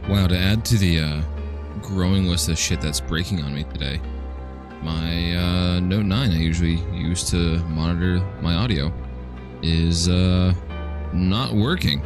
Wow, to add to the growing list of shit that's breaking on me today, my Note 9 I usually use to monitor my audio is not working.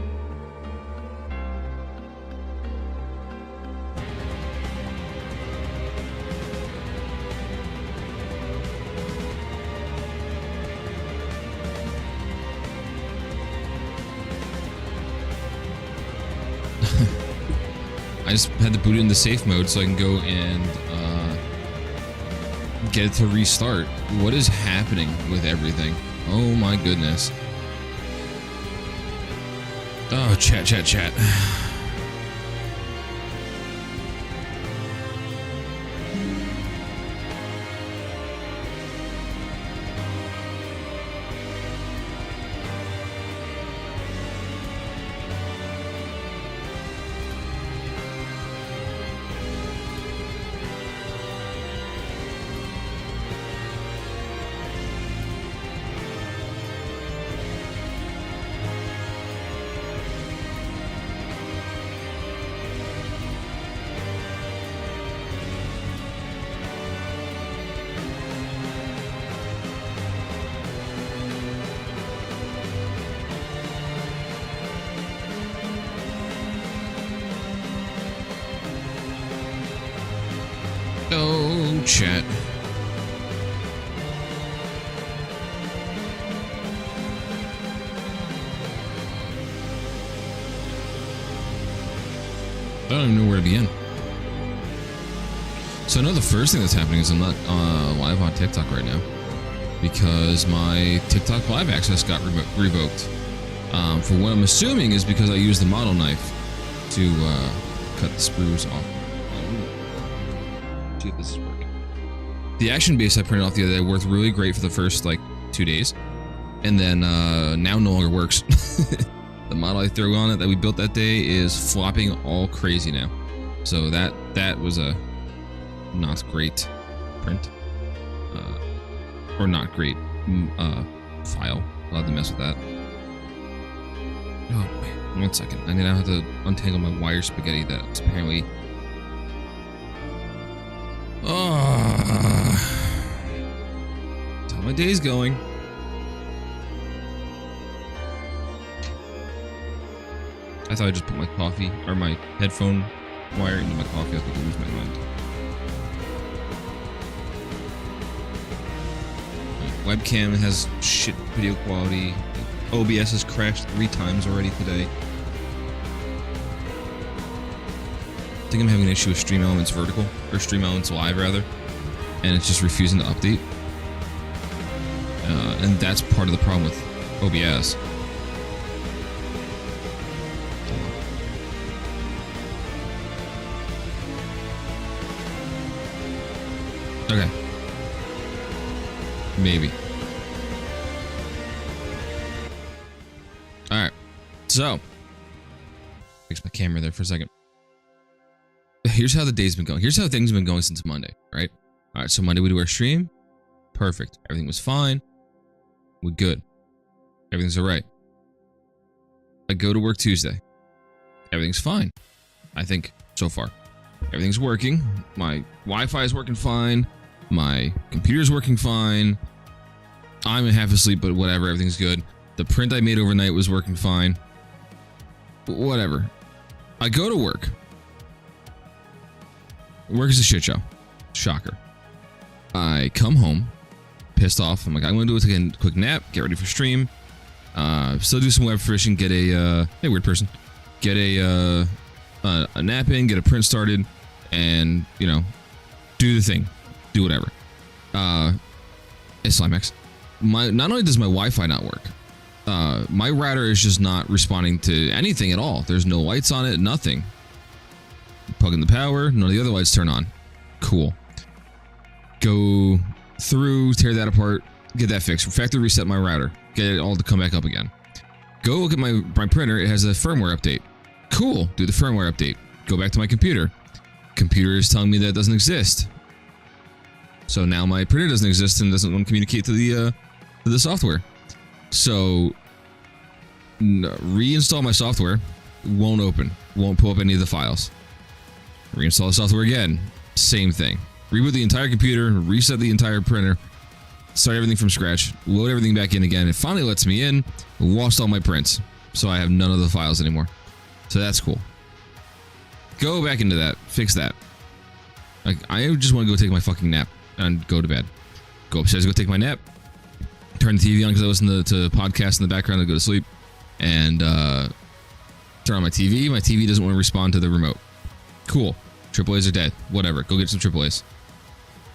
I just had to boot it into safe mode so I can go and get it to restart. What is happening with everything? Oh my goodness. Oh, chat. Oh, chat. I don't even know where to begin. So I know the first thing that's happening is I'm not live on TikTok right now because my TikTok live access got revoked. For what I'm assuming is because I used the model knife to cut the sprues off. See if this is working. The action base I printed off the other day worked really great for the first like 2 days, and then now no longer works. The model I threw on it that we built that day is flopping all crazy now. So that was a not great print, or not great file. I'll have to mess with that. Oh wait, 1 second. I'm gonna have to untangle my wire spaghetti that's apparently. That's how my day's going. I thought I just put my coffee or my headphone wire into my coffee. I was going to lose my mind. Webcam has shit video quality. OBS has crashed 3 times already today. I think I'm having an issue with Stream Elements Vertical, or Stream Elements Live rather, and it's just refusing to update. And that's part of the problem with OBS. Okay. Maybe. Alright. So. Fix my camera there for a second. Here's how the day's been going. Here's how things have been going since Monday, right? Alright, so Monday we do our stream. Perfect. Everything was fine. We're good. Everything's alright. I go to work Tuesday. Everything's fine. I think, so far. Everything's working. My Wi-Fi is working fine. My computer's working fine. I'm half asleep, but whatever. Everything's good. The print I made overnight was working fine. Whatever. I go to work. Work is a shit show. Shocker. I come home. Pissed off. I'm like, I'm going to do a quick nap. Get ready for stream. Still do some web fishing. Get a... hey, weird person. Get a nap in. Get a print started. And, you know, do the thing. Do whatever. It's Slimex. Not only does my Wi-Fi not work, my router is just not responding to anything at all. There's no lights on it, nothing. Plug in the power, none of the other lights turn on. Cool. Go through, tear that apart, get that fixed. Factory reset my router, get it all to come back up again. Go look at my printer, it has a firmware update. Cool, do the firmware update. Go back to my computer. Computer is telling me that it doesn't exist. So now my printer doesn't exist and doesn't want to communicate to the software. So reinstall my software, won't open, won't pull up any of the files. Reinstall the software again, same thing. Reboot the entire computer, reset the entire printer, start everything from scratch, load everything back in again. It finally lets me in, lost all my prints, so I have none of the files anymore. So that's cool. Go back into that, fix that. Like, I just want to go take my fucking nap and go to bed. Go upstairs, go take my nap. Turn the TV on because I listen to podcasts in the background to go to sleep. And turn on my TV. My TV doesn't want to respond to the remote. Cool. AAAs are dead. Whatever. Go get some AAAs.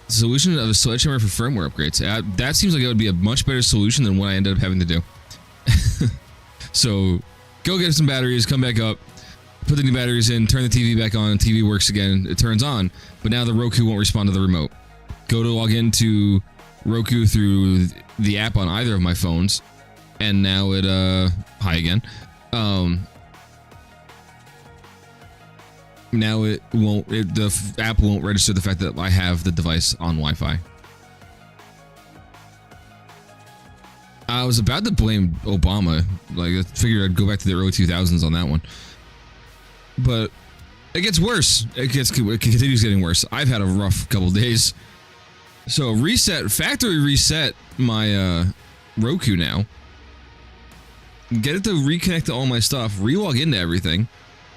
Solution of a sledgehammer for firmware upgrades. That seems like it would be a much better solution than what I ended up having to do. So, go get some batteries, come back up, put the new batteries in, turn the TV back on, TV works again, it turns on, but now the Roku won't respond to the remote. Go to log into Roku through the app on either of my phones, and now it, hi again. Now it won't, the app won't register the fact that I have the device on Wi-Fi. I was about to blame Obama. Like, I figured I'd go back to the early 2000s on that one. But it gets worse. It continues getting worse. I've had a rough couple days. So factory reset my Roku now. Get it to reconnect to all my stuff, re-log into everything,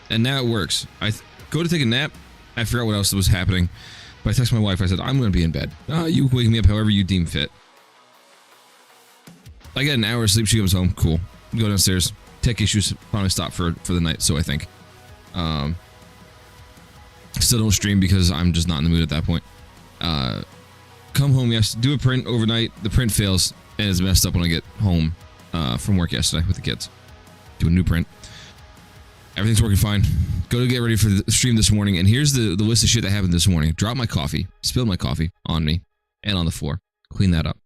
and now it works. I go to take a nap. I forgot what else was happening. But I text my wife. I said, I'm going to be in bed. You wake me up however you deem fit. I get an hour of sleep. She comes home. Cool. Go downstairs. Tech issues finally stop for the night, so I think. Still don't stream because I'm just not in the mood at that point. Come home, yes. Do a print overnight. The print fails and is messed up when I get home from work yesterday with the kids. Do a new print. Everything's working fine. Go to get ready for the stream this morning, and here's the list of shit that happened this morning. Dropped my coffee, spilled my coffee on me and on the floor. Clean that up.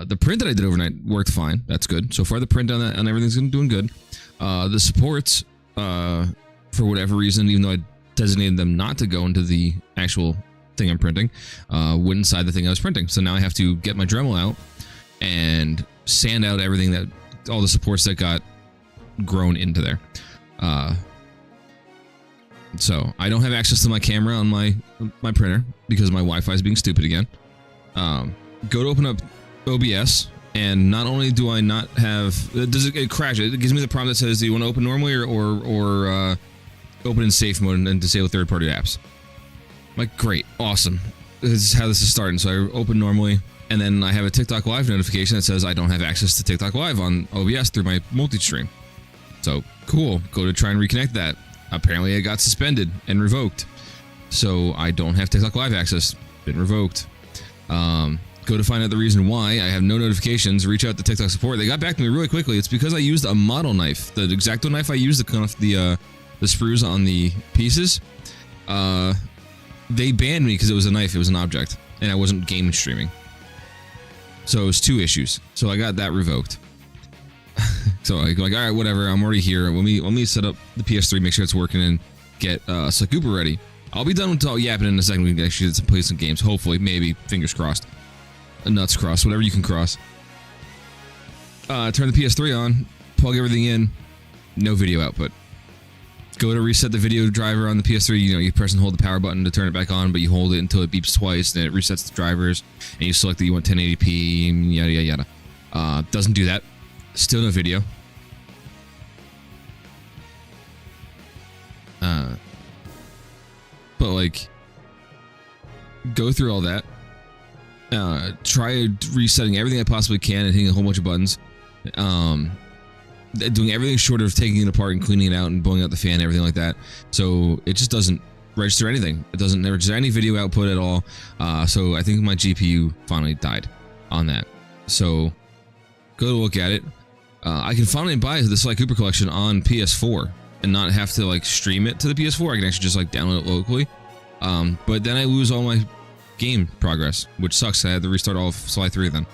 The print that I did overnight worked fine. That's good. So far, the print on everything's doing good. The supports, for whatever reason, even though I designated them not to go into the actual thing I'm printing, went inside the thing I was printing. So now I have to get my Dremel out and sand out everything all the supports that got grown into there. So I don't have access to my camera on my printer because my Wi-Fi is being stupid again. Go to open up OBS And not only do I not have, does it crash? It gives me the prompt that says, do you want to open normally or open in safe mode and disable third-party apps? I'm like, great, awesome. This is how this is starting. So I open normally, and then I have a TikTok Live notification that says I don't have access to TikTok Live on OBS through my multi-stream. So cool, go to try and reconnect that. Apparently it got suspended and revoked. So I don't have TikTok Live access. Been revoked. Go to find out the reason why. I have no notifications. Reach out to TikTok support. They got back to me really quickly. It's because I used a model knife. The X-Acto knife I used to cut off the sprues on the pieces. They banned me because it was a knife. It was an object. And I wasn't game streaming. So it was 2 issues. So I got that revoked. So I go like, all right, whatever. I'm already here. Let me set up the PS3, make sure it's working, and get Sakuba ready. I'll be done with all yapping in a second. We can actually play some games. Hopefully, maybe. Fingers crossed. Nuts crossed. Whatever you can cross. Turn the PS3 on. Plug everything in. No video output. Go to reset the video driver on the PS3. You know, you press and hold the power button to turn it back on, but you hold it until it beeps twice, then it resets the drivers, and you select that you want 1080p, yada, yada, yada. Doesn't do that. Still no video. But, like, go through all that. Try resetting everything I possibly can and hitting a whole bunch of buttons. Doing everything short of taking it apart and cleaning it out and blowing out the fan and everything like that. So it just doesn't register anything. It doesn't register any video output at all. So I think my GPU finally died on that. So go to look at it. I can finally buy the Sly Cooper collection on PS4 and not have to like stream it to the PS4. I can actually just like download it locally. But then I lose all my game progress, which sucks. I had to restart all of Sly 3 then.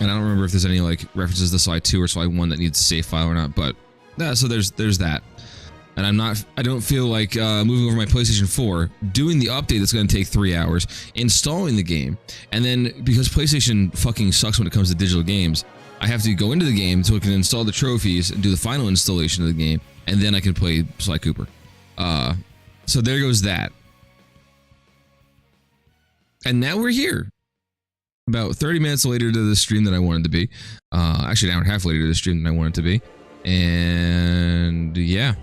And I don't remember if there's any like references to Sly 2 or Sly 1 that needs a save file or not, but yeah, so there's that. And I don't feel like moving over my PlayStation 4, doing the update that's going to take 3 hours, installing the game, and then because PlayStation fucking sucks when it comes to digital games, I have to go into the game so I can install the trophies and do the final installation of the game, and then I can play Sly Cooper. So there goes that. And now we're here. About 30 minutes later to the stream that I wanted to be. Actually, an hour and a half later to the stream that I wanted to be. And yeah.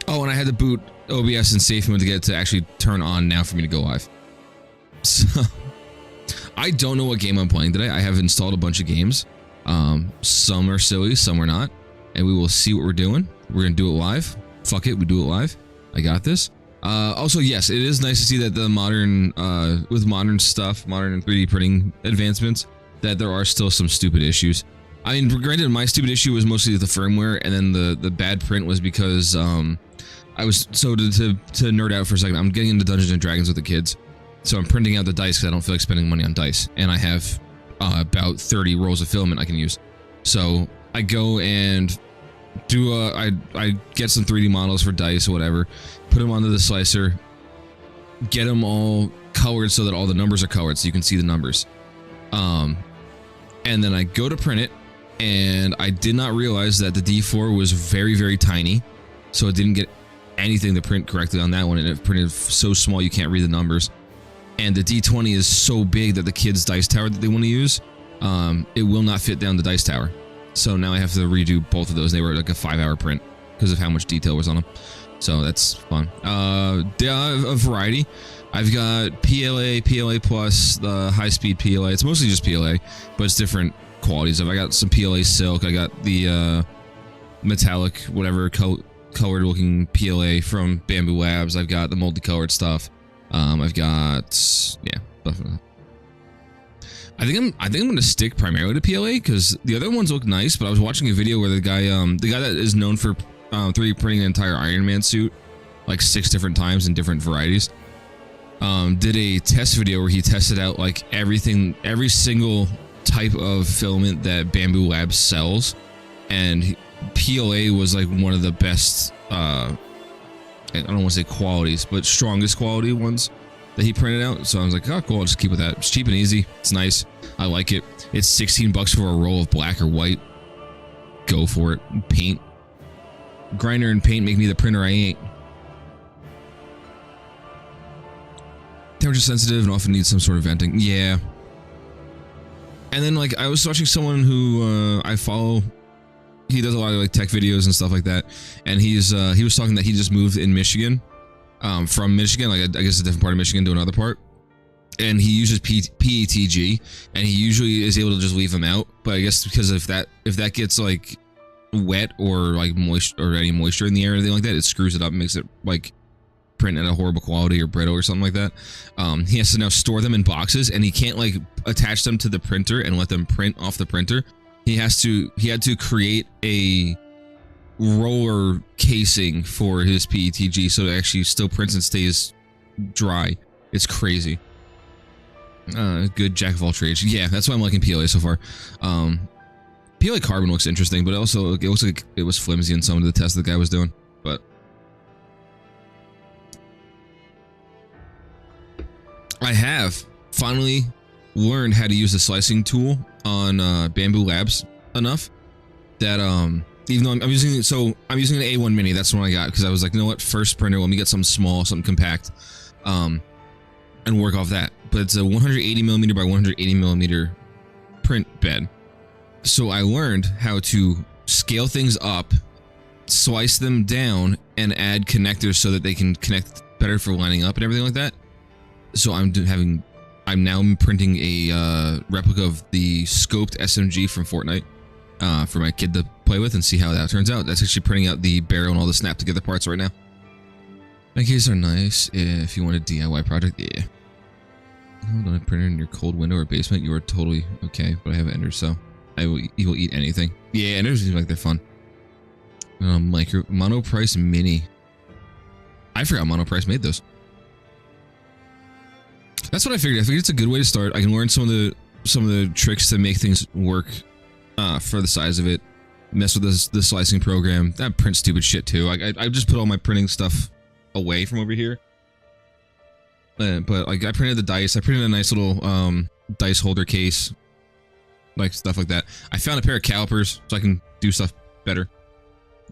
Oh, and I had to boot OBS and safe mode to get it to actually turn on now for me to go live. So, I don't know what game I'm playing today. I have installed a bunch of games. Some are silly, some are not. And we will see what we're doing. We're going to do it live. Fuck it, we do it live. I got this. Also, yes, it is nice to see that the modern, with modern stuff, modern 3D printing advancements, that there are still some stupid issues. I mean, granted, my stupid issue was mostly the firmware, and then the bad print was because, I was, so to nerd out for a second, I'm getting into Dungeons and Dragons with the kids. So I'm printing out the dice because I don't feel like spending money on dice. And I have, about 30 rolls of filament I can use. So I go and do I get some 3D models for dice or whatever, put them onto the slicer, get them all colored so that all the numbers are colored so you can see the numbers. And then I go to print it, and I did not realize that the D4 was very, very tiny, so it didn't get anything to print correctly on that one, and it printed so small you can't read the numbers. And the D20 is so big that the kids' dice tower that they want to use, it will not fit down the dice tower. So now I have to redo both of those. They were like a 5-hour print because of how much detail was on them. So that's fun. A variety. I've got PLA, PLA Plus, the high-speed PLA. It's mostly just PLA, but it's different qualities of. I got some PLA Silk. I got the metallic, whatever, colored-looking PLA from Bamboo Labs. I've got the multicolored stuff. I've got, yeah, stuff like that. I think I'm going to stick primarily to PLA because the other ones look nice, but I was watching a video where the guy that is known for 3D printing an entire Iron Man suit like 6 different times in different varieties, did a test video where he tested out like every single type of filament that Bamboo Labs sells, and PLA was like one of the best, I don't want to say qualities, but strongest quality ones that he printed out. So I was like, oh cool, I'll just keep with that. It's cheap and easy. It's nice. I like it. It's $16 for a roll of black or white. Go for it. Paint. Grinder and paint make me the printer I ain't. Temperature sensitive and often needs some sort of venting. Yeah. And then like I was watching someone who I follow. He does a lot of like tech videos and stuff like that. And he was talking that he just moved in Michigan, from Michigan, like I guess a different part of Michigan to another part. And he uses PETG, and he usually is able to just leave them out. But I guess because if that gets like wet or like moist or any moisture in the air or anything like that, it screws it up and makes it like print at a horrible quality or brittle or something like that. He has to now store them in boxes, and he can't like attach them to the printer and let them print off the printer. He had to create a roller casing for his PETG so it actually still prints and stays dry. It's crazy. Good jack of all trades. Yeah, that's why I'm liking PLA so far. PLA carbon looks interesting, but it looks like it was flimsy in some of the tests the guy was doing. But I have finally learned how to use the slicing tool on Bamboo Labs enough that even though I'm using an A1 Mini. That's the one I got because I was like, you know what, first printer, let me get something small, something compact, and work off that. But it's a 180 millimeter by 180 millimeter print bed. So I learned how to scale things up, slice them down, and add connectors so that they can connect better for lining up and everything like that. So I'm now printing a replica of the scoped SMG from Fortnite for my kid to play with and see how that turns out. That's actually printing out the barrel and all the snap together parts right now. Pancakes are nice if you want a DIY project. Yeah. Hold on a printer in your cold window or basement, you are totally okay. But I have Enders, so you will eat anything. Yeah, Enders seem like they're fun. Monoprice Mini. I forgot Monoprice made those. That's what I figured. I figured it's a good way to start. I can learn some of the tricks to make things work for the size of it. Mess with the slicing program. That prints stupid shit too. I just put all my printing stuff away from over here. But like I printed the dice. I printed a nice little dice holder case, like stuff like that. I found a pair of calipers so I can do stuff better.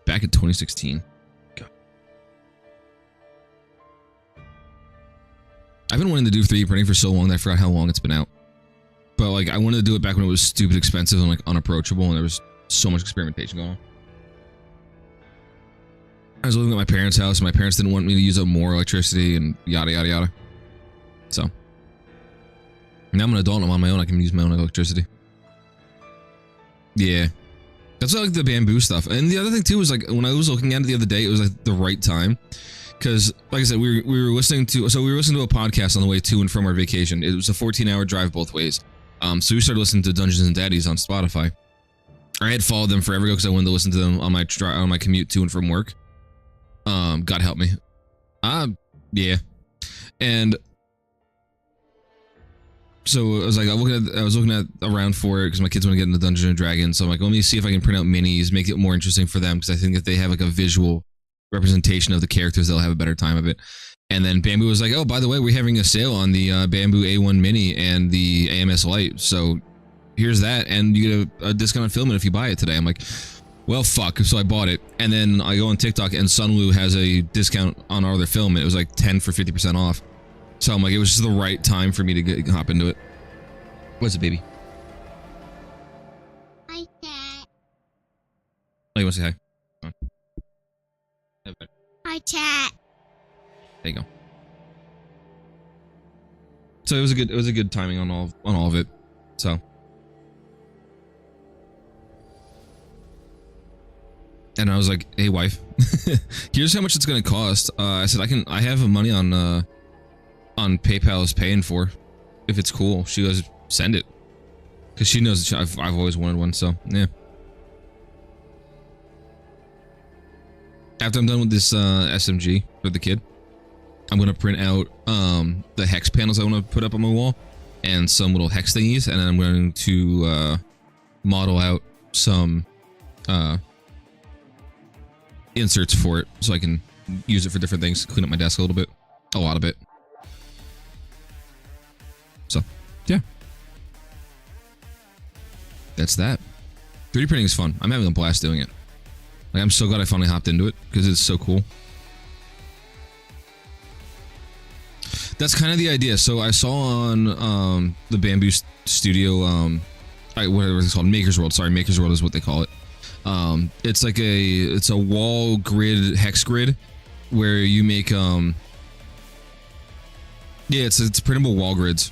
Back in 2016. God. I've been wanting to do 3D printing for so long that I forgot how long it's been out. But like I wanted to do it back when it was stupid expensive and like unapproachable, and there was so much experimentation going on. I was living at my parents' house, and my parents didn't want me to use up more electricity and yada yada yada. So now I'm an adult and I'm on my own. I can use my own electricity. Yeah, that's why I like the bamboo stuff. And the other thing too was like when I was looking at it the other day, it was like the right time because, like I said, we were listening to a podcast on the way to and from our vacation. It was a 14-hour drive both ways. So we started listening to Dungeons and Daddies on Spotify. I had followed them forever ago because I wanted to listen to them on my commute to and from work. God help me. Yeah. And so I was like, I was looking at around for it because my kids want to get into Dungeons and Dragons. So I'm like, let me see if I can print out minis, make it more interesting for them because I think if they have like a visual representation of the characters, they'll have a better time of it. And then Bamboo was like, oh, by the way, we're having a sale on the Bamboo A1 Mini and the AMS Lite. So here's that, and you get a discount on filament if you buy it today. I'm like, well, fuck. So I bought it, and then I go on TikTok, and Sunwoo has a discount on all their filament. It was like 10 for 50% off. So I'm like, it was just the right time for me to hop into it. What's it, baby? Hi, Chat. Oh, you want to say hi? Hi, Chat. There you go. So it was a good timing on all of it. So. And I was like, hey wife, here's how much it's gonna cost. I said I have money on PayPal is paying for. If it's cool. She goes, send it. Cause she knows I've always wanted one, so yeah. After I'm done with this SMG for the kid, I'm gonna print out the hex panels I want to put up on my wall and some little hex thingies, and then I'm going to model out some inserts for it so I can use it for different things, clean up my desk a little bit, a lot of it. So yeah, that's that. 3D printing is fun. I'm having a blast doing it. Like, I'm so glad I finally hopped into it because it's so cool. That's kind of the idea. So I saw on the Bamboo Studio, whatever it's called, Maker's World. Sorry, Maker's World is what they call it. It's like it's a wall grid, hex grid, where you make it's printable wall grids,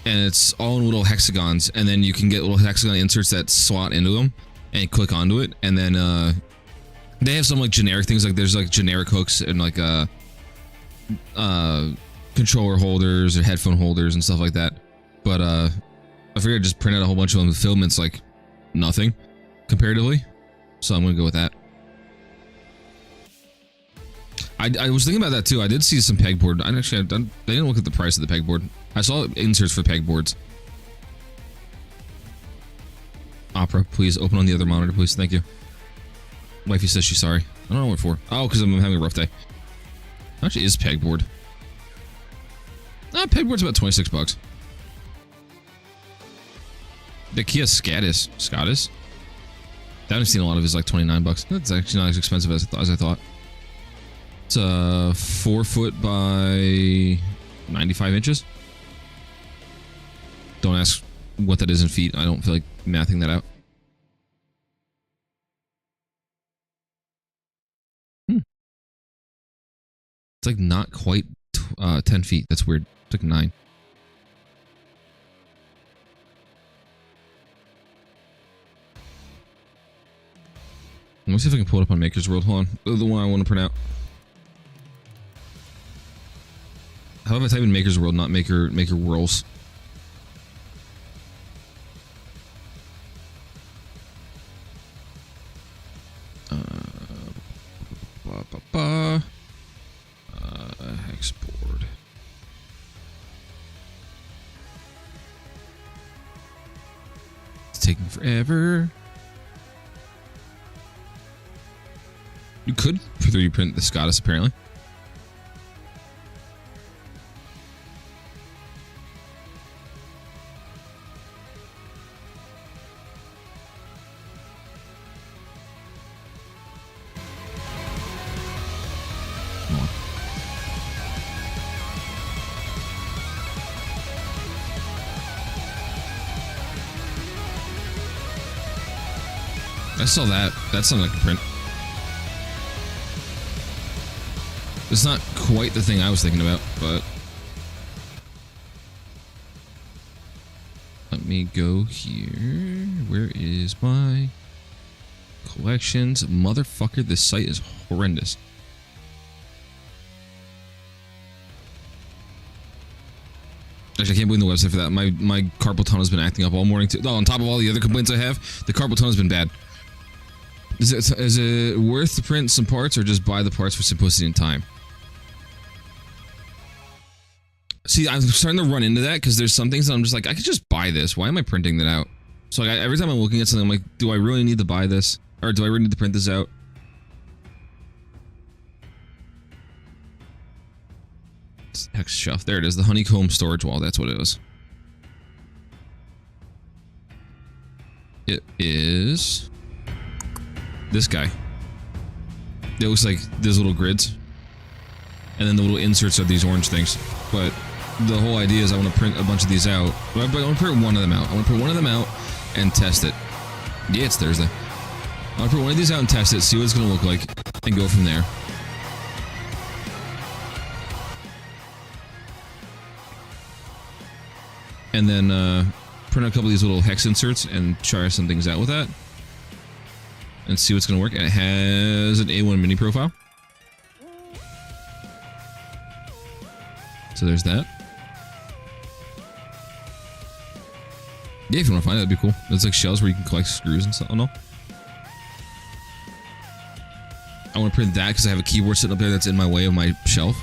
and it's all in little hexagons, and then you can get little hexagon inserts that slot into them, and click onto it, and then they have some like generic things, like there's like generic hooks and like controller holders or headphone holders and stuff like that. But I figured I'd just print out a whole bunch of them. The filament's like nothing comparatively, so I'm gonna go with that. I was thinking about that too. I did see some pegboard. They didn't look at the price of the pegboard. I saw inserts for pegboards. Opera, please open on the other monitor, please. Thank you. Wifey says she's sorry. I don't know what for. Oh, because I'm having a rough day. Actually, is pegboard. Pegboard's about 26 bucks. The Kia Scottis. That I've seen a lot of is like 29 bucks. That's actually not as expensive as I thought. It's 4 foot by 95 inches. Don't ask what that is in feet. I don't feel like mathing that out. It's like not quite 10 feet. That's weird. It's like 9. Let me see if I can pull it up on Maker's World. Hold on. The one I want to print out. How about if I type in Maker's World, not Maker Worlds? Hexboard. It's taking forever. You could 3D print the Scottis, apparently. I saw that. That's something I can print. It's not quite the thing I was thinking about, but... Let me go here. Where is my collections? Motherfucker, this site is horrendous. Actually, I can't blame the website for that. My carpal tunnel has been acting up all morning too. Oh, on top of all the other complaints I have, the carpal tunnel has been bad. Is it worth to print some parts or just buy the parts for simplicity and time? See, I'm starting to run into that because there's some things that I'm just like, I could just buy this. Why am I printing that out? So like, every time I'm looking at something, I'm like, do I really need to buy this? Or do I really need to print this out? Hex shelf. There it is. The honeycomb storage wall. That's what it is. It is this guy. It looks like there's little grids. And then the little inserts are these orange things. But the whole idea is I want to print a bunch of these out. But I want to print one of them out. I want to print one of them out and test it. Yeah, it's Thursday. I want to print one of these out and test it, see what it's going to look like, and go from there. And then print a couple of these little hex inserts and try some things out with that. And see what's going to work. And it has an A1 mini profile. So there's that. Yeah, if you want to find it, that'd be cool. There's like shells where you can collect screws and stuff. Oh no. I want to print that because I have a keyboard sitting up there that's in my way of my shelf.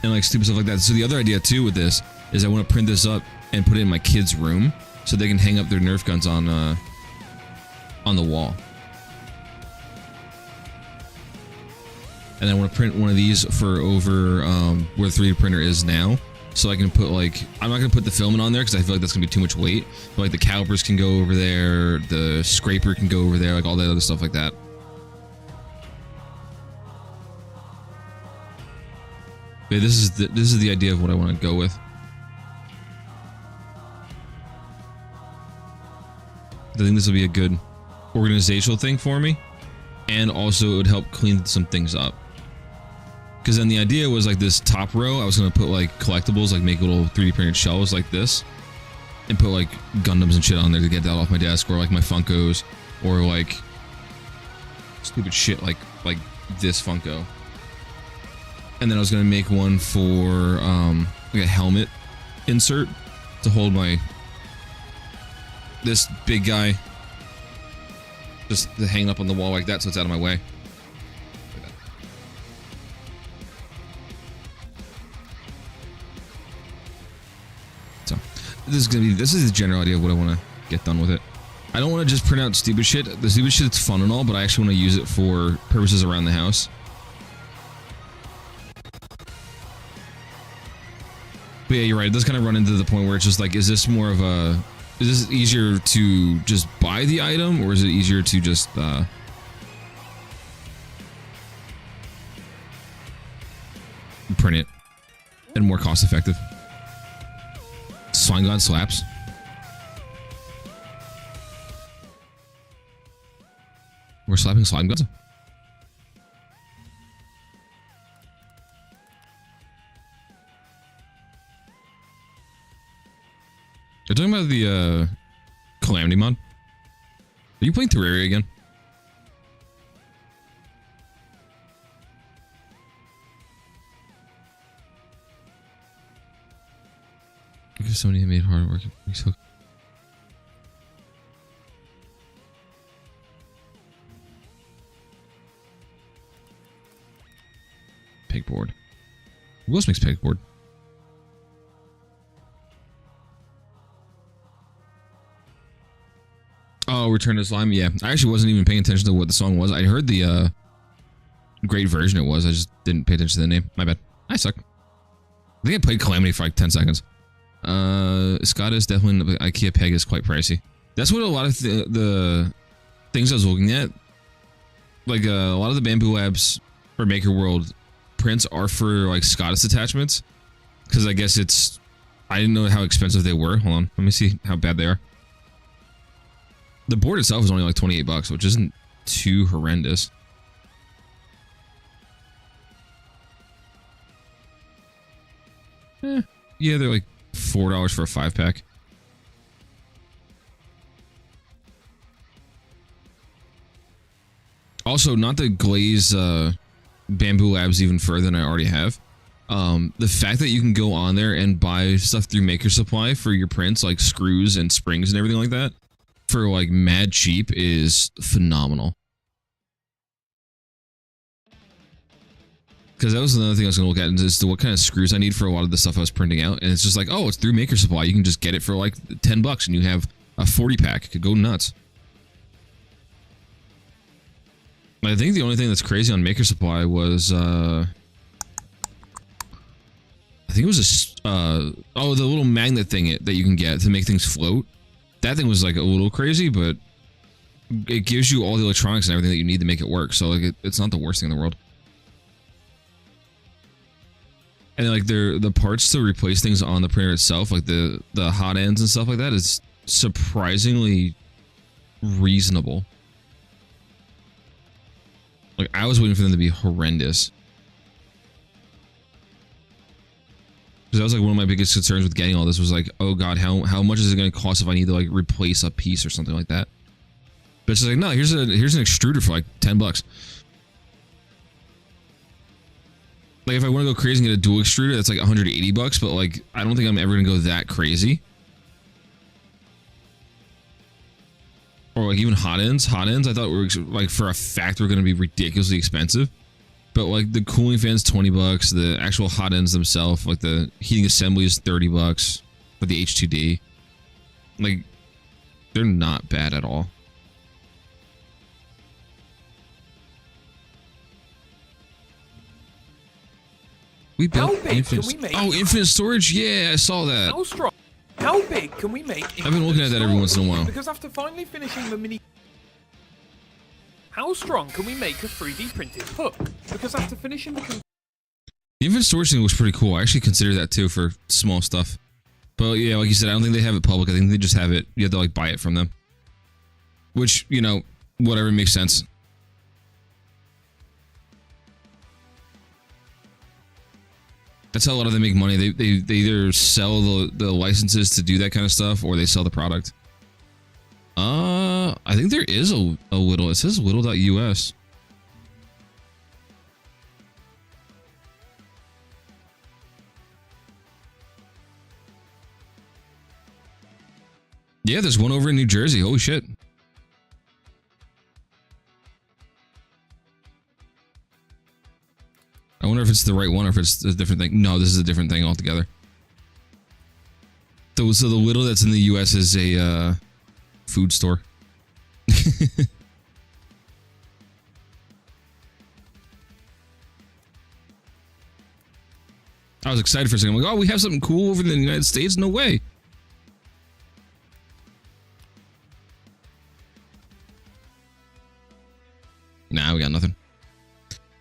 And like stupid stuff like that. So the other idea too with this is I want to print this up and put it in my kids' room so they can hang up their Nerf guns on the wall. And I want to print one of these for over where the 3D printer is now. So I can put like, I'm not going to put the filament on there because I feel like that's going to be too much weight. But like the calipers can go over there, the scraper can go over there, like all that other stuff like that. But this is the idea of what I want to go with. I think this will be a good organizational thing for me, and also it would help clean some things up. Because then the idea was like this top row, I was going to put like collectibles, like make little 3D printed shelves like this, and put like Gundams and shit on there to get that off my desk, or like my Funkos, or like stupid shit like this Funko. And then I was going to make one for like a helmet insert to hold this big guy, just to hang up on the wall like that so it's out of my way. So this is the general idea of what I want to get done with it. I don't want to just print out stupid shit. The stupid shit's fun and all, but I actually want to use it for purposes around the house. But yeah, you're right. It does kind of run into the point where it's just like, is this easier to just buy the item, or is it easier to just print it and more cost effective? Slime God slaps. We're slapping slime gods. You're talking about the Calamity mod? Are you playing Terraria again? Because somebody made hard work. Pegboard. Who else makes pegboard? Oh, Return to Slime. Yeah, I actually wasn't even paying attention to what the song was. I heard the great version it was. I just didn't pay attention to the name. My bad. I suck. I think I played Calamity for like 10 seconds. Scott is definitely IKEA peg is quite pricey. That's what a lot of the things I was looking at. Like a lot of the Bamboo Labs or Maker World prints are for like Scottish attachments, because I guess I didn't know how expensive they were. Hold on, let me see how bad they are. The board itself is only like 28 bucks, which isn't too horrendous. Yeah, they're like $4 for a 5-pack. Also, not to glaze Bamboo Labs even further than I already have. The fact that you can go on there and buy stuff through Maker Supply for your prints, like screws and springs and everything like that, for like mad cheap is phenomenal. Because that was another thing I was going to look at, is what kind of screws I need for a lot of the stuff I was printing out. And it's just like, oh, it's through Maker Supply. You can just get it for like 10 bucks and you have a 40-pack. It could go nuts. I think the only thing that's crazy on Maker Supply was, I think it was the little magnet thing that you can get to make things float. That thing was like a little crazy, but it gives you all the electronics and everything that you need to make it work. So like it's not the worst thing in the world. And like the parts to replace things on the printer itself, like the hot ends and stuff like that, is surprisingly reasonable. Like I was waiting for them to be horrendous. Because that was like one of my biggest concerns with getting all this was like, oh god, how much is it going to cost if I need to like replace a piece or something like that? But it's just like, no, here's an extruder for like 10 bucks. Like if I want to go crazy and get a dual extruder, that's like 180 bucks, but like I don't think I'm ever going to go that crazy. Or like even hot ends. Hot ends I thought were like for a fact were going to be ridiculously expensive. But like the cooling fans, 20 bucks. The actual hot ends themselves, like the heating assembly, is 30 bucks for the H2D. Like they're not bad at all. We built infinite storage. Yeah, I saw that. How strong? How big can we make? I've been looking at that every once in a while. Because after finally finishing the mini, how strong can we make a 3D printed hook? Because after finishing the The infinite storage thing was pretty cool. I actually consider that too for small stuff. But yeah, like you said, I don't think they have it public. I think they just have it. You have to like buy it from them. Which, you know, whatever makes sense. That's how a lot of them make money. They either sell the licenses to do that kind of stuff, or they sell the product. I think there is a Whittle. It says whittle.us. Yeah, there's one over in New Jersey. Holy shit. I wonder if it's the right one or if it's a different thing. No, this is a different thing altogether. So the Whittle that's in the US is a food store. I was excited for a second. I'm like, oh, we have something cool over in the United States? No way. Nah, we got nothing.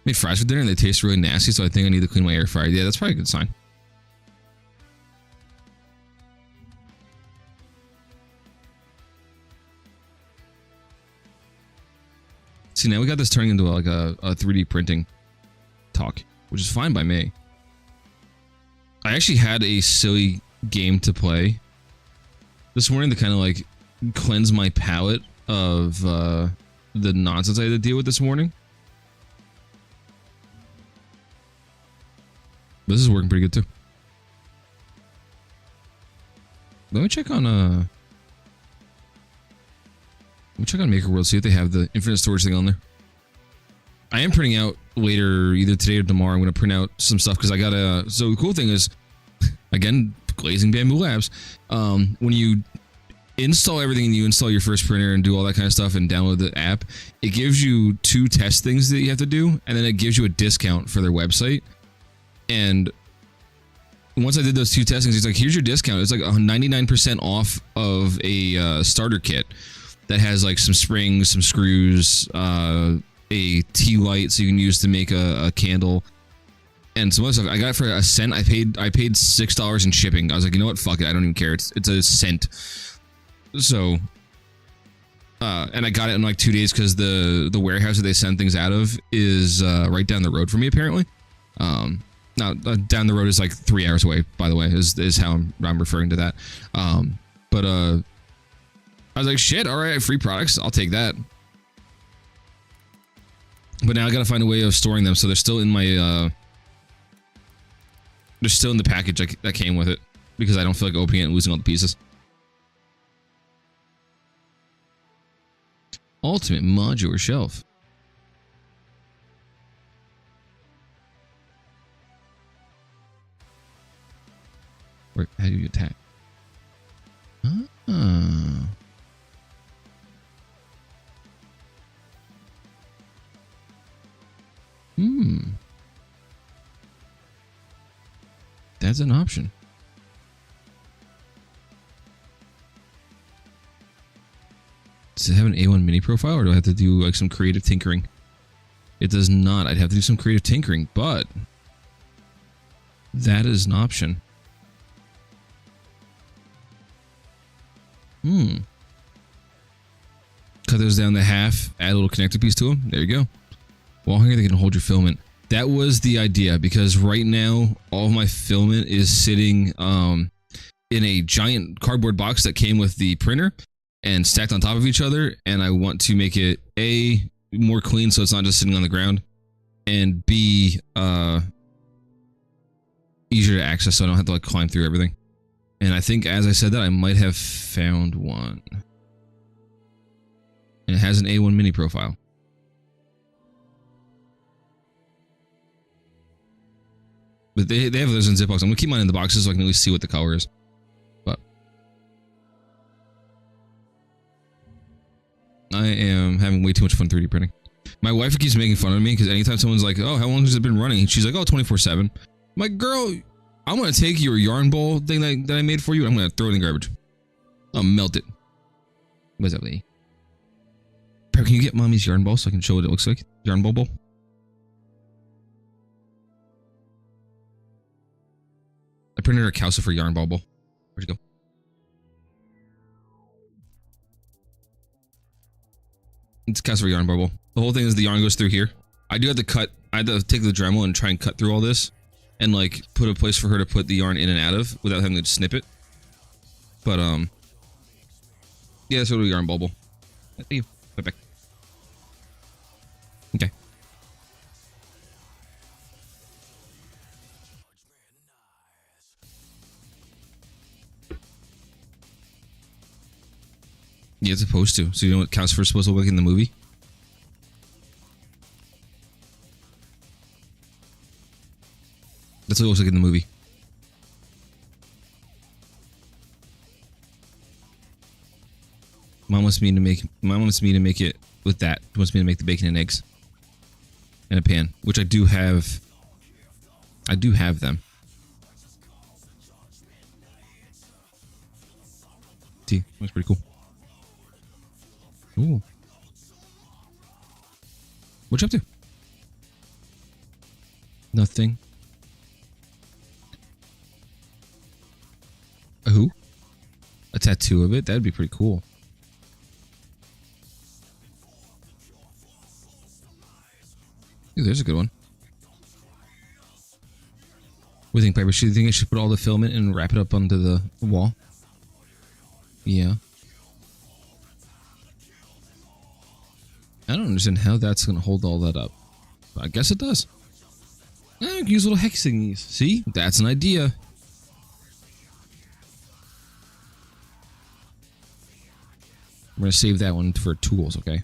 Made fries for dinner and they taste really nasty, so I think I need to clean my air fryer. Yeah, that's probably a good sign. See, now we got this turning into like a 3D printing talk, which is fine by me. I actually had a silly game to play this morning to kind of like cleanse my palate of the nonsense I had to deal with this morning. This is working pretty good too. Let me check on Maker World, see if they have the infinite storage thing on there. I am printing out later, either today or tomorrow. I'm going to print out some stuff because I got a. So the cool thing is, again, Glazing Bamboo Labs. When you install everything and you install your first printer and do all that kind of stuff and download the app, it gives you 2 test things that you have to do, and then it gives you a discount for their website. And once I did those 2 testings, it's like, here's your discount. It's like 99% off of a starter kit that has like some springs, some screws, a tea light so you can use to make a candle, and some other stuff. I got it for a cent. I paid $6 in shipping. I was like, you know what? Fuck it. I don't even care. It's a cent. So, and I got it in like 2 days because the warehouse that they send things out of is right down the road from me, apparently. Now down the road is like 3 hours away, by the way, is how I'm referring to that. But I was like, shit, all right, free products, I'll take that. But now I gotta find a way of storing them, so they're still in my they're still in the package that came with it, because I don't feel like opening it and losing all the pieces. Ultimate modular shelf. Where, how do you attack? That's an option. Does it have an A1 mini profile, or do I have to do like some creative tinkering? It does not. I'd have to do some creative tinkering, but that is an option. Cut those down to half, add a little connector piece to them. There you go. Well, here they can hold your filament. That was the idea, because right now all of my filament is sitting in a giant cardboard box that came with the printer and stacked on top of each other, and I want to make it A, more clean so it's not just sitting on the ground, and B, easier to access so I don't have to like climb through everything. And I think as I said that, I might have found one. And it has an A1 mini profile. But they have those in Ziplocs. I'm going to keep mine in the boxes so I can at least see what the color is. But I am having way too much fun 3D printing. My wife keeps making fun of me because anytime someone's like, oh, how long has it been running? She's like, oh, 24/7. I'm like, girl, I'm going to take your yarn ball thing that I made for you, and I'm going to throw it in the garbage. I'll melt it. What's up, lady? Can you get mommy's yarn ball so I can show what it looks like? Yarn ball bowl? I printed a calcifer yarn bubble. Where'd you go? It's calcifer yarn bubble. The whole thing is the yarn goes through here. I do have to cut. I had to take the Dremel and try and cut through all this, and like put a place for her to put the yarn in and out of without having to snip it. But yeah, that's a little yarn bubble. Thank you. Right back. Okay. Yeah, it's supposed to. So you know what calcifer's supposed to look like in the movie? That's what it looks like in the movie. Mom wants me to make it with that. She wants me to make the bacon and eggs in a pan, which I do have. I do have them. See, that's pretty cool. Ooh. What you up to? Nothing. A who? A tattoo of it? That'd be pretty cool. Ooh, there's a good one. What do you think, Piper? Do you think I should put all the filament and wrap it up onto the wall? Yeah. I don't understand how that's going to hold all that up. But I guess it does. I can use little hex thingies. See? That's an idea. I'm going to save that one for tools, okay?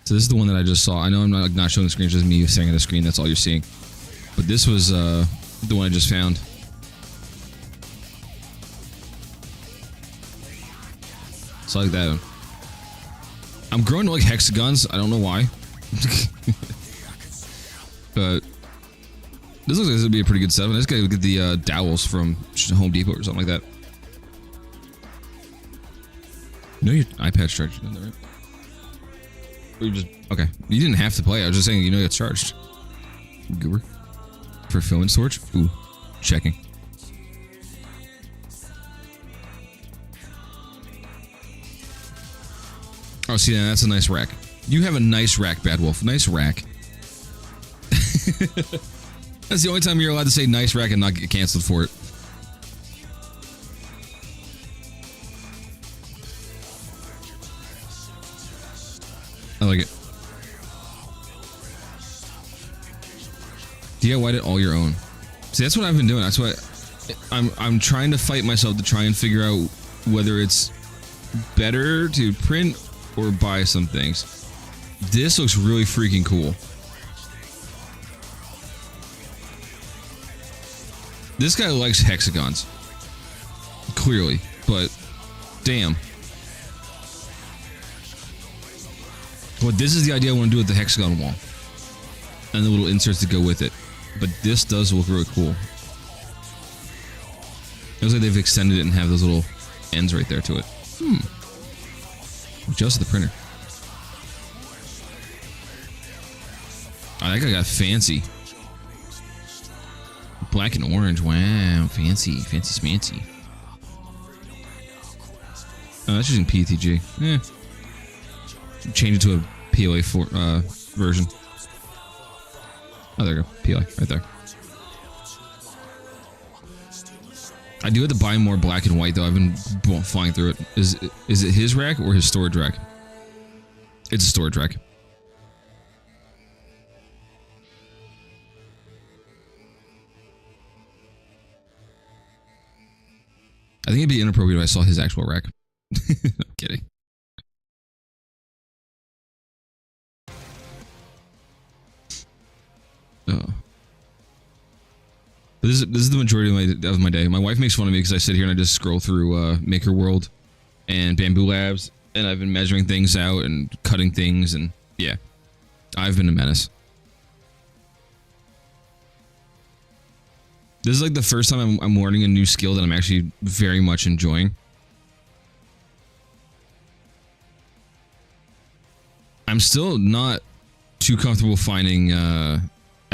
So this is the one that I just saw. I know I'm not showing the screen, it's just me staring at the screen. That's all you're seeing. But this was the one I just found. So I like that one. I'm growing to like hexagons. I don't know why. But this looks like this would be a pretty good setup. I just gotta get the dowels from Home Depot or something like that. You know your iPad's charged, isn't that right? Or you just okay. You didn't have to play. I was just saying you know it's charged. Goober. For filament storage? Ooh. Checking. Oh, see, that's a nice rack. You have a nice rack, Bad Wolf. Nice rack. That's the only time you're allowed to say nice rack and not get canceled for it. I like it. DIY'd it all your own. See, that's what I've been doing. That's why I'm trying to fight myself to try and figure out whether it's better to print or buy some things. This looks really freaking cool. This guy likes hexagons. Clearly, but damn. But this is the idea I want to do with the hexagon wall. And the little inserts that go with it. But this does look really cool. It looks like they've extended it and have those little ends right there to it. Just the printer. Oh, that guy got fancy. Black and orange. Wow, fancy. Fancy smancy. Oh, that's using PETG. Change it to a PLA version. Oh, there you go. PLA, right there. I do have to buy more black and white, though. I've been flying through it. Is it his rack or his storage rack? It's a storage rack. I think it'd be inappropriate if I saw his actual rack. I'm kidding. Oh. But this is the majority of my day. My wife makes fun of me because I sit here and I just scroll through Maker World and Bamboo Labs, and I've been measuring things out and cutting things, and yeah, I've been a menace. This is like the first time I'm learning a new skill that I'm actually very much enjoying. I'm still not too comfortable finding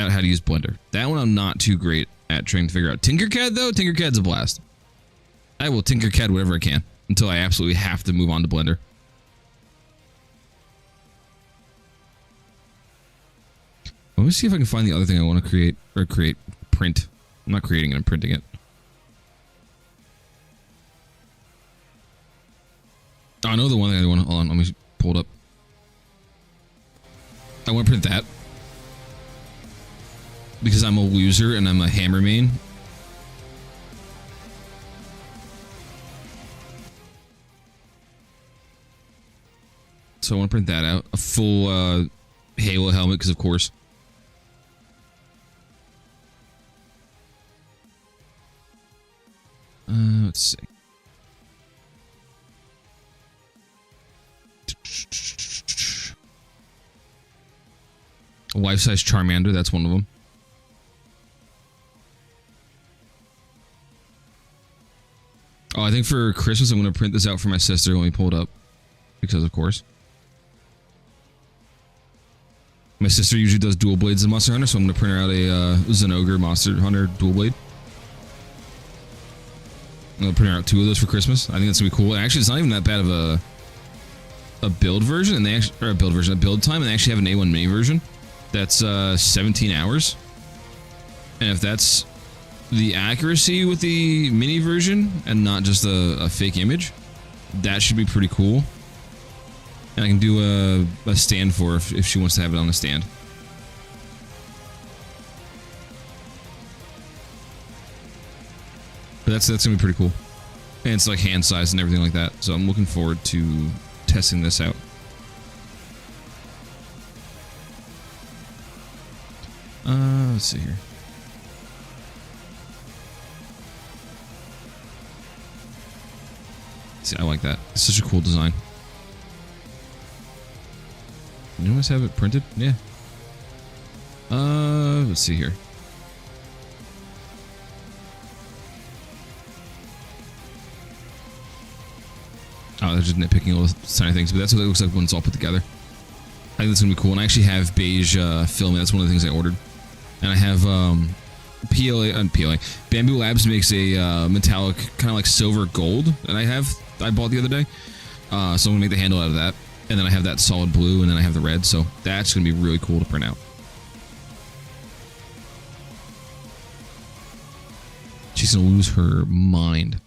out how to use Blender. That one I'm not too great at trying to figure out. Tinkercad though, Tinkercad's a blast. I will Tinkercad whatever I can until I absolutely have to move on to Blender. Let me see if I can find the other thing I want to create or print. I'm not creating it, I'm printing it. Oh, I know the one thing I want to, hold on, let me pull it up. I want to print that. Because I'm a loser and I'm a hammer main. So I want to print that out. A full Halo helmet, because of course. Let's see. A life-size Charmander, that's one of them. Oh, I think for Christmas I'm going to print this out for my sister when we pull it up. Because of course. My sister usually does dual blades in Monster Hunter, so I'm going to print her out a Zenogre Monster Hunter dual blade. I'm going to print her out 2 of those for Christmas. I think that's going to be cool. Actually, it's not even that bad of a build version, and they actually, or a build time, and they actually have an A1 mini version. That's 17 hours. And if that's the accuracy with the mini version and not just a fake image, that should be pretty cool. And I can do a stand for her if she wants to have it on a stand. But that's gonna be pretty cool. And it's like hand size and everything like that. So I'm looking forward to testing this out. Let's see here. See, I like that. It's such a cool design. You almost have it printed? Yeah. Let's see here. Oh, they're just nitpicking little tiny things, but that's what it looks like when it's all put together. I think that's gonna be cool. And I actually have beige filament. That's one of the things I ordered. And I have PLA. Bamboo Labs makes a metallic, kind of like silver gold, and I bought the other day. So I'm gonna make the handle out of that, and then I have that solid blue, and then I have the red. So that's gonna be really cool to print out. She's gonna lose her mind.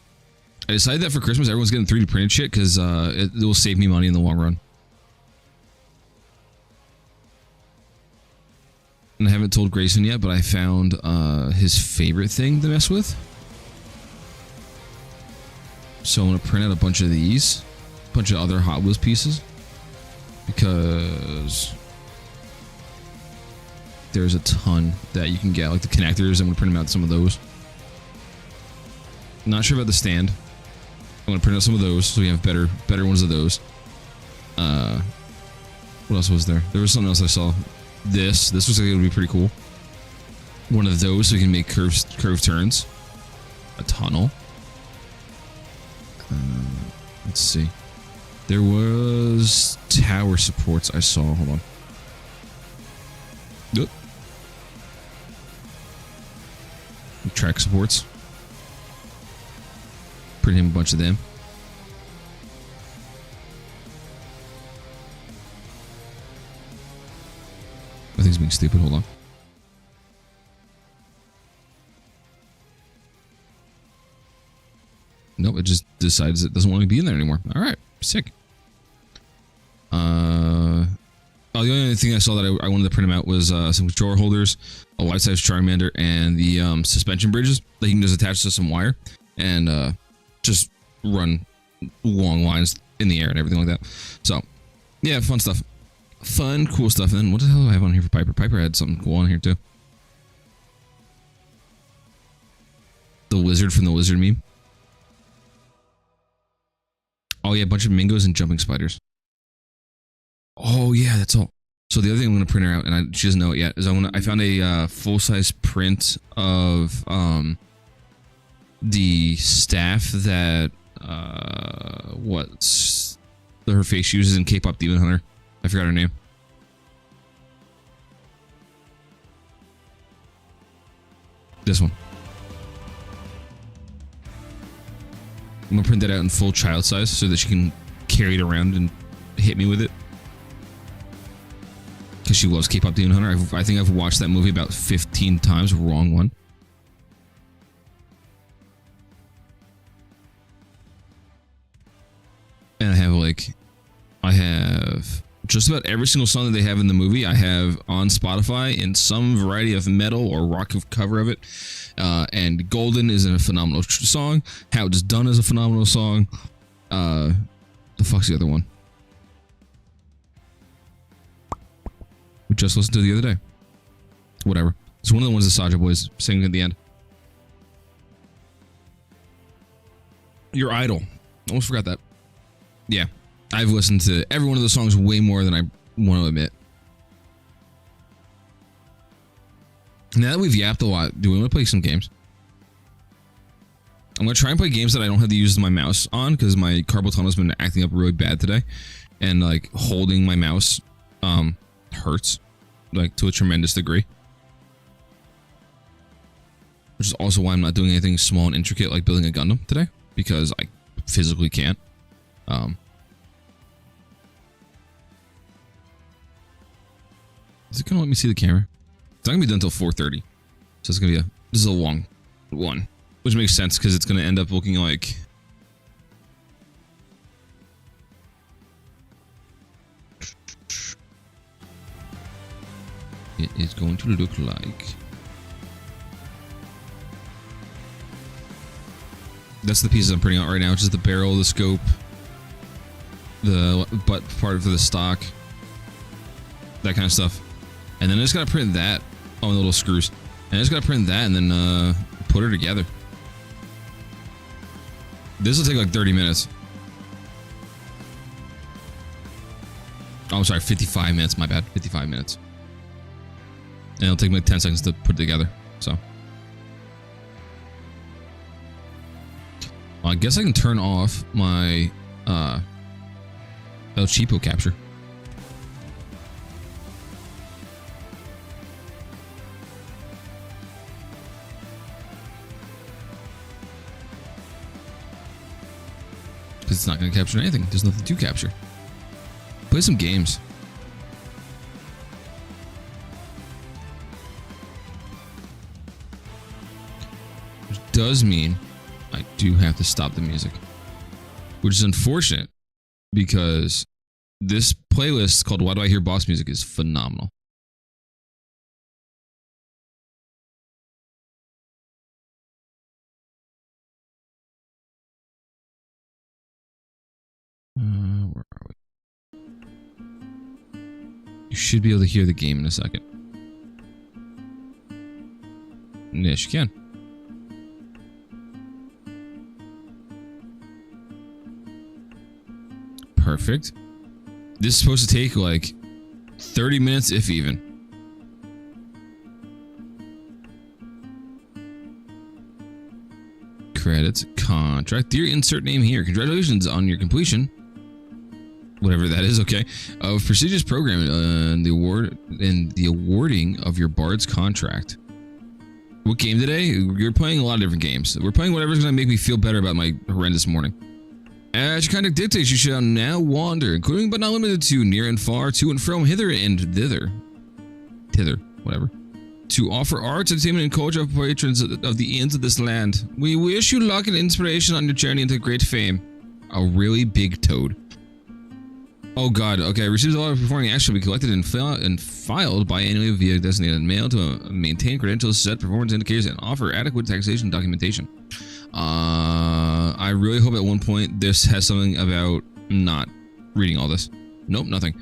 I decided that for Christmas, everyone's getting 3D printed shit because it will save me money in the long run. And I haven't told Grayson yet, but I found his favorite thing to mess with. So I'm going to print out a bunch of these. A bunch of other Hot Wheels pieces. Because there's a ton that you can get. Like the connectors, I'm going to print them out some of those. Not sure about the stand. I'm going to print out some of those so we have better ones of those. What else was there? There was something else I saw. This looks like it would be pretty cool. One of those so we can make curved turns. A tunnel. Let's see. There was tower supports I saw. Hold on. Yep. Track supports. Print him a bunch of them. I think it's being stupid. Hold on. Nope, it just decides it doesn't want to be in there anymore. All right, sick. Oh, the only thing I saw that I wanted to print them out was some controller holders, a life-size Charmander, and the suspension bridges that you can just attach to some wire and just run long lines in the air and everything like that. So, yeah, fun stuff. Fun, cool stuff. And then what the hell do I have on here for Piper? Piper had something cool on here too. The lizard from the lizard meme. Oh yeah, a bunch of mingos and jumping spiders. Oh yeah, that's all. So the other thing I'm gonna print her out, and she doesn't know it yet, is I found a full-size print of the staff that what's her face uses in K-pop Demon Hunter. I forgot her name. This one. I'm gonna print that out in full child size so that she can carry it around and hit me with it. Because she loves K-pop Demon Hunter. I think I've watched that movie about 15 times. Wrong one. And I have just about every single song that they have in the movie. I have on Spotify in some variety of metal or rock cover of it. And Golden is a phenomenal song. How It's Done is a phenomenal song. The fuck's the other one? We just listened to the other day. Whatever. It's one of the ones the Saja Boys sing at the end. Your Idol. Almost forgot that. Yeah. I've listened to every one of those songs way more than I want to admit. Now that we've yapped a lot, do we want to play some games? I'm going to try and play games that I don't have to use my mouse on because my carpal tunnel's been acting up really bad today. And like holding my mouse hurts like to a tremendous degree. Which is also why I'm not doing anything small and intricate like building a Gundam today because I physically can't. Is it going to let me see the camera? It's not going to be done until 4:30. So it's going to be this is a long one. Which makes sense because it's going to end up looking like... It is going to look like... That's the pieces I'm printing out right now, which is the barrel, the scope, the butt part for the stock, that kind of stuff. And then I just gotta print that. Oh, the little screws. And I just gotta print that and then put her together. This will take like 30 minutes. Oh, I'm sorry, 55 minutes. My bad. 55 minutes. And it'll take me like 10 seconds to put it together. So. Well, I guess I can turn off my El Cheapo capture. Because it's not going to capture anything. There's nothing to capture. Play some games. Which does mean I do have to stop the music. Which is unfortunate because this playlist called Why Do I Hear Boss Music is phenomenal. Where are we? You should be able to hear the game in a second. Yes, you can. Perfect. This is supposed to take like 30 minutes, if even. Credits, contract. Dear insert name here. Congratulations on your completion. Whatever that is, okay. Of prestigious program and the awarding of your Bard's contract. What game today? We're playing a lot of different games. We're playing whatever's going to make me feel better about my horrendous morning. As your conduct dictates, you shall now wander, including but not limited to near and far, to and from, hither and thither. Thither, whatever. To offer arts, entertainment, and culture of patrons of the ends of this land. We wish you luck and inspiration on your journey into great fame. A really big toad. Oh god, okay. Receives a lot of performing action will be collected and filed biannually via designated mail to maintain credentials, set performance indicators, and offer adequate taxation documentation. I really hope at one point this has something about not reading all this. Nope, nothing.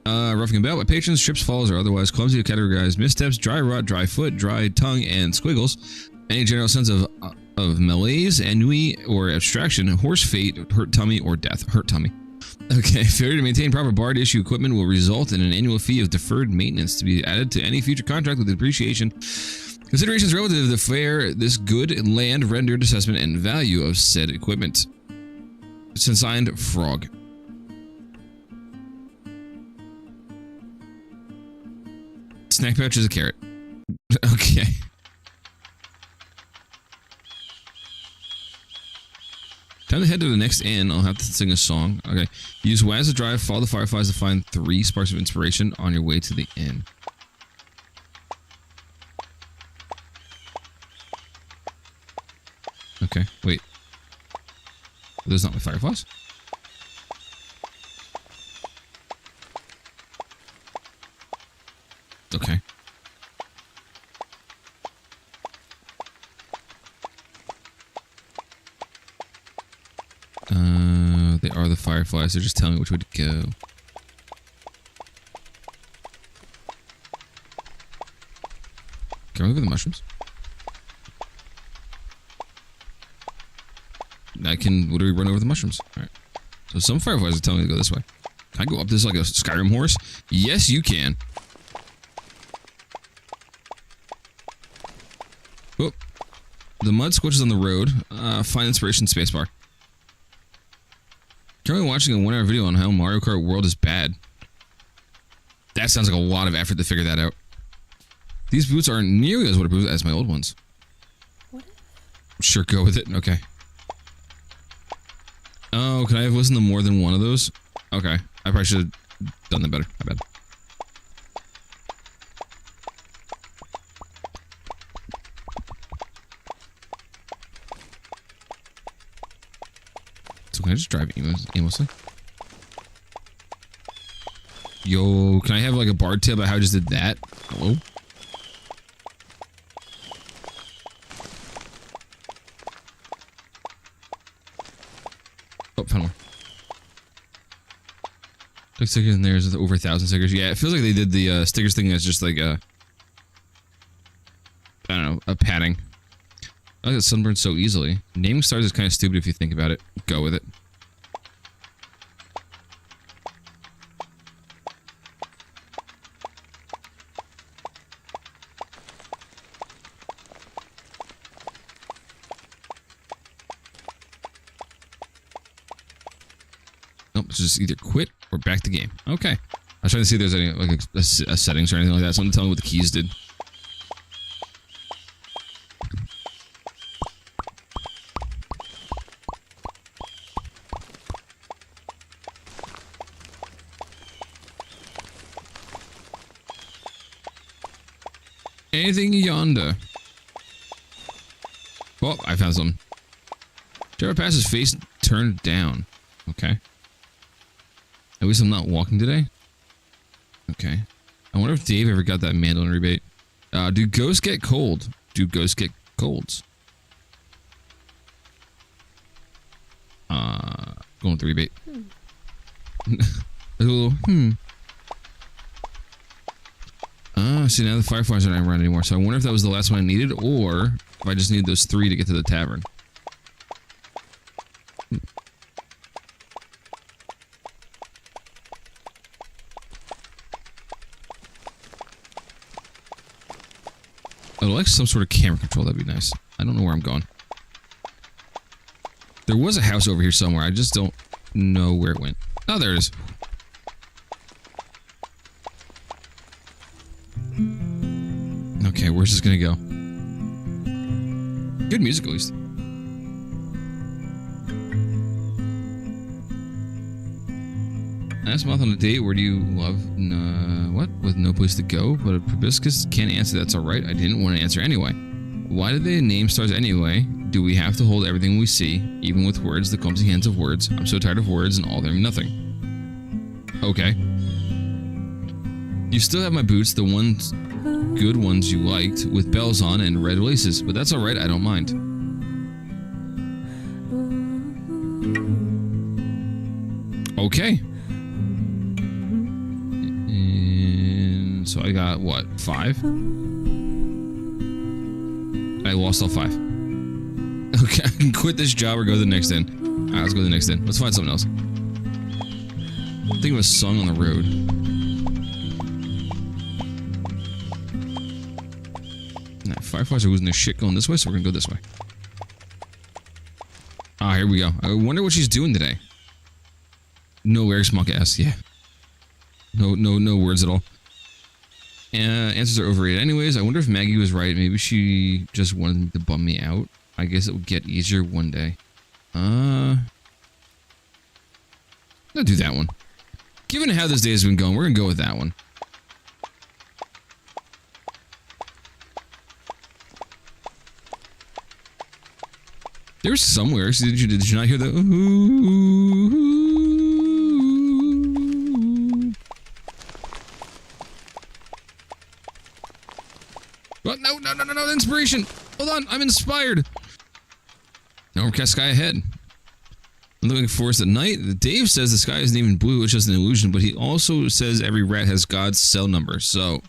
Roughing about by patrons, trips, falls, or otherwise clumsy to categorize missteps, dry rot, dry foot, dry tongue, and squiggles. Any general sense of malaise, ennui, or abstraction, horse fate, hurt tummy, or death. Hurt tummy. Okay, failure to maintain proper Bard issue equipment will result in an annual fee of deferred maintenance to be added to any future contract with depreciation. Considerations relative to the fair, this good land rendered assessment and value of said equipment. Signed, Frog. Snack pouch is a carrot. Okay. Time to head to the next inn. I'll have to sing a song. Okay. Use WAS to drive. Follow the fireflies to find 3 sparks of inspiration on your way to the inn. Okay. Wait. Those not my fireflies? Okay. They are the fireflies. They're just telling me which way to go. Can I move the mushrooms? I can literally run over the mushrooms. Alright. So some fireflies are telling me to go this way. Can I go up this like a Skyrim horse? Yes, you can. Oh. The mud squishes on the road. Find inspiration spacebar. Currently watching a 1-hour video on how Mario Kart World is bad. That sounds like a lot of effort to figure that out. These boots aren't nearly as waterproof as my old ones. What? Sure, go with it. Okay. Oh, can I have listened to more than one of those? Okay. I probably should have done that better. My bad. So can I just drive aimlessly? Yo, can I have like a bard tale about how I just did that? Hello? Oh, found more. Like stickers in there is over 1,000 stickers. Yeah, it feels like they did the stickers thing as just like a, I don't know, a padding. I like that sunburned so easily. Naming stars is kind of stupid if you think about it. Go with it. Nope, it's just either quit or back the game. Okay. I was trying to see if there's any like a settings or anything like that. Something to tell me what the keys did. Anything yonder? Oh, I found something. Trevor passes face turned down. Okay. At least I'm not walking today. Okay. I wonder if Dave ever got that mandolin rebate. Do ghosts get cold? Do ghosts get colds? Going with the rebate. A little, see now the fireflies aren't around anymore, so I wonder if that was the last one I needed, or if I just needed those 3 to get to the tavern. I'd like some sort of camera control, that'd be nice. I don't know where I'm going. There was a house over here somewhere, I just don't know where it went. Oh, there it is. Okay, where's this gonna go? Good music, at least. Ask Moth on a date, where do you love, what? With no place to go? But a proboscis can't answer, that's alright. I didn't want to answer anyway. Why did they name stars anyway? Do we have to hold everything we see, even with words, the clumsy hands of words? I'm so tired of words and all their nothing. Okay. You still have my boots, the ones, good ones you liked, with bells on and red laces, but that's alright, I don't mind. Okay. And so I got, what, 5? I lost all 5. Okay, I can quit this job or go to the next inn. Alright, let's go to the next inn. Let's find something else. Think of a song on the road. Nah, fireflies are losing their shit going this way, so we're gonna go this way. Ah, here we go. I wonder what she's doing today. No lyrics, monk ass. Yeah. No words at all. Answers are overrated. Anyways, I wonder if Maggie was right. Maybe she just wanted to bum me out. I guess it would get easier one day. I'll do that one. Given how this day has been going, we're gonna go with that one. There was somewhere. Did you not hear the? What? No! Inspiration. Hold on, I'm inspired. No overcast sky ahead. I'm looking for us at night. Dave says the sky isn't even blue, it's just an illusion, but he also says every rat has God's cell number, so...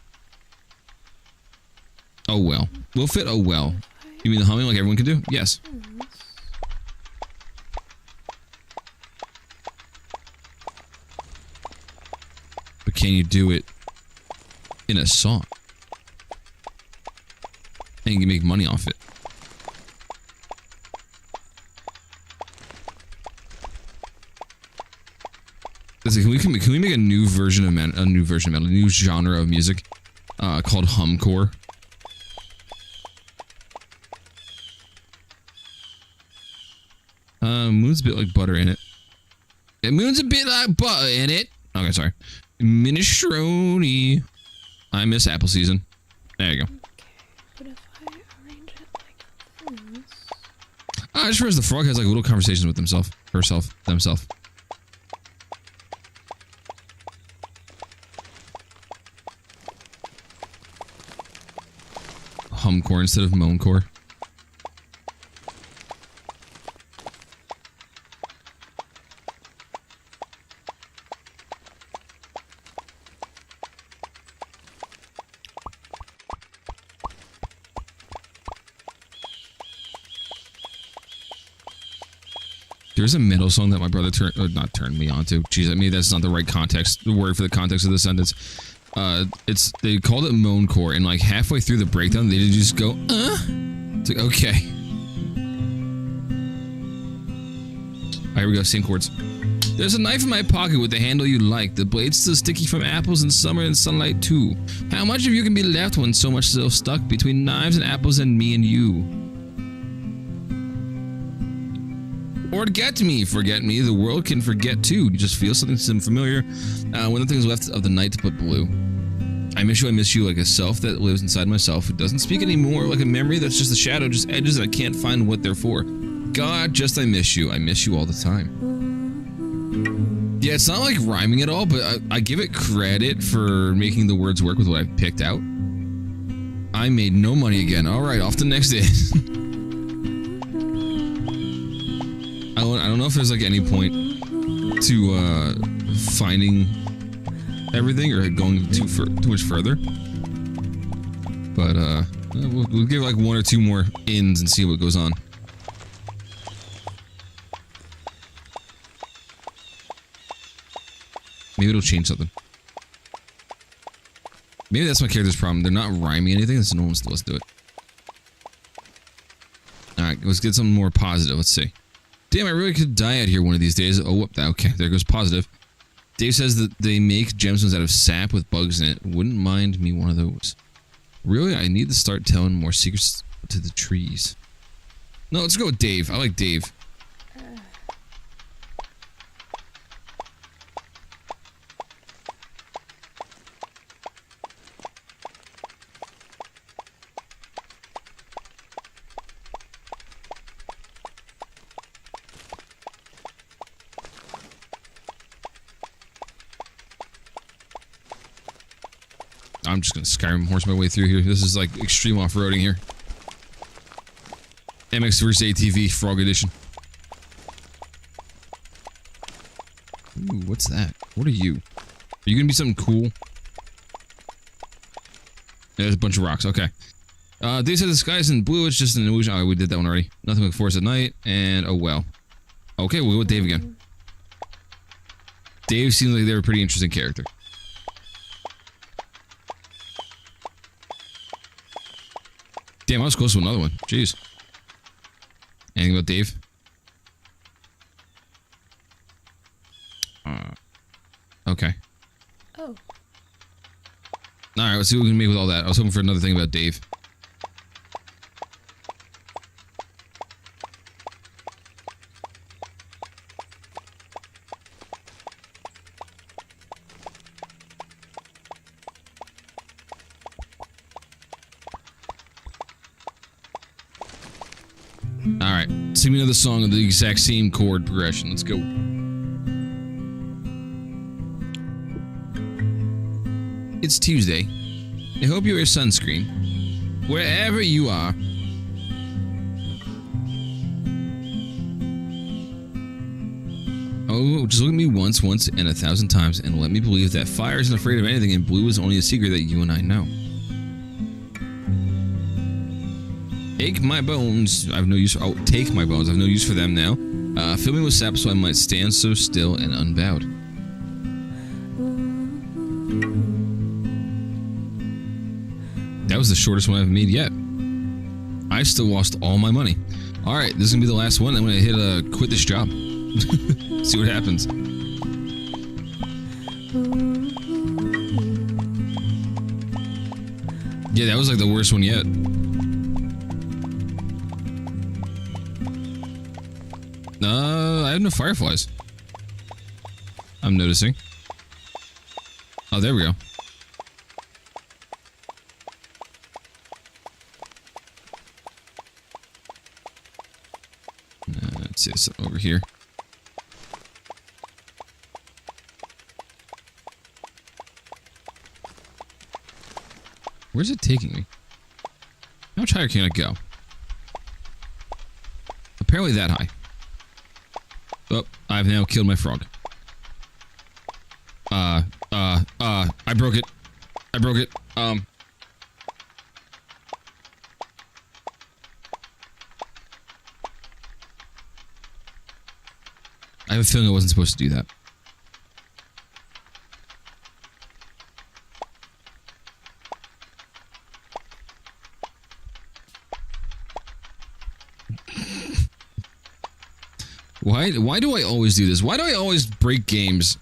Oh well. We'll fit oh well. You mean the humming like everyone can do? Yes. But can you do it in a song? And you can make money off it. Can we make a new version of metal, a new genre of music, called humcore? Moon's a bit like butter in it. Moon's a bit like butter in it. Okay, sorry. Minestrone. I miss apple season. There you go. Okay, but if I arrange it like this... I just realized the frog has like little conversations with themselves. Humcore instead of moancore. There's a metal song that my brother turned me on to. Jeez, maybe that's not the right context, the word for the context of the sentence. They called it moancore, and like halfway through the breakdown, they just go, It's like, okay. Alright, here we go, same chords. There's a knife in my pocket with the handle you like. The blade's still sticky from apples in summer and sunlight too. How much of you can be left when so much is still stuck between knives and apples and me and you? Or forget me, the world can forget too. You just feel something familiar when nothing's left of the night but blue. I miss you like a self that lives inside myself, who doesn't speak anymore, like a memory that's just a shadow, just edges that I can't find what they're for. God, just I miss you all the time. Yeah, it's not like rhyming at all, but I give it credit for making the words work with what I've picked out. I made no money again. Alright, off to the next day. I don't know if there's like any point to finding everything or going too much further, but we'll give like one or two more ins and see what goes on. Maybe it'll change something. Maybe that's my character's problem. They're not rhyming anything, so no one wants to do it. Alright, let's get something more positive. Let's see. Damn, I really could die out here one of these days. Oh, whoop, okay, there goes positive. Dave says that they make gemstones out of sap with bugs in it. Wouldn't mind me one of those. Really? I need to start telling more secrets to the trees. No, let's go with Dave. I like Dave. I'm just gonna Skyrim horse my way through here. This is like extreme off-roading here. MX vs ATV Frog Edition. Ooh, what's that? What are you? Are you gonna be something cool? Yeah, there's a bunch of rocks. Okay. They said the sky isn't blue. It's just an illusion. Oh, we did that one already. Nothing but forest at night. And oh well. Okay, we'll go with Dave again. Dave seems like they're a pretty interesting character. Damn, I was close to another one. Jeez. Anything about Dave? Okay. Oh. Alright, let's see what we can make with all that. I was hoping for another thing about Dave. Alright, sing me another song of the exact same chord progression. Let's go. It's Tuesday. I hope you wear sunscreen. Wherever you are. Oh, just look at me once, and 1,000 times, and let me believe that fire isn't afraid of anything, and blue is only a secret that you and I know. Take my bones. I have no use for. Oh, take my bones. I have no use for them now. Fill me with sap so I might stand so still and unbowed. That was the shortest one I've made yet. I still lost all my money. All right, this is gonna be the last one. I'm gonna hit quit this job. See what happens. Yeah, that was like the worst one yet. I have no fireflies. I'm noticing. Oh, there we go. Let's see this over here. Where's it taking me? How much higher can it go? Apparently that high. Oh, I've now killed my frog. I broke it. I broke it. I have a feeling I wasn't supposed to do that. Why do I always do this? Why do I always break games?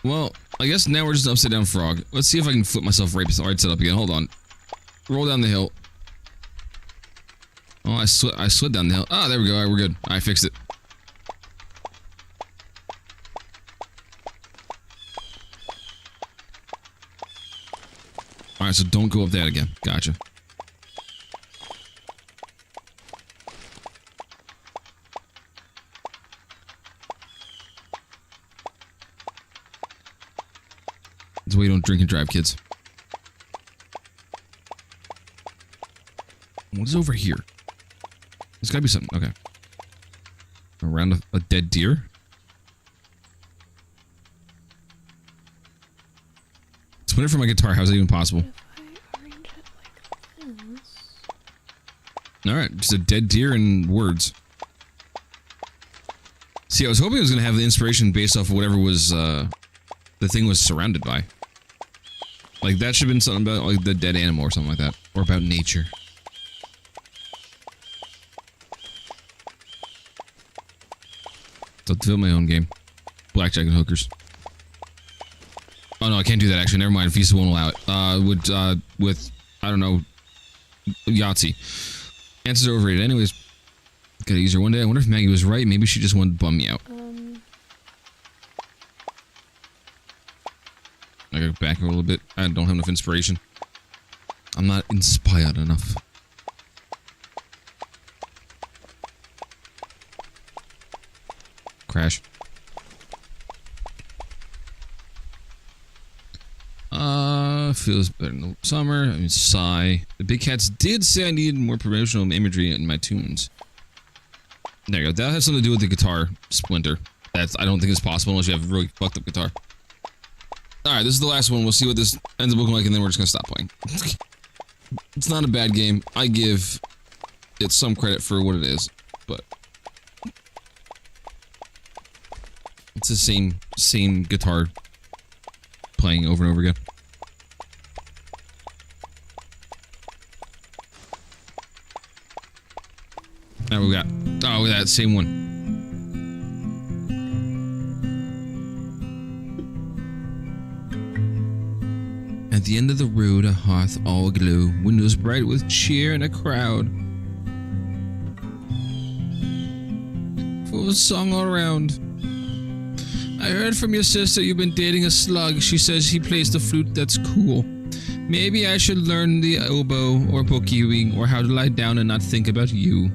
Well, I guess now we're just an upside down frog. Let's see if I can flip myself right side up again. Hold on. Roll down the hill. Oh, I slid down the hill. Ah, there we go. All right, we're good. I fixed it. All right, so don't go up that again. Gotcha. That's why you don't drink and drive, kids. What is over here? There's gotta be something. Okay. Around a dead deer? It's winter for my guitar. How's that even possible? If I arrange it like this. Alright, just a dead deer and words. See, I was hoping it was gonna have the inspiration based off of whatever was, the thing was surrounded by. Like, that should have been something about, like, the dead animal or something like that. Or about nature. So, I'll develop my own game. Blackjack and hookers. Oh, no, I can't do that, actually. Never mind. FIFA won't allow it. With, I don't know, Yahtzee. Answers are overrated. Anyways, got easier one day. I wonder if Maggie was right. Maybe she just wanted to bum me out. I gotta back a little bit. I don't have enough inspiration. I'm not inspired enough. Crash. Feels better in the summer. I mean, sigh. The big cats did say I needed more promotional imagery in my tunes. There you go. That has something to do with the guitar splinter. That's, I don't think it's possible unless you have a really fucked up guitar. Alright, this is the last one. We'll see what this ends up looking like, and then we're just gonna stop playing. It's not a bad game. I give it some credit for what it is, but it's the same guitar playing over and over again. Now we got, oh, look at that, same one. At the end of the road, a hearth all aglow, windows bright with cheer and a crowd. Full of song all around. I heard from your sister you've been dating a slug. She says he plays the flute, that's cool. Maybe I should learn the oboe or bookewing or how to lie down and not think about you.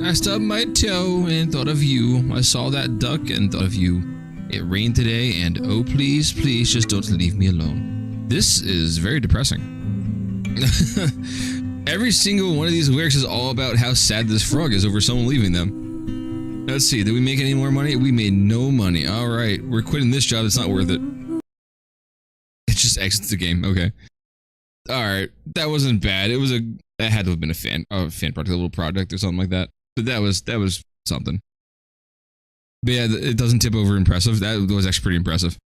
I stubbed my toe and thought of you. I saw that duck and thought of you. It rained today and oh please, please just don't leave me alone. This is very depressing. Every single one of these lyrics is all about how sad this frog is over someone leaving them. Let's see, did we make any more money? We made no money. Alright, we're quitting this job, it's not worth it. It just exits the game, okay. Alright, that wasn't bad. That had to have been a fan project, a little project or something like that. But that was something. But yeah, it doesn't tip over impressive. That was actually pretty impressive.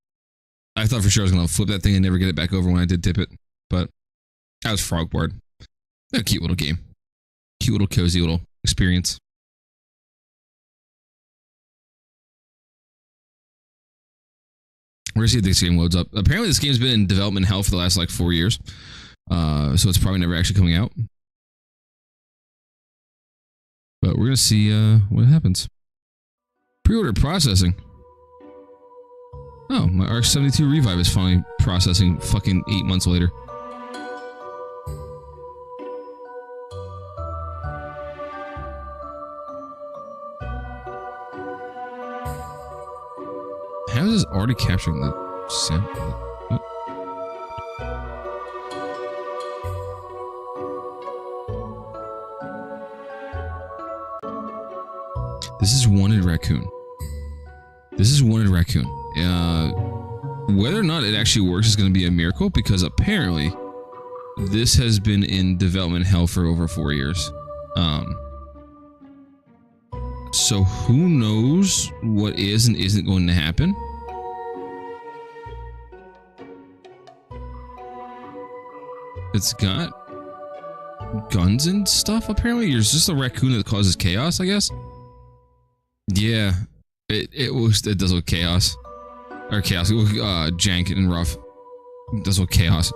I thought for sure I was going to flip that thing and never get it back over when I did tip it. But that was frog board. A cute little game. Cute little cozy little experience. We're gonna see if this game loads up. Apparently this game's been in development hell for the last like 4 years. So it's probably never actually coming out. But we're gonna see what happens. Pre-order processing. Oh, my ARC-72 Revive is finally processing fucking 8 months later. How is this already capturing the sound? What? This is wanted raccoon. This is wanted raccoon. Whether or not it actually works is going to be a miracle because apparently this has been in development hell for over 4 years. So who knows what is and isn't going to happen? It's got guns and stuff, apparently. There's just a raccoon that causes chaos, I guess. Yeah, it does look chaos. Or chaos, it looks jank and rough. It does look chaos.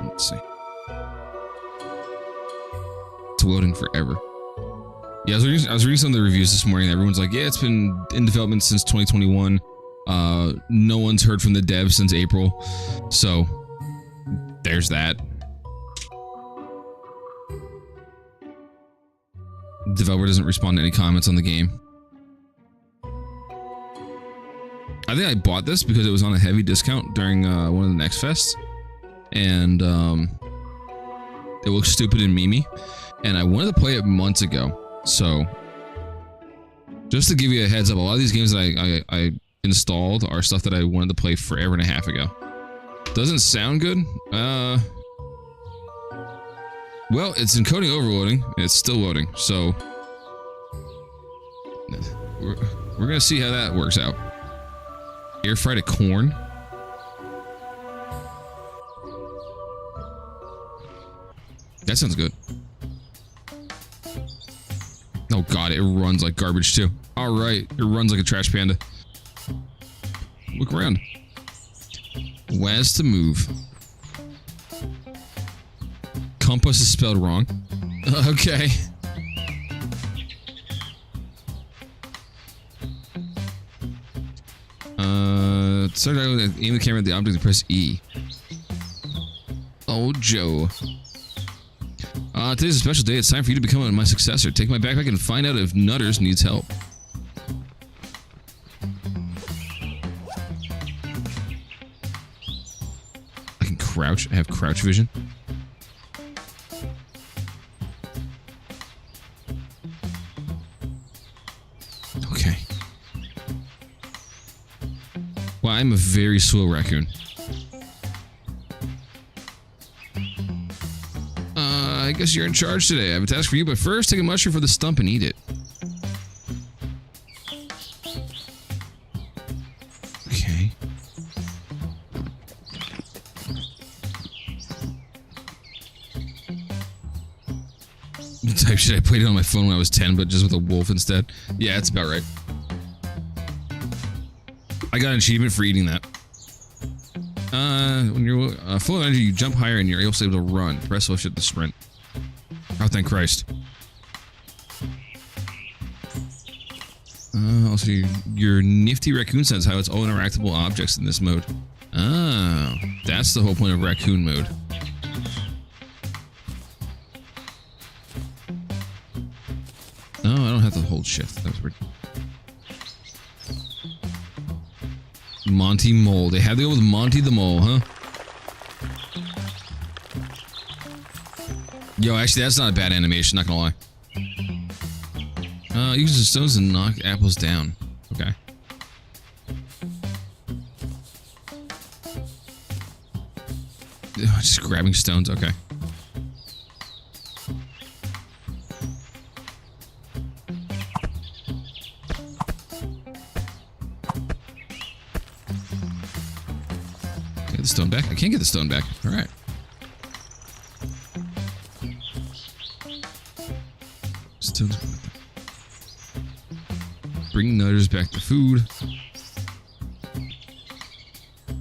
Let's see. It's loading forever. Yeah, I was reading some of the reviews this morning. Everyone's like, yeah, it's been in development since 2021. No one's heard from the devs since April. So, there's that. The developer doesn't respond to any comments on the game. I think I bought this because it was on a heavy discount during one of the Next Fests. And it looks stupid and memey. And I wanted to play it months ago. So, just to give you a heads up, a lot of these games that I installed are stuff that I wanted to play forever and a half ago. Doesn't sound good? Well, it's encoding overloading, and it's still loading, so we're gonna see how that works out. Air fried corn. That sounds good. Oh god, it runs like garbage too. Alright, it runs like a trash panda. Look around. Waz to move. Compass is spelled wrong. Okay. Start out with aim the camera at the object and press E. Oh, Joe. Today's a special day. It's time for you to become my successor. Take my backpack and find out if Nutters needs help. I can crouch. I have crouch vision. Okay. Well, I'm a very slow raccoon. I guess you're in charge today. I have a task for you, but first take a mushroom for the stump and eat it. Okay. What type shit I played it on my phone when I was 10, but just with a wolf instead? Yeah, that's about right. I got an achievement for eating that. When you're full of energy, you jump higher and you're also able to run. Press shift to sprint. Oh, thank Christ. Also, your nifty raccoon sense highlights all interactable objects in this mode. Oh, that's the whole point of raccoon mode. Oh, I don't have to hold shift. That was weird. Monty Mole. They had to go with Monty the Mole, huh? Yo, actually, that's not a bad animation, not gonna lie. Use the stones to knock apples down. Okay. Just grabbing stones, okay. Get the stone back? I can't get the stone back. Alright. Stones. Bring nutters back to food.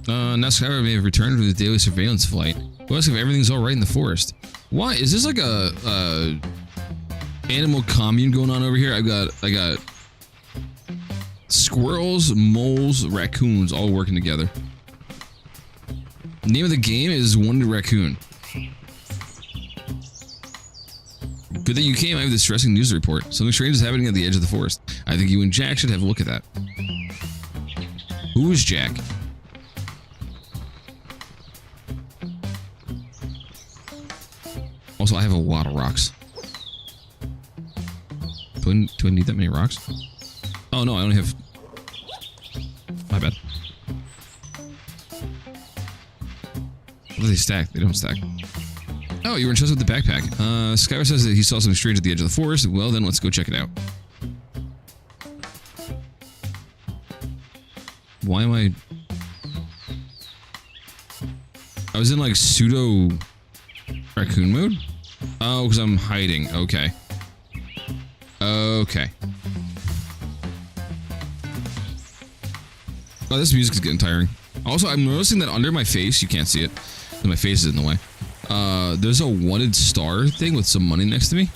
Now Skyrim may have returned from the daily surveillance flight. We'll ask if everything's alright in the forest. Why? Is this like a animal commune going on over here? I got squirrels, moles, raccoons all working together. The name of the game is Wanted Raccoon. Good that you came. I have this distressing news report. Something strange is happening at the edge of the forest. I think you and Jack should have a look at that. Who is Jack? Also, I have a lot of rocks. Do I need that many rocks? Oh no, I only have... My bad. What do they stack? They don't stack. Oh, you were interested with the backpack. Skylar says that he saw something strange at the edge of the forest. Well, then let's go check it out. Why am I... I was in like pseudo raccoon mode? Oh, because I'm hiding. Okay. Okay. Oh, this music is getting tiring. Also, I'm noticing that under my face, you can't see it, because my face is in the way. There's a wanted star thing with some money next to me.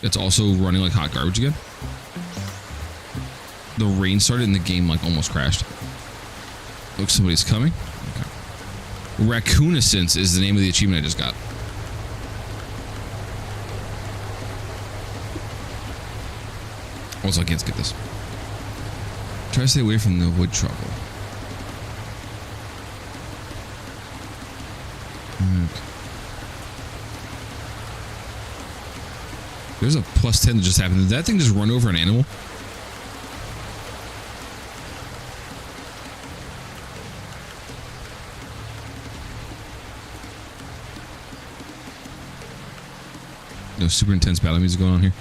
It's also running like hot garbage again. The rain started and the game like almost crashed. Looks somebody's coming. Okay. Raccoonessence is the name of the achievement I just got. Also, I can't skip this. Try to stay away from the wood trouble. Okay. There's a +10 that just happened. Did that thing just run over an animal? No super intense battle music going on here.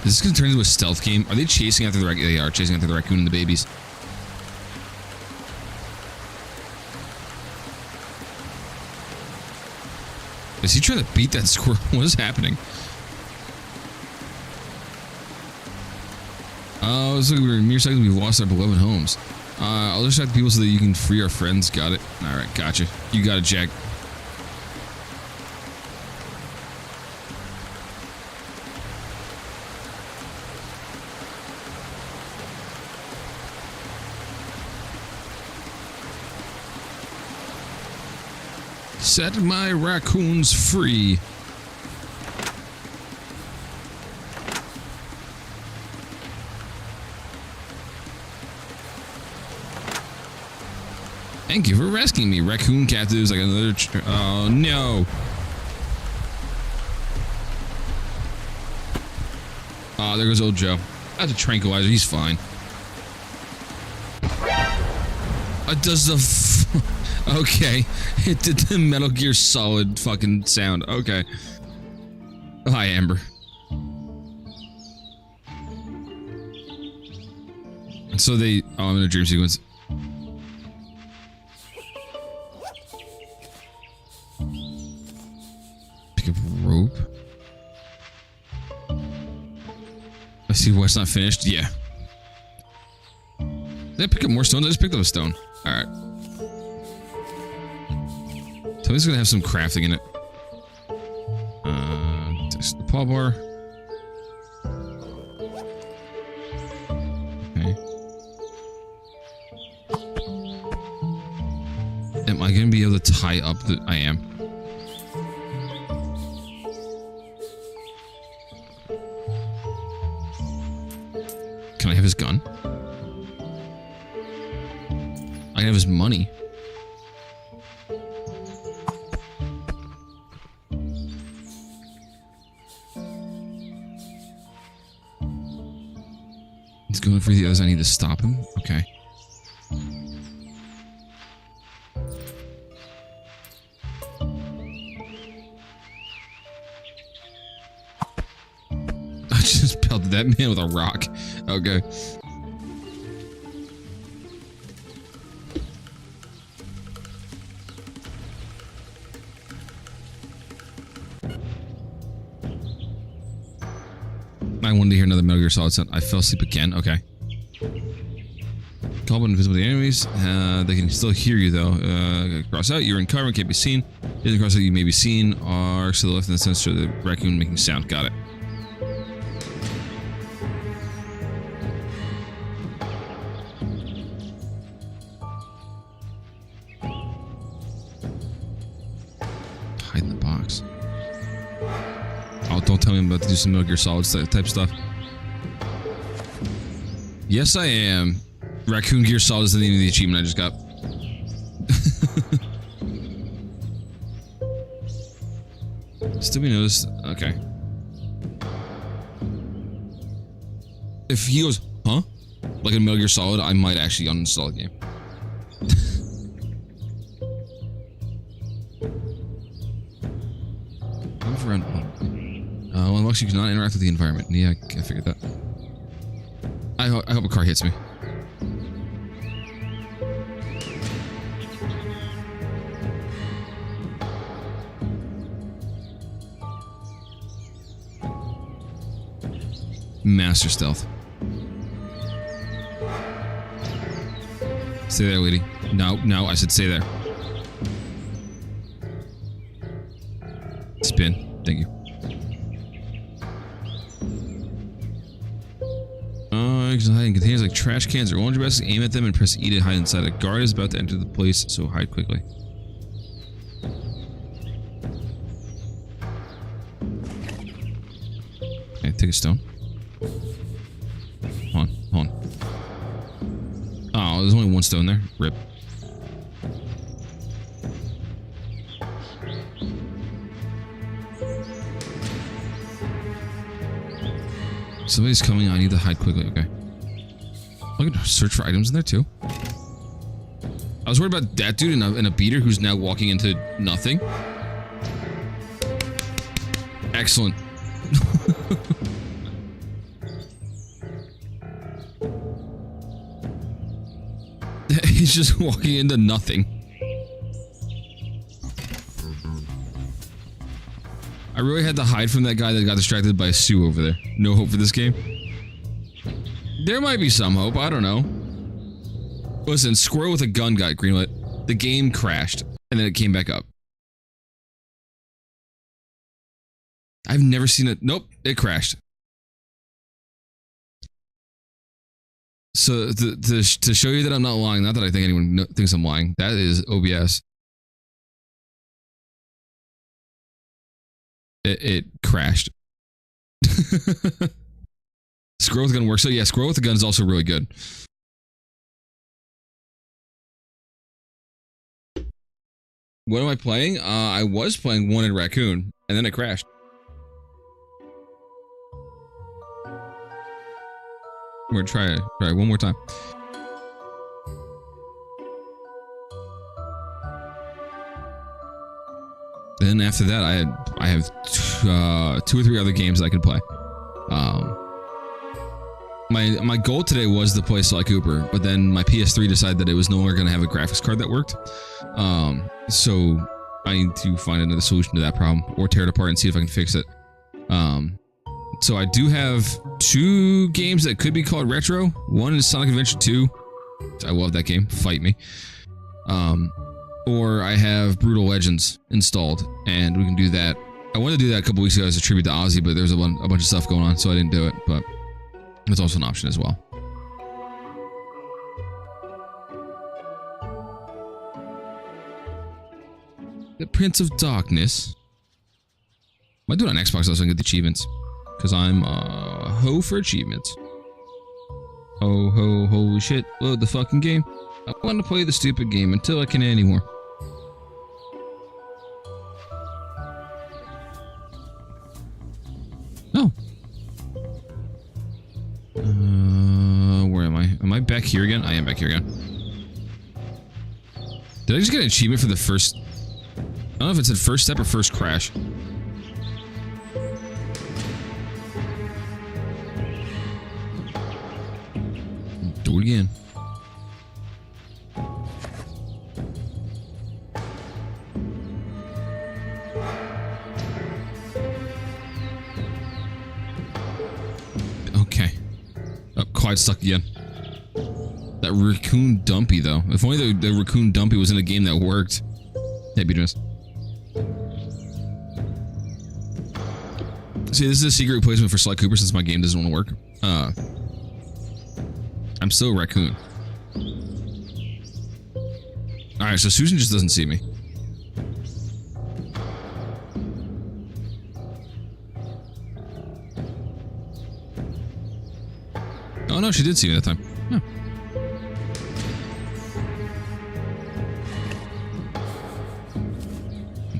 Is this going to turn into a stealth game? Are they chasing after the raccoon? They are chasing after the raccoon and the babies. Is he trying to beat that squirrel? What is happening? Oh, it's like we're mere seconds we've lost our beloved homes. I'll distract the people so that you can free our friends. Got it. Alright, gotcha. You got it, Jack. Set my raccoons free. Thank you for rescuing me. Raccoon captives like another... Oh, no. Oh, there goes old Joe. That's a tranquilizer. He's fine. Does the... Okay. It did the Metal Gear Solid fucking sound. Okay. Hi, Amber. So they... Oh, I'm in a dream sequence. Pick up rope. I see what's not finished. Yeah. Did I pick up more stones? I just picked up a stone. Alright. Tell me it's gonna have some crafting in it. Test the paw bar. Okay. Am I gonna be able to tie up the... I am. Can I have his gun? I can have his money. He's going for the others. I need to stop him. Okay. I just pelted that man with a rock. Okay. I wanted to hear another Metal Gear Solid sound. I fell asleep again. Okay. Call button invisible to the enemies. They can still hear you though. Cross out. You're in cover and can't be seen. In the cross out, you may be seen. Arcs to the left in the center of the raccoon making sound. Got it. Hide in the box. Oh, don't tell me I'm about to do some Metal Gear Solid type stuff. Yes, I am. Raccoon Gear Solid is the name of the achievement I just got. Still be noticed. Okay. If he goes, huh? Like in Metal Gear Solid, I might actually uninstall the game. Move around. Well, unless you cannot interact with the environment. Yeah, I figured that. I hope a car hits me. Master stealth. Stay there, lady. No, no, I said stay there. Spin. Thank you. Hiding containers like trash cans or orange baskets. Aim at them and press E to hide inside. A guard is about to enter the place, so hide quickly. Okay, take a stone. Hold on, hold on. Oh, there's only one stone there. Rip. Somebody's coming. I need to hide quickly. Okay. I can search for items in there too. I was worried about that dude in a beater who's now walking into nothing. Excellent. He's just walking into nothing. I really had to hide from that guy that got distracted by Sue over there. No hope for this game. There might be some hope. I don't know. Listen, squirrel with a gun got greenlit. The game crashed, and then it came back up. I've never seen it. Nope, it crashed. So to show you that I'm not lying, not that I think anyone thinks I'm lying, that is OBS. It crashed. Squirrel with gun works. So yeah, squirrel with the gun is also really good. What am I playing? I was playing Wanted Raccoon, and then it crashed. We're gonna try it one more time. Then after that, I have 2 or 3 other games I could play. My goal today was to play Sly Cooper, but then my PS3 decided that it was no longer going to have a graphics card that worked. So I need to find another solution to that problem, or tear it apart and see if I can fix it. So I do have 2 games that could be called retro. One is Sonic Adventure 2. I love that game. Fight me. Or I have Brutal Legends installed, and we can do that. I wanted to do that a couple weeks ago as a tribute to Ozzy, but there's a bunch of stuff going on, so I didn't do it. But it's also an option as well. The Prince of Darkness. I might do it on Xbox though so I can get the achievements. Because I'm a hoe for achievements. Oh, ho, holy shit. Load the fucking game. I want to play the stupid game until I can't anymore. Oh. Where am I? Am I back here again? I am back here again. Did I just get an achievement for the first... I don't know if it said first step or first crash. Do it again. Okay. Oh, Clyde's stuck again. That raccoon dumpy though. If only the raccoon dumpy was in a game that worked. Hey, Beatrice. See, this is a secret replacement for Sly Cooper since my game doesn't want to work. I'm still a raccoon. Alright, so Susan just doesn't see me. Oh no, she did see me that time. Yeah.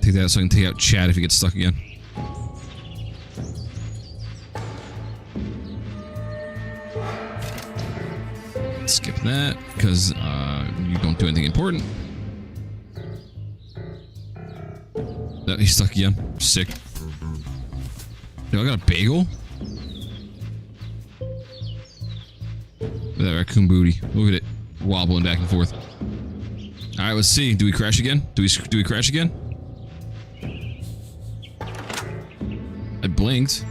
Take that so I can take out Chad if he gets stuck again. Skip that, because you don't do anything important. Oh, he's stuck again. Sick. Yo, I got a bagel? That raccoon booty. Look at it. Wobbling back and forth. Alright, let's see. Do we crash again? Do we crash again? I blinked.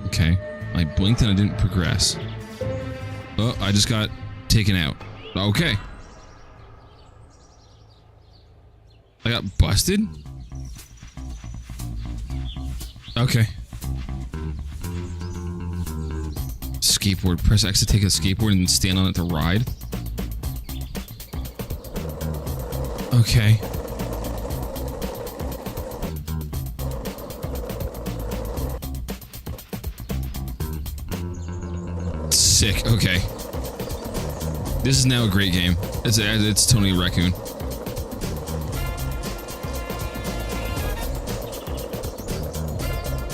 Okay. I blinked and I didn't progress. Oh, I just got taken out. Okay. I got busted? Okay. Skateboard. Press X to take a skateboard and stand on it to ride. Okay. Sick. Okay. This is now a great game. It's totally a raccoon.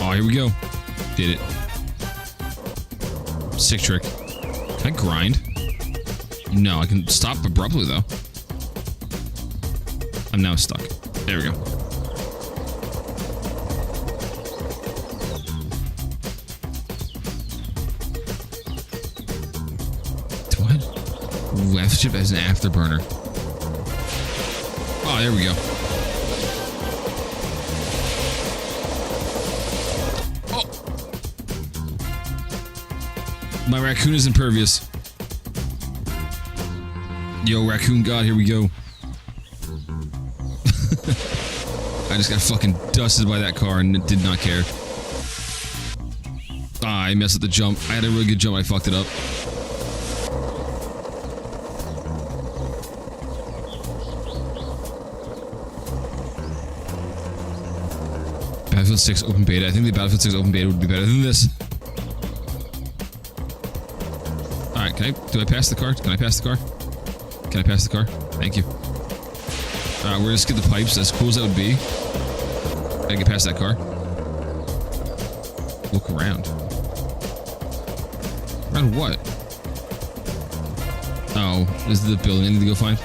Oh, here we go. Did it. Sick trick. Can I grind? No, I can stop abruptly though. I'm now stuck. There we go. What? Left shift as an afterburner. Oh, there we go. My raccoon is impervious. Yo, raccoon god, here we go. I just got fucking dusted by that car and did not care. Ah, I messed up the jump. I had a really good jump, I fucked it up. Battlefield 6 open beta. I think the Battlefield 6 open beta would be better than this. Alright, do I pass the car? Can I pass the car? Can I pass the car? Thank you. Alright, we're gonna skip the pipes, as cool as that would be. I get past that car. Look around. Around what? Oh, this is the building I need to go find.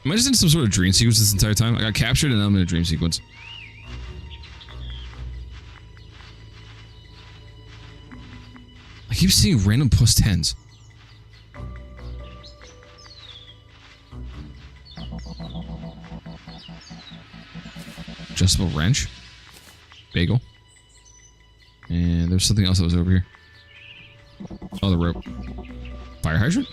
Am I just in some sort of dream sequence this entire time? I got captured and now I'm in a dream sequence. keep seeing random plus 10s. Adjustable wrench. Bagel. And there's something else that was over here. Oh, the rope. Fire hydrant?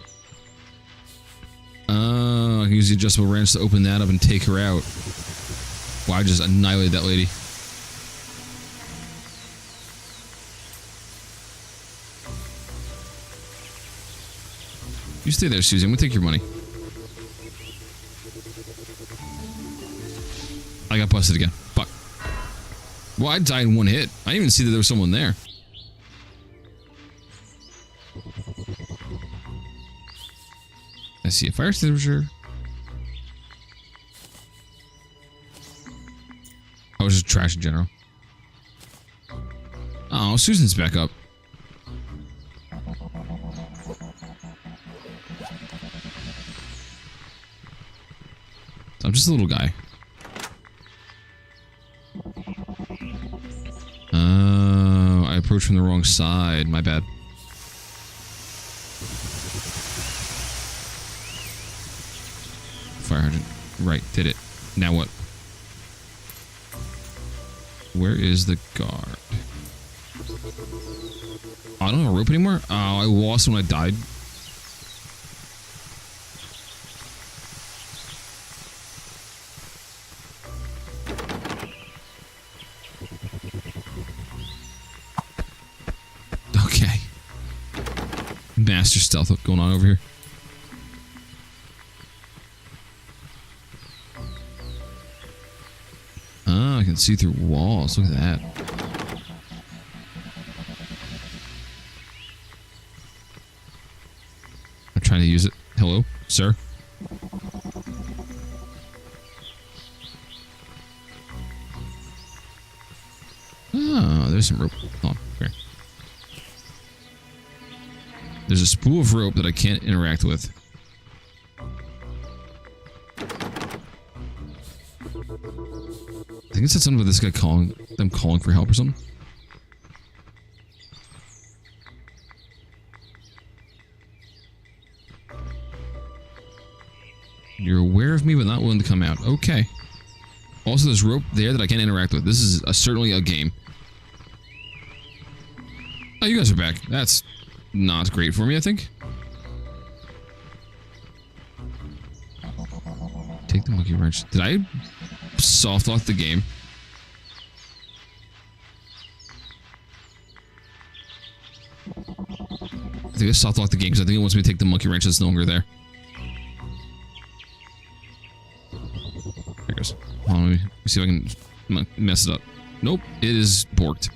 I can use the adjustable wrench to open that up and take her out. Wow, I just annihilated that lady. You stay there, Susie. I'm gonna take your money. I got busted again. Fuck. Well, I died in one hit. I didn't even see that there was someone there. I see a fire extinguisher. I was just trash in general. Oh, Susan's back up. I'm just a little guy. Oh, I approached from the wrong side. My bad. Fire hydrant. Right, did it. Now what? Where is the guard? Oh, I don't have a rope anymore? Oh, I lost when I died. Okay. Master stealth going on over here. Oh, I can see through walls. Look at that. I'm trying to use it. Hello, sir? Oh, there's some rope. Hold on. Here. There's a spool of rope that I can't interact with. I think it said something about this guy calling for help or something. You're aware of me, but not willing to come out. Okay. Also, there's rope there that I can't interact with. This is certainly a game. Oh, you guys are back. That's not great for me, I think. Take the monkey wrench. Did I soft lock the game? I think I soft locked the game because I think it wants me to take the monkey wrench that's no longer there. There it goes. Hold on, let me see if I can mess it up. Nope, it is borked.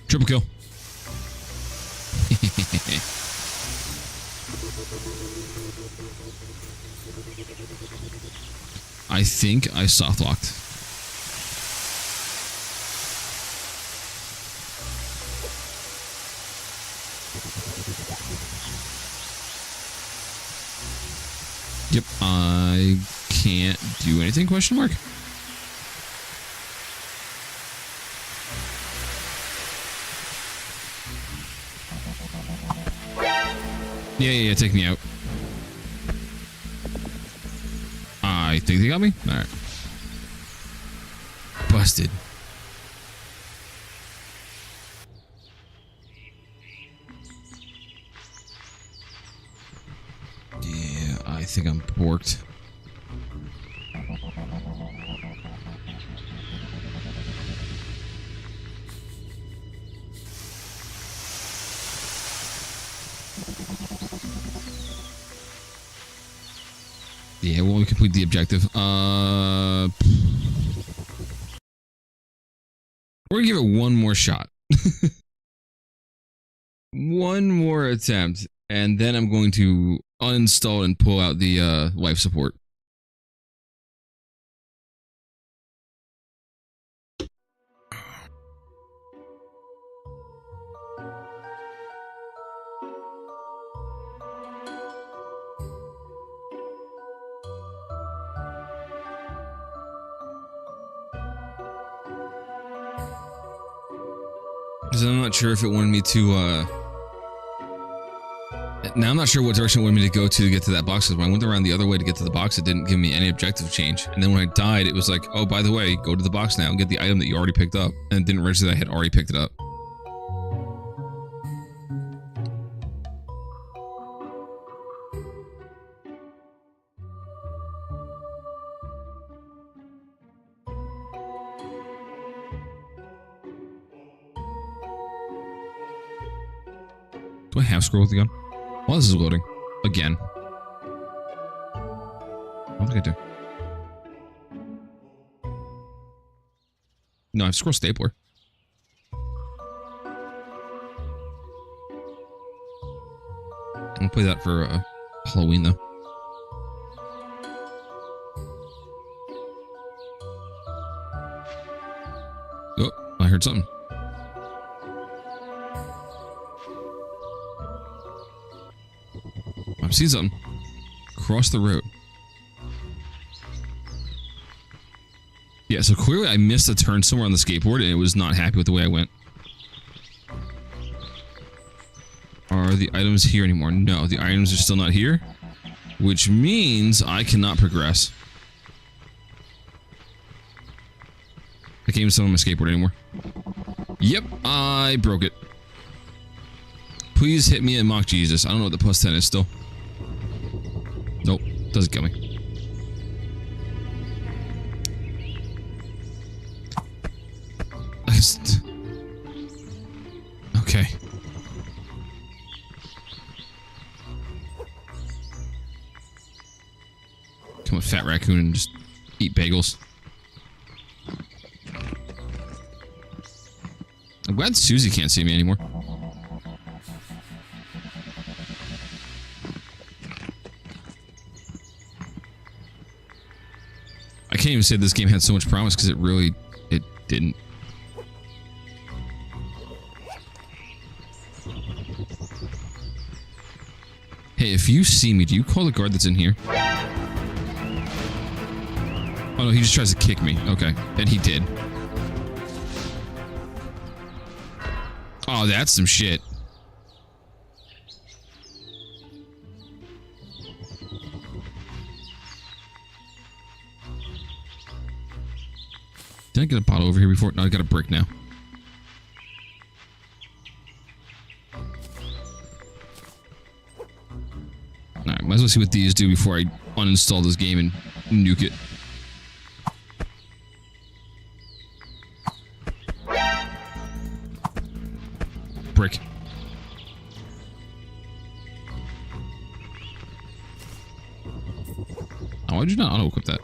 Triple kill. I think I soft locked. Yep, I can't do anything, question mark? Yeah, take me out. I think they got me? Alright. Busted. Yeah, I think I'm borked. Yeah, we'll only complete the objective. We're gonna give it one more shot. One more attempt, and then I'm going to uninstall and pull out the life support. Because I'm not sure if it wanted me to Now I'm not sure what direction it wanted me to go to get to that box. Because when I went around the other way to get to the box, it didn't give me any objective change. And then when I died, it was like, oh, by the way, go to the box now and get the item that you already picked up. And it didn't register that I had already picked it up. Do I have scroll with the gun? While this is loading. Again. I don't think I do. No, I have scroll stapler. I'll play that for Halloween though. Oh, I heard something. I've seen something. Cross the road. Yeah, so clearly I missed a turn somewhere on the skateboard and it was not happy with the way I went. Are the items here anymore? No, the items are still not here. Which means I cannot progress. I can't even sit on my skateboard anymore. Yep, I broke it. Please hit me and mock Jesus. I don't know what the plus 10 is still. Nope, doesn't kill me. Okay. Come on, fat raccoon, and just eat bagels. I'm glad Susie can't see me anymore. I can't even say this game had so much promise because it didn't. Hey, if you see me, do you call the guard that's in here? Oh no, he just tries to kick me. Okay, and he did. Oh, that's some shit. Did I get a bottle over here before? No, I got a brick now. Alright, might as well see what these do before I uninstall this game and nuke it. Brick. Oh, why'd you not auto-equip that?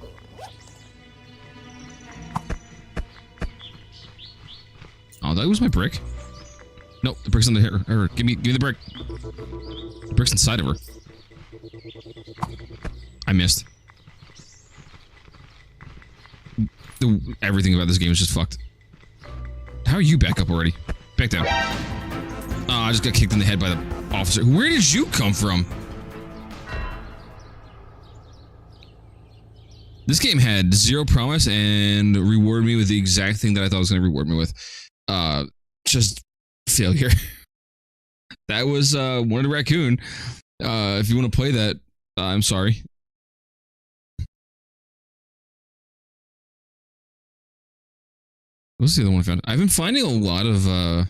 Oh, that was my brick. Nope, the brick's on the her. Give me the brick. The brick's inside of her. I missed. Everything about this game is just fucked. How are you back up already? Back down. Oh, I just got kicked in the head by the officer. Where did you come from? This game had zero promise and rewarded me with the exact thing that I thought it was going to reward me with. Just failure. That was one of the raccoon. If you want to play that, I'm sorry. What's the other one I found? I've been finding a lot of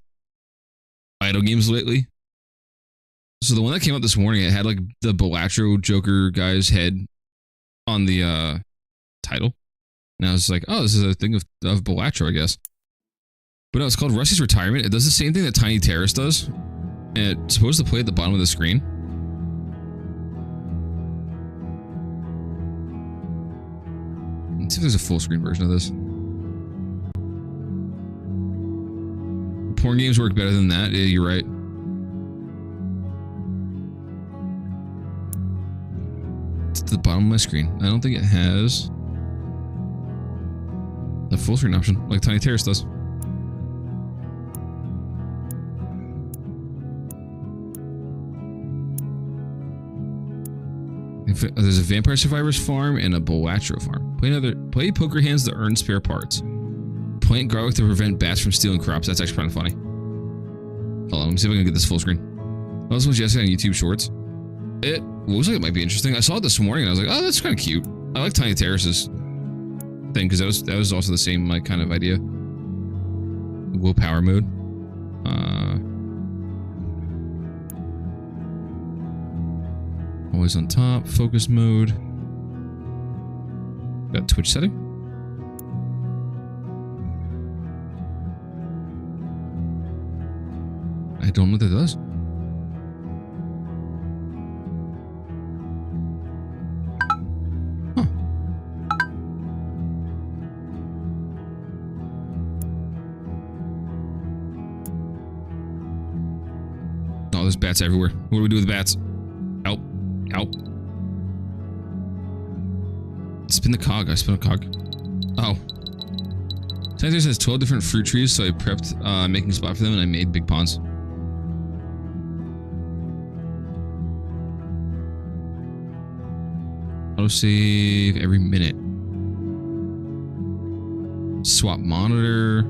idle games lately. So the one that came out this morning, it had like the Balatro Joker guy's head on the title. And I was like, oh, this is a thing of Balatro, I guess. But no, it's called Rusty's Retirement. It does the same thing that Tiny Terrace does. And it's supposed to play at the bottom of the screen. Let's see if there's a full screen version of this. Porn games work better than that. Yeah, you're right. It's at the bottom of my screen. I don't think it has the full screen option like Tiny Terrace does. There's a Vampire Survivors farm and a Balatro farm. Play poker hands to earn spare parts. Plant garlic to prevent bats from stealing crops. That's actually kind of funny. Hold on, let me see if I can get this full screen. Oh, this was yesterday on YouTube Shorts. It looks like it might be interesting. I saw it this morning and I was like, oh, that's kind of cute. I like Tiny Terraces thing because that was also the same like kind of idea. Willpower mode. Always on top. Focus mode. Got Twitch setting. I don't know what that does. Huh. Oh, there's bats everywhere. What do we do with bats? Help. Help. Spin the cog. I spin a cog. Oh. Texas has 12 different fruit trees, so I prepped making a spot for them and I made big ponds. Autosave every minute. Swap monitor.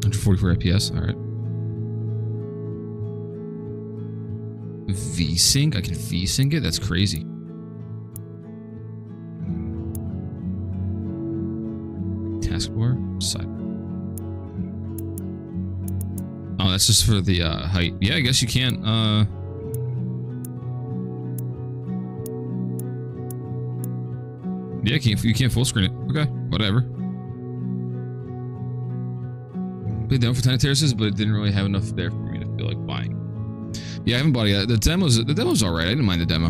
.144 FPS. All right. V-Sync? I can V-Sync it? That's crazy. Taskbar? Side. Oh, that's just for the height. Yeah, I guess you can. Yeah, you can't full screen it. Okay, whatever. Played demo for Tiny Terraces, but it didn't really have enough there for me to feel like buying. Yeah, I haven't bought it yet. The demo's alright. I didn't mind the demo.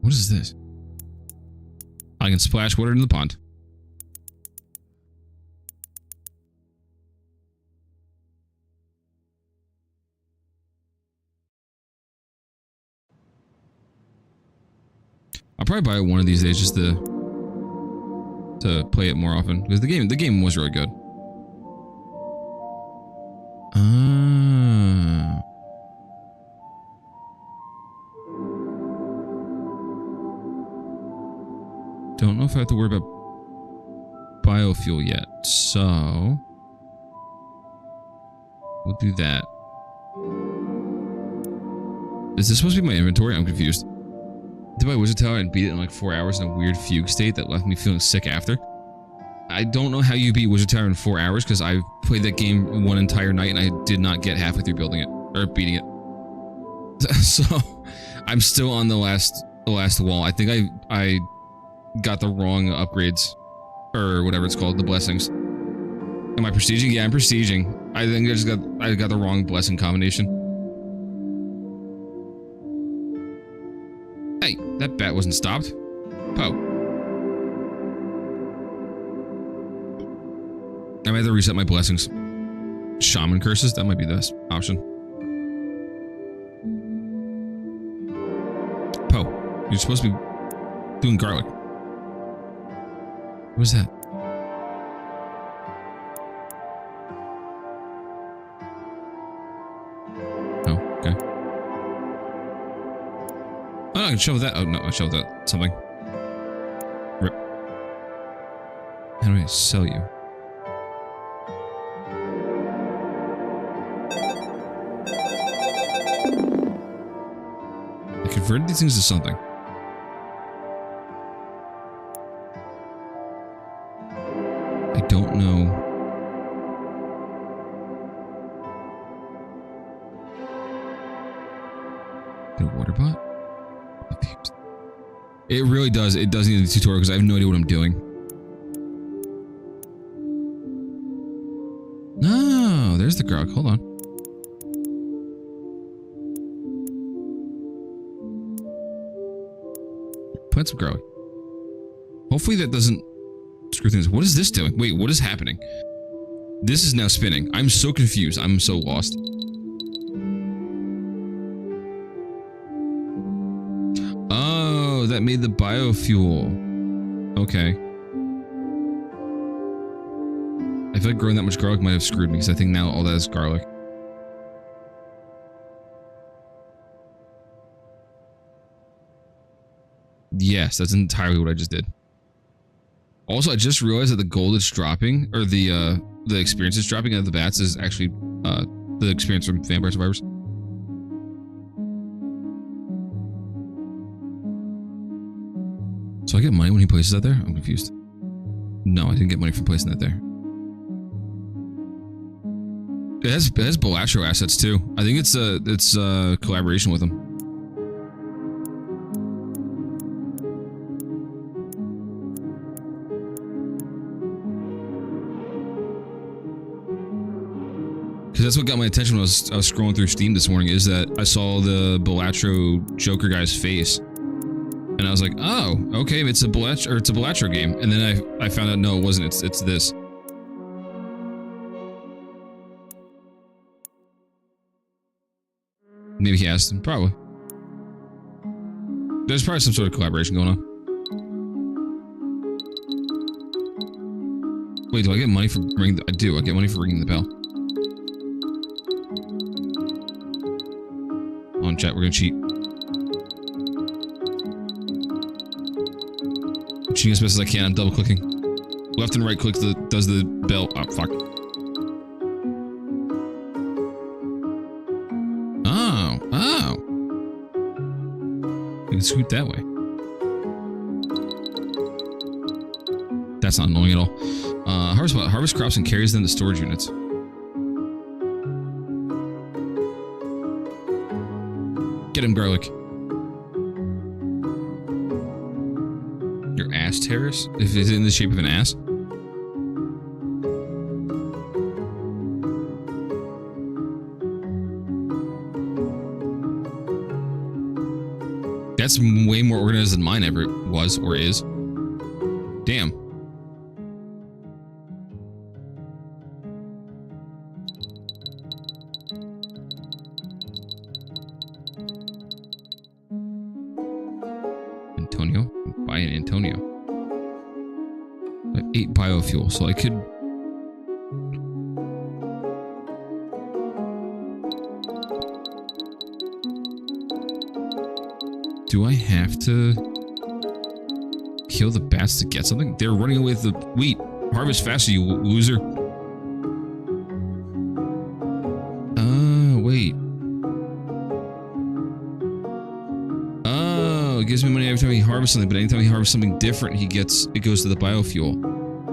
What is this? I can splash water into the pond. I'll probably buy it one of these days just to play it more often because the game was really good. Don't know if I have to worry about biofuel yet, so we'll do that. Is this supposed to be my inventory? I'm confused. Did my Wizard Tower and beat it in like 4 hours in a weird fugue state that left me feeling sick after. I don't know how you beat Wizard Tower in 4 hours because I played that game one entire night and I did not get halfway through building it or beating it. So I'm still on the last wall. I think I got the wrong upgrades or whatever it's called, the blessings. Am I prestiging? Yeah, I'm prestiging. I think I got the wrong blessing combination. Hey, that bat wasn't stopped. Poe. I might have to reset my blessings. Shaman curses? That might be the best option. Poe, you're supposed to be doing garlic. What was that? Oh, okay. Oh, I can shovel that. Oh, no, I shoveled that. Something. Rip. How do I sell you? I converted these things to something. I don't know. The water bot? It really does. It does need a tutorial because I have no idea what I'm doing. No, there's the grog. Hold on. Plant some garlic. Hopefully that doesn't screw things. What is this doing? Wait, what is happening? This is now spinning. I'm so confused. I'm so lost. Oh, that made the biofuel. Okay. I feel like growing that much garlic might have screwed me because I think now all that is garlic. Yes, that's entirely what I just did. Also, I just realized that the gold is dropping, or the experience is dropping out of the bats is actually the experience from Vampire Survivors. So I get money when he places that there? I'm confused. No, I didn't get money from placing that there. It has Belatro assets too. I think it's collaboration with them. Because that's what got my attention when I was scrolling through Steam this morning, is that I saw the Belatro Joker guy's face. And I was like, oh, okay, it's a Belatro game. And then I found out, no, it wasn't, it's this. Maybe he asked him, probably. There's probably some sort of collaboration going on. Wait, do I get money for ringing I do, I get money for ringing the bell. On chat, we're gonna cheat. I'm cheating as best as I can. I'm double clicking. Left and right click does the bell. Oh, fuck. Oh. You can scoot that way. That's not annoying at all. Harvest crops and carries them to storage units. Get him, garlic. Your ass terrace? If it's in the shape of an ass? That's way more organized than mine ever was or is. Damn. Antonio? Buy an Antonio. I have 8 biofuel, so I could... Do I have to kill the bats to get something? They're running away with the wheat. Harvest faster, you loser. Wait. Oh, it gives me money every time he harvests something, but anytime he harvests something different, it goes to the biofuel.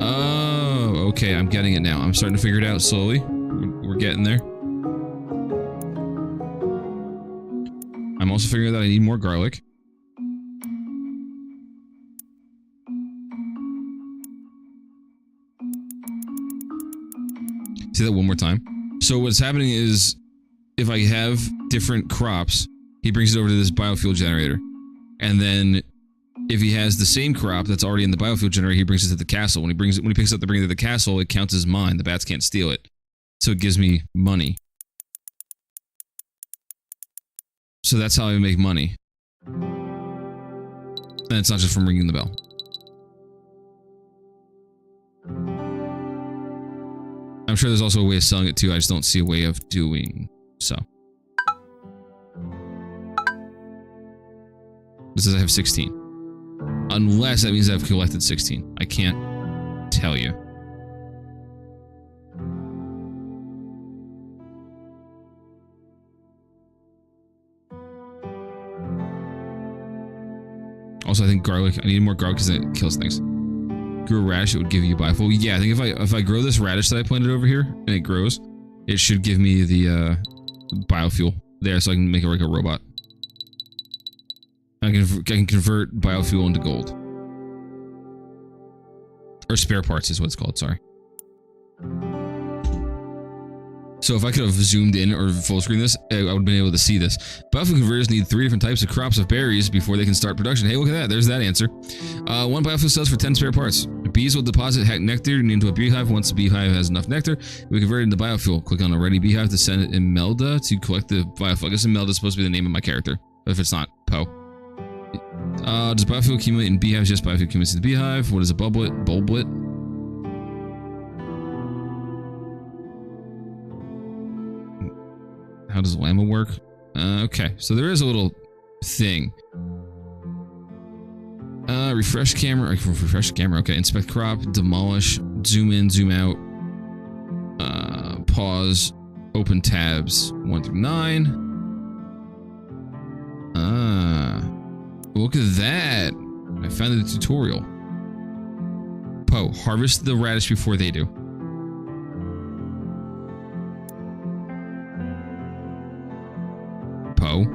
Oh, okay, I'm getting it now. I'm starting to figure it out slowly. We're getting there. I'm also figuring out that I need more garlic. Say that one more time. So what's happening is, if I have different crops, he brings it over to this biofuel generator. And then, if he has the same crop that's already in the biofuel generator, he brings it to the castle. When he picks up to bring it to the castle, it counts as mine. The bats can't steal it. So it gives me money. So that's how I make money. And it's not just from ringing the bell. I'm sure there's also a way of selling it too, I just don't see a way of doing so. It says I have 16. Unless that means I've collected 16. I can't tell you. Also, I think garlic, I need more garlic because it kills things. Grow a radish, it would give you biofuel. Yeah, I think if I grow this radish that I planted over here and it grows, it should give me the biofuel there, so I can make it like a robot. I can convert biofuel into gold, or spare parts is what it's called. Sorry. So if I could have zoomed in or full screen this, I would have been able to see this. Biofuel converters need 3 different types of crops of berries before they can start production. Hey, look at that. There's that answer. 1 biofuel sells for 10 spare parts. Bees will deposit nectar into a beehive. Once the beehive has enough nectar, we convert it into biofuel. Click on a ready beehive to send it Imelda to collect the biofuel. I guess Imelda is supposed to be the name of my character, but if it's not, Poe. Does biofuel accumulate in beehives? Yes, biofuel accumulates in the beehive. What is a bulblet? Bulblet? How does llama work? Okay, so there is a little thing. Refresh camera. Refresh camera. Okay. Inspect crop. Demolish. Zoom in. Zoom out. Pause. Open tabs 1 through 9. Look at that. I found the tutorial. Poe, harvest the radish before they do. Poe.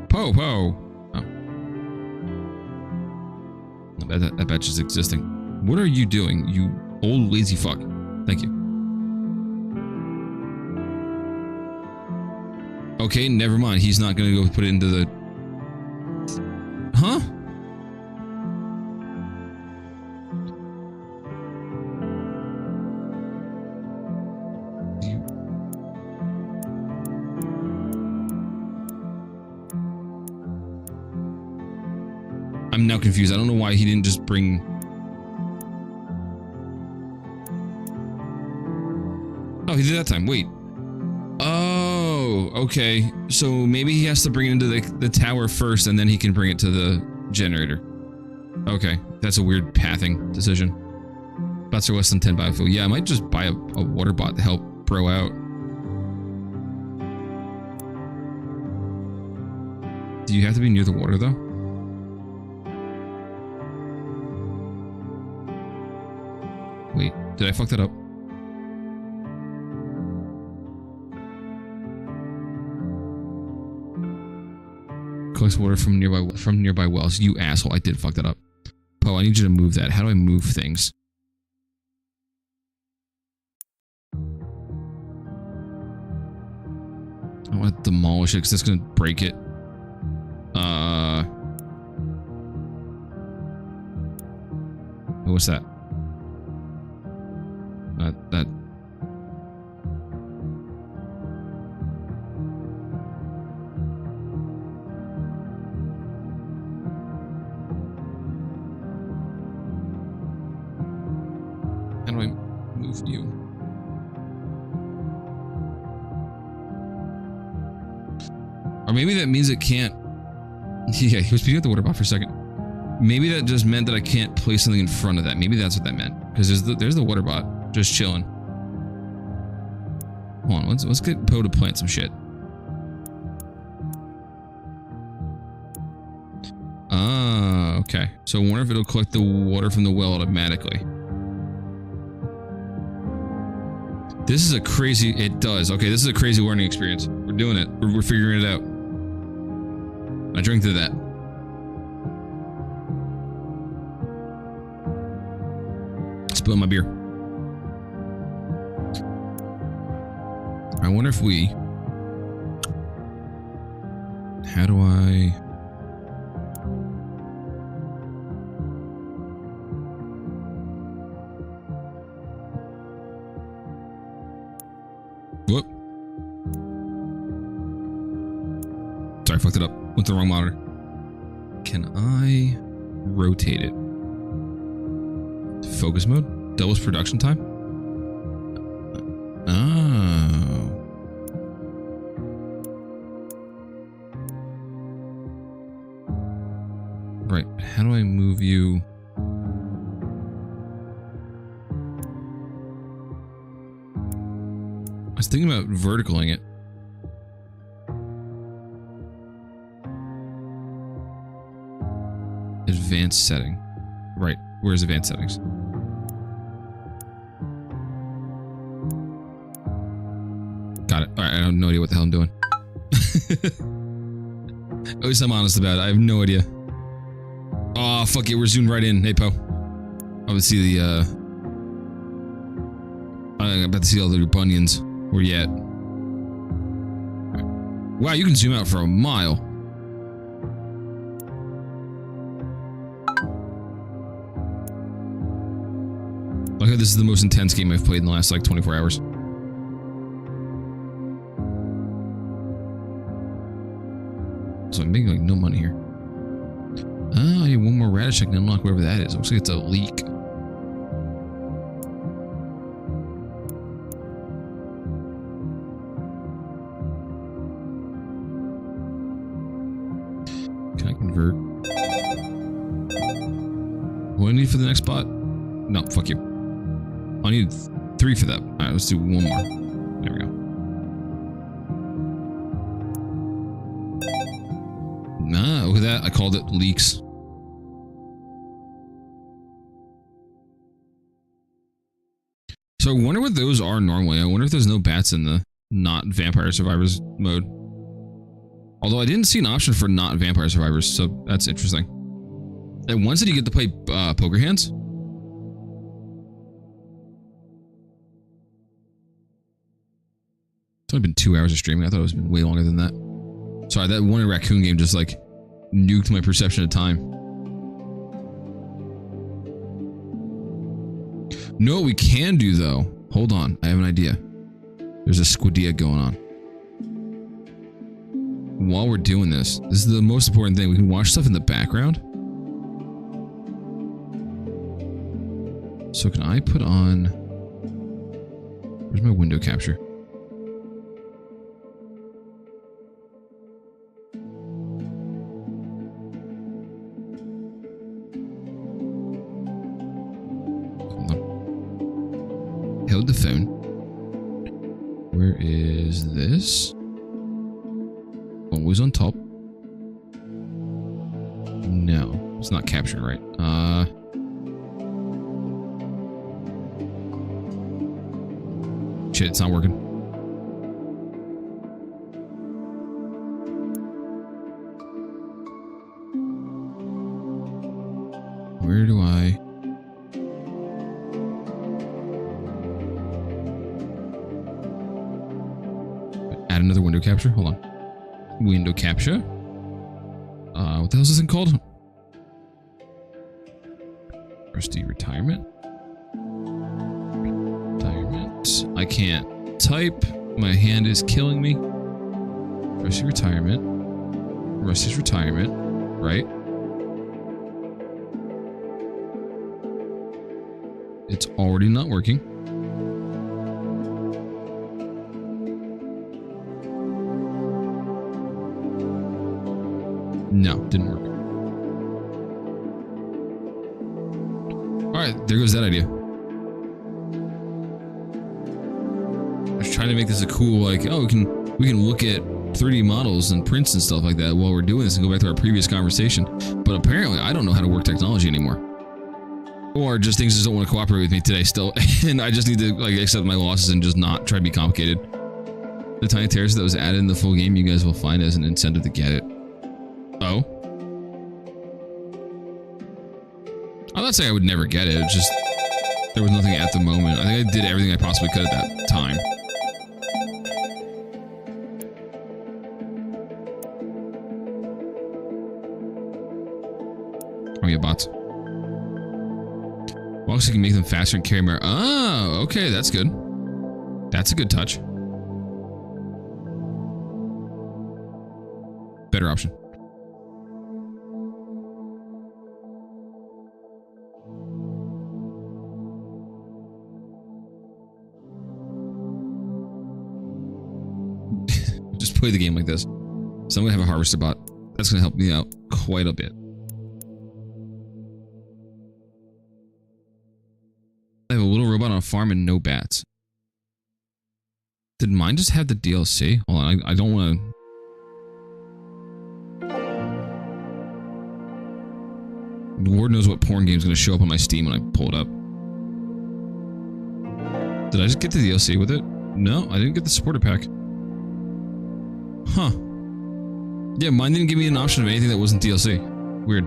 Poe. Oh. That batch is existing. What are you doing, you old lazy fuck? Thank you. Okay, never mind. He's not gonna go put it into the... Huh? I'm now confused. I don't know why he didn't just bring... Oh, he did that time. Wait. Oh, okay. So maybe he has to bring it into the tower first and then he can bring it to the generator. Okay. That's a weird pathing decision. Bots are less than 10 biofuel. Yeah, I might just buy a water bot to help bro out. Do you have to be near the water though? Wait, did I fuck that up? Collects water from nearby wells. You asshole, I did fuck that up. Poe, I need you to move that. How do I move things? I want to demolish it because that's gonna break it. What's that? That. How do I move you? Or maybe that means it can't. Yeah, he was speaking at the water bot for a second. Maybe that just meant that I can't place something in front of that. Maybe that's what that meant. Because there's the water bot just chilling. Hold on, let's get Poe to plant some shit. Ah, okay. So I wonder if it'll collect the water from the well automatically. This is a crazy... It does. Okay, this is a crazy learning experience. We're doing it. We're figuring it out. I drink to that. Spilling my beer. I wonder if we... How do I... Whoop. Sorry, I fucked it up. Went to the wrong monitor. Can I rotate it? Focus mode? Doubles production time? Oh. Right. How do I move you? I was thinking about verticaling it. Advanced setting. Right. Where's advanced settings? Got it. Alright, I have no idea what the hell I'm doing. At least I'm honest about it. I have no idea. Oh, fuck it. We're zoomed right in. Hey, Poe. I'm about to see the, I'm about to see all the bunions. Where you at? Wow, you can zoom out for a mile. Like how this is the most intense game I've played in the last like 24 hours. So I'm making like no money here. Oh, I need one more radish I can unlock whatever that is. Looks like it's a leak. What do I need for the next spot? No, fuck you. I need 3 for that. Alright, let's do 1 more. There we go. Nah, look at that. I called it leaks. So I wonder what those are normally. I wonder if there's no bats in the not Vampire Survivors mode. Although I didn't see an option for not Vampire Survivors, so that's interesting. And once did you get to play poker hands? It's only been 2 hours of streaming. I thought it was been way longer than that. Sorry, that one raccoon game just like nuked my perception of time. No, what we can do though. Hold on, I have an idea. There's a squidea going on. While we're doing this is the most important thing. We can watch stuff in the background. So can I put on... Where's my window capture? Hold on. Held the phone. Where is this? Always on top. No, it's not captured right. Shit, it's not working. Where do I... Add another window capture? Hold on. Window capture. What the hell is this thing called? Rusty retirement. Retirement. I can't type. My hand is killing me. Rusty retirement. Rusty's retirement. Right? It's already not working. No, didn't work. Alright, there goes that idea. I was trying to make this a cool, like, oh, we can look at 3D models and prints and stuff like that while we're doing this and go back to our previous conversation. But apparently, I don't know how to work technology anymore. Or just things just don't want to cooperate with me today still. And I just need to, like, accept my losses and just not try to be complicated. The tiny terrace that was added in the full game, you guys will find as an incentive to get it. Oh? I'm not saying I would never get it, it's just there was nothing at the moment. I think I did everything I possibly could at that time. Oh yeah, bots. Well, also you can make them faster and carry more. Oh, okay, that's good. That's a good touch. Better option. Just play the game like this. So I'm gonna have a harvester bot. That's gonna help me out quite a bit. I have a little robot on a farm and no bats. Did mine just have the DLC? Hold on, I don't want to... Lord knows what porn game's gonna show up on my Steam when I pull it up. Did I just get the DLC with it? No, I didn't get the supporter pack. Huh. Yeah, mine didn't give me an option of anything that wasn't DLC. Weird.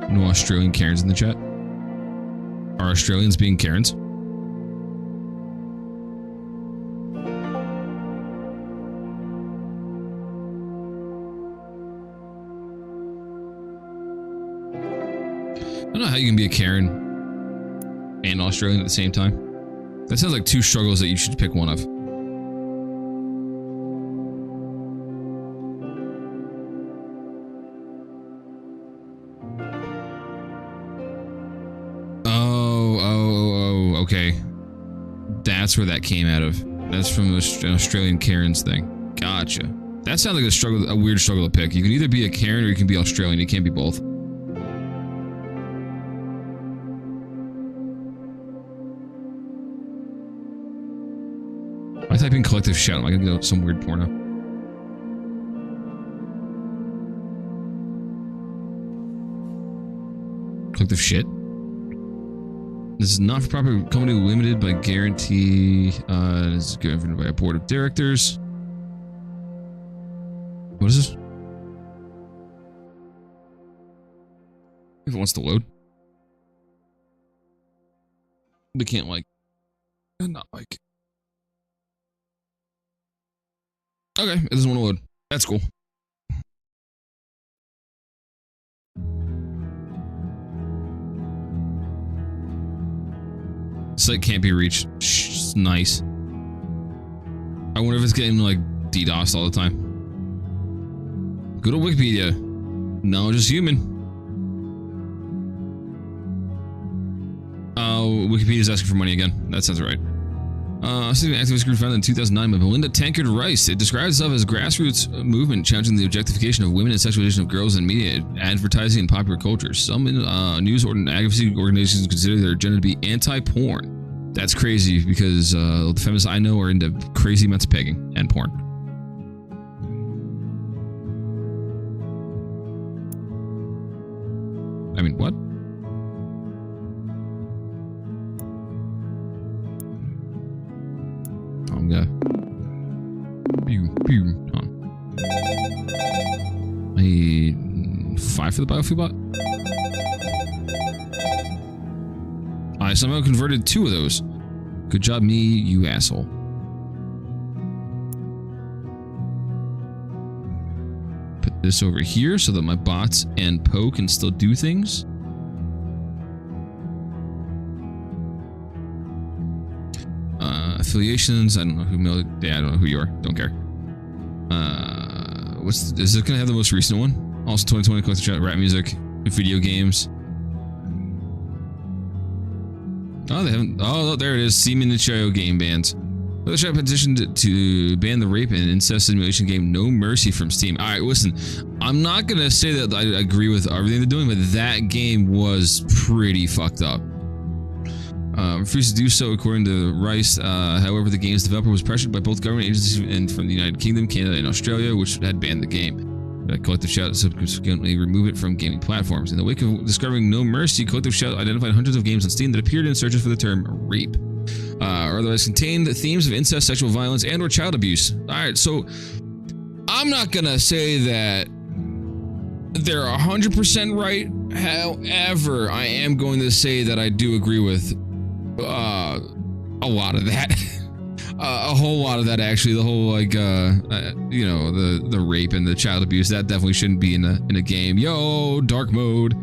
No Australian Karens in the chat? Are Australians being Karens? I don't know how you can be a Karen and Australian at the same time. That sounds like two struggles that you should pick one of. okay. That's where that came out of. That's from the Australian Karens thing. Gotcha. That sounds like a weird struggle to pick. You can either be a Karen or you can be Australian. You can't be both. I type in collective shout. I'm gonna go some weird porno. Collective shit. This is not for profit company limited by guarantee. This is governed by a board of directors. What is this? If it wants to load. They can't like. Not like. Okay, it doesn't want to load. That's cool. Site can't be reached. Shh, nice. I wonder if it's getting like DDoS all the time. Good old Wikipedia. No, just human. Oh, Wikipedia's asking for money again. That sounds right. Civil activist group founded in 2009 by Melinda Tankard Rice. It describes itself as a grassroots movement challenging the objectification of women and sexualization of girls in media, advertising, and popular culture. Some news or advocacy organizations consider their agenda to be anti-porn. That's crazy because the feminists I know are into crazy amounts of pegging and porn. I mean, what? I'm gonna I need 5 for the biofuel bot. I somehow converted 2 of those. Good job, me, you asshole. Put this over here so that my bots and Poe can still do things. Affiliations. I don't know who. Yeah, I don't know who you are. Don't care. Is this gonna have the most recent one? Also, 2020 collector chat, rap music, video games. Oh, they haven't. Oh, there it is. Seaman and Chayo game bans. The shop petitioned to ban the rape and incest simulation game No Mercy from Steam. All right, listen. I'm not gonna say that I agree with everything they're doing, but that game was pretty fucked up. Refused to do so according to Rice. However, the game's developer was pressured by both government agencies and from the United Kingdom, Canada, and Australia, which had banned the game. Collective Shout subsequently removed it from gaming platforms. In the wake of discovering No Mercy, Collective Shout identified hundreds of games on Steam that appeared in searches for the term rape, or otherwise contained themes of incest, sexual violence, and/or child abuse. All right, so I'm not gonna say that they're 100% right. However, I am going to say that I do agree with a lot of that. A whole lot of that, actually. The whole, like, you know, the rape and the child abuse, that definitely shouldn't be in a game. Yo, dark mode.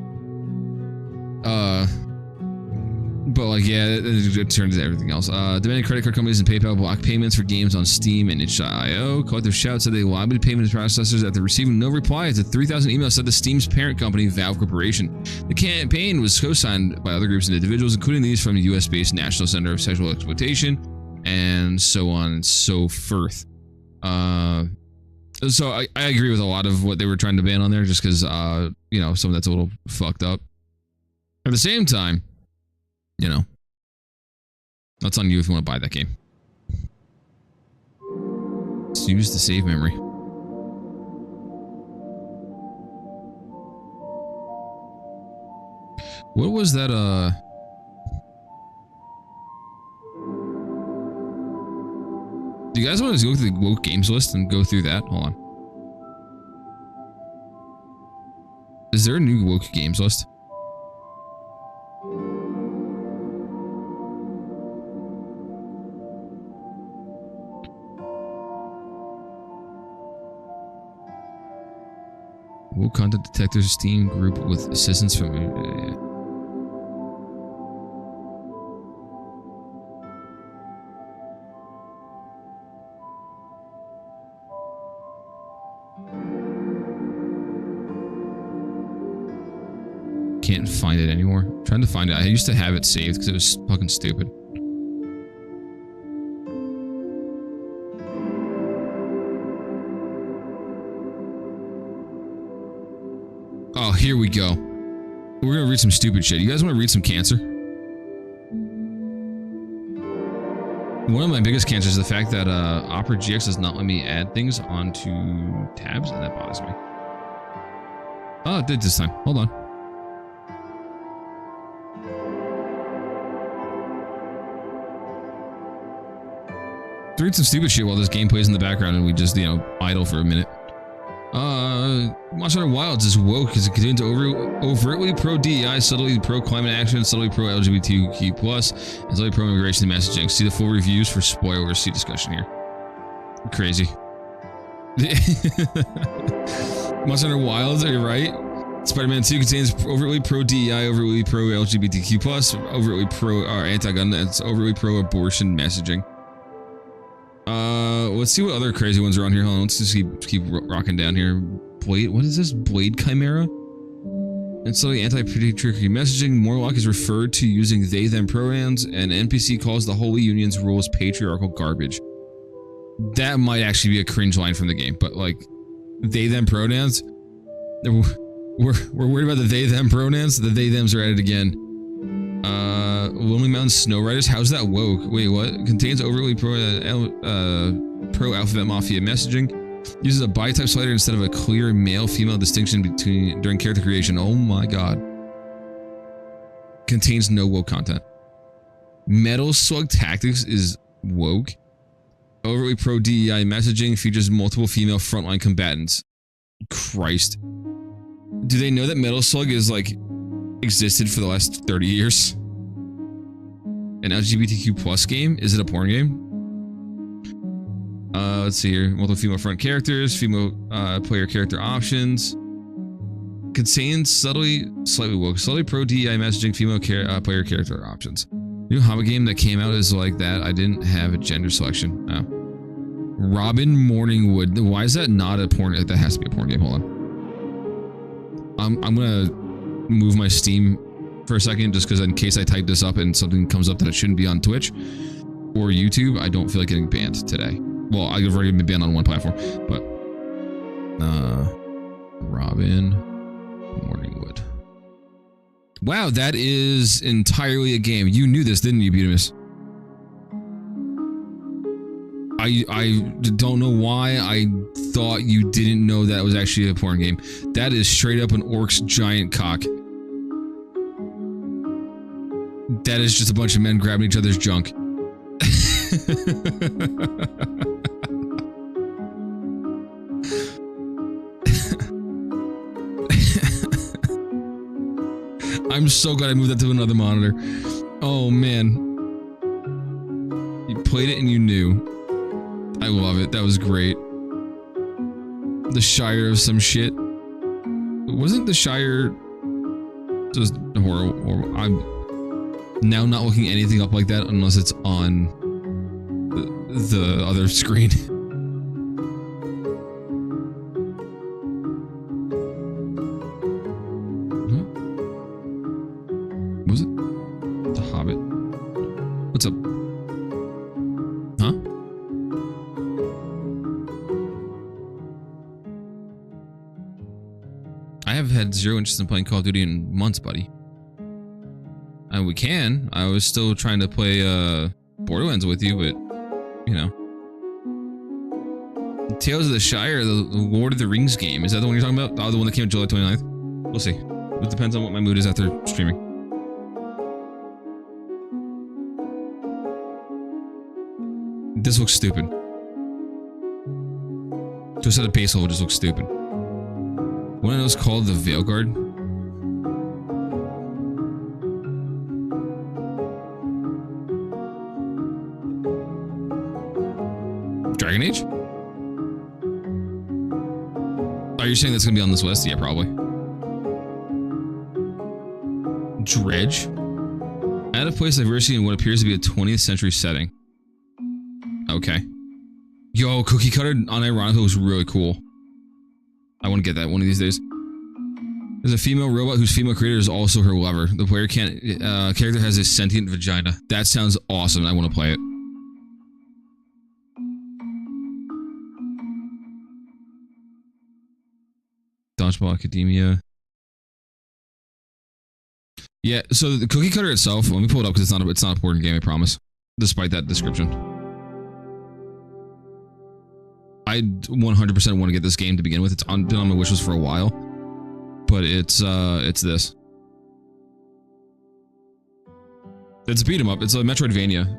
But, like, yeah, it turns into everything else. Demanding credit card companies and PayPal block payments for games on Steam and itch.io. Collective Shout said they lobbied payment processors after receiving no reply to 3,000 emails sent to Steam's parent company, Valve Corporation. The campaign was co-signed by other groups and individuals, including these from the US-based National Center of Sexual Exploitation, and so on and so forth. So I agree with a lot of what they were trying to ban on there, just because, you know, some of that's a little fucked up. At the same time, you know, that's on you if you want to buy that game. Let's use the save memory. What was that, do you guys want to go through the woke games list and go through that? Hold on. Is there a new woke games list? Woke content detectors Steam group with assistance from can't find it anymore. I'm trying to find it. I used to have it saved because it was fucking stupid. Oh, here we go. We're gonna read some stupid shit. You guys want to read some cancer? One of my biggest cancers is the fact that Opera GX does not let me add things onto tabs, and that bothers me. Oh, it did this time. Hold on. To read some stupid shit while this game plays in the background and we just, you know, idle for a minute. Monster Hunter Wilds is woke because it contains overtly pro-DEI, subtly pro-climate action, subtly pro-LGBTQ+, and subtly pro-immigration messaging. See the full reviews for spoilers. See discussion here. Crazy. Monster Hunter Wilds, are you right? Spider-Man 2 contains overtly pro-DEI, overtly pro-LGBTQ+, overtly pro-anti-gun, that's overtly pro-abortion messaging. Let's see what other crazy ones are on here. Hold on, let's just keep rocking down here. Blade, what is this? Blade Chimera? And so the anti-patriarchy messaging. Morlock is referred to using they, them pronouns, and NPC calls the Holy Union's rules patriarchal garbage. That might actually be a cringe line from the game, but like, they, them pronouns? We're worried about the they, them pronouns? The they, thems are at it again. Lonely Mountain Snow Riders? How's that woke? Wait, what? Contains overtly pro-alphabet mafia messaging. Uses a bi-type slider instead of a clear male-female distinction during character creation. Oh my god. Contains no woke content. Metal Slug Tactics is woke. Overtly pro-DEI messaging features multiple female frontline combatants. Christ. Do they know that Metal Slug is like existed for the last 30 years? An LGBTQ plus game? Is it a porn game? Let's see here. Multiple female front characters, female player character options. Contains slightly woke, slightly pro DEI messaging, female player character options. New Hobbit game that came out is like that. I didn't have a gender selection. Oh. Robin Morningwood. Why is that not a porn? That has to be a porn game. Hold on. I'm gonna move my Steam for a second, just because in case I type this up and something comes up that it shouldn't be on Twitch or YouTube, I don't feel like getting banned today. Well, I've already been banned on one platform, but Robin Morningwood. Wow, that is entirely a game. You knew this, didn't you, Butamus? I don't know why I thought you didn't know that was actually a porn game. That is straight up an orc's giant cock. That is just a bunch of men grabbing each other's junk. I'm so glad I moved that to another monitor. Oh man. You played it and you knew. I love it. That was great. The Shire of some shit. Wasn't the Shire just horrible? I'm now not looking anything up like that unless it's on the other screen. Was it The Hobbit? What's up? Huh? I have had zero interest in playing Call of Duty in months, buddy. And we can. I was still trying to play Borderlands with you, but you know. Tales of the Shire, the Lord of the Rings game. Is that the one you're talking about? Oh, the one that came out July 29th? We'll see. It depends on what my mood is after streaming. This looks stupid. Just at a base level, it just looks stupid. One of those called the Veilguard. Dragon Age? Are you saying that's gonna be on this list? Yeah, probably. Dredge? Add a place diversity in what appears to be a 20th century setting. Okay. Yo, Cookie Cutter unironically was really cool. I want to get that one of these days. There's a female robot whose female creator is also her lover. The player character has a sentient vagina. That sounds awesome. I want to play it. Dodgeball Academia. Yeah, so the cookie cutter itself, let me pull it up because it's not a board game, I promise. Despite that description. I 100% want to get this game to begin with. It's been on my wish list for a while. But it's this. It's a beat 'em up. It's a Metroidvania.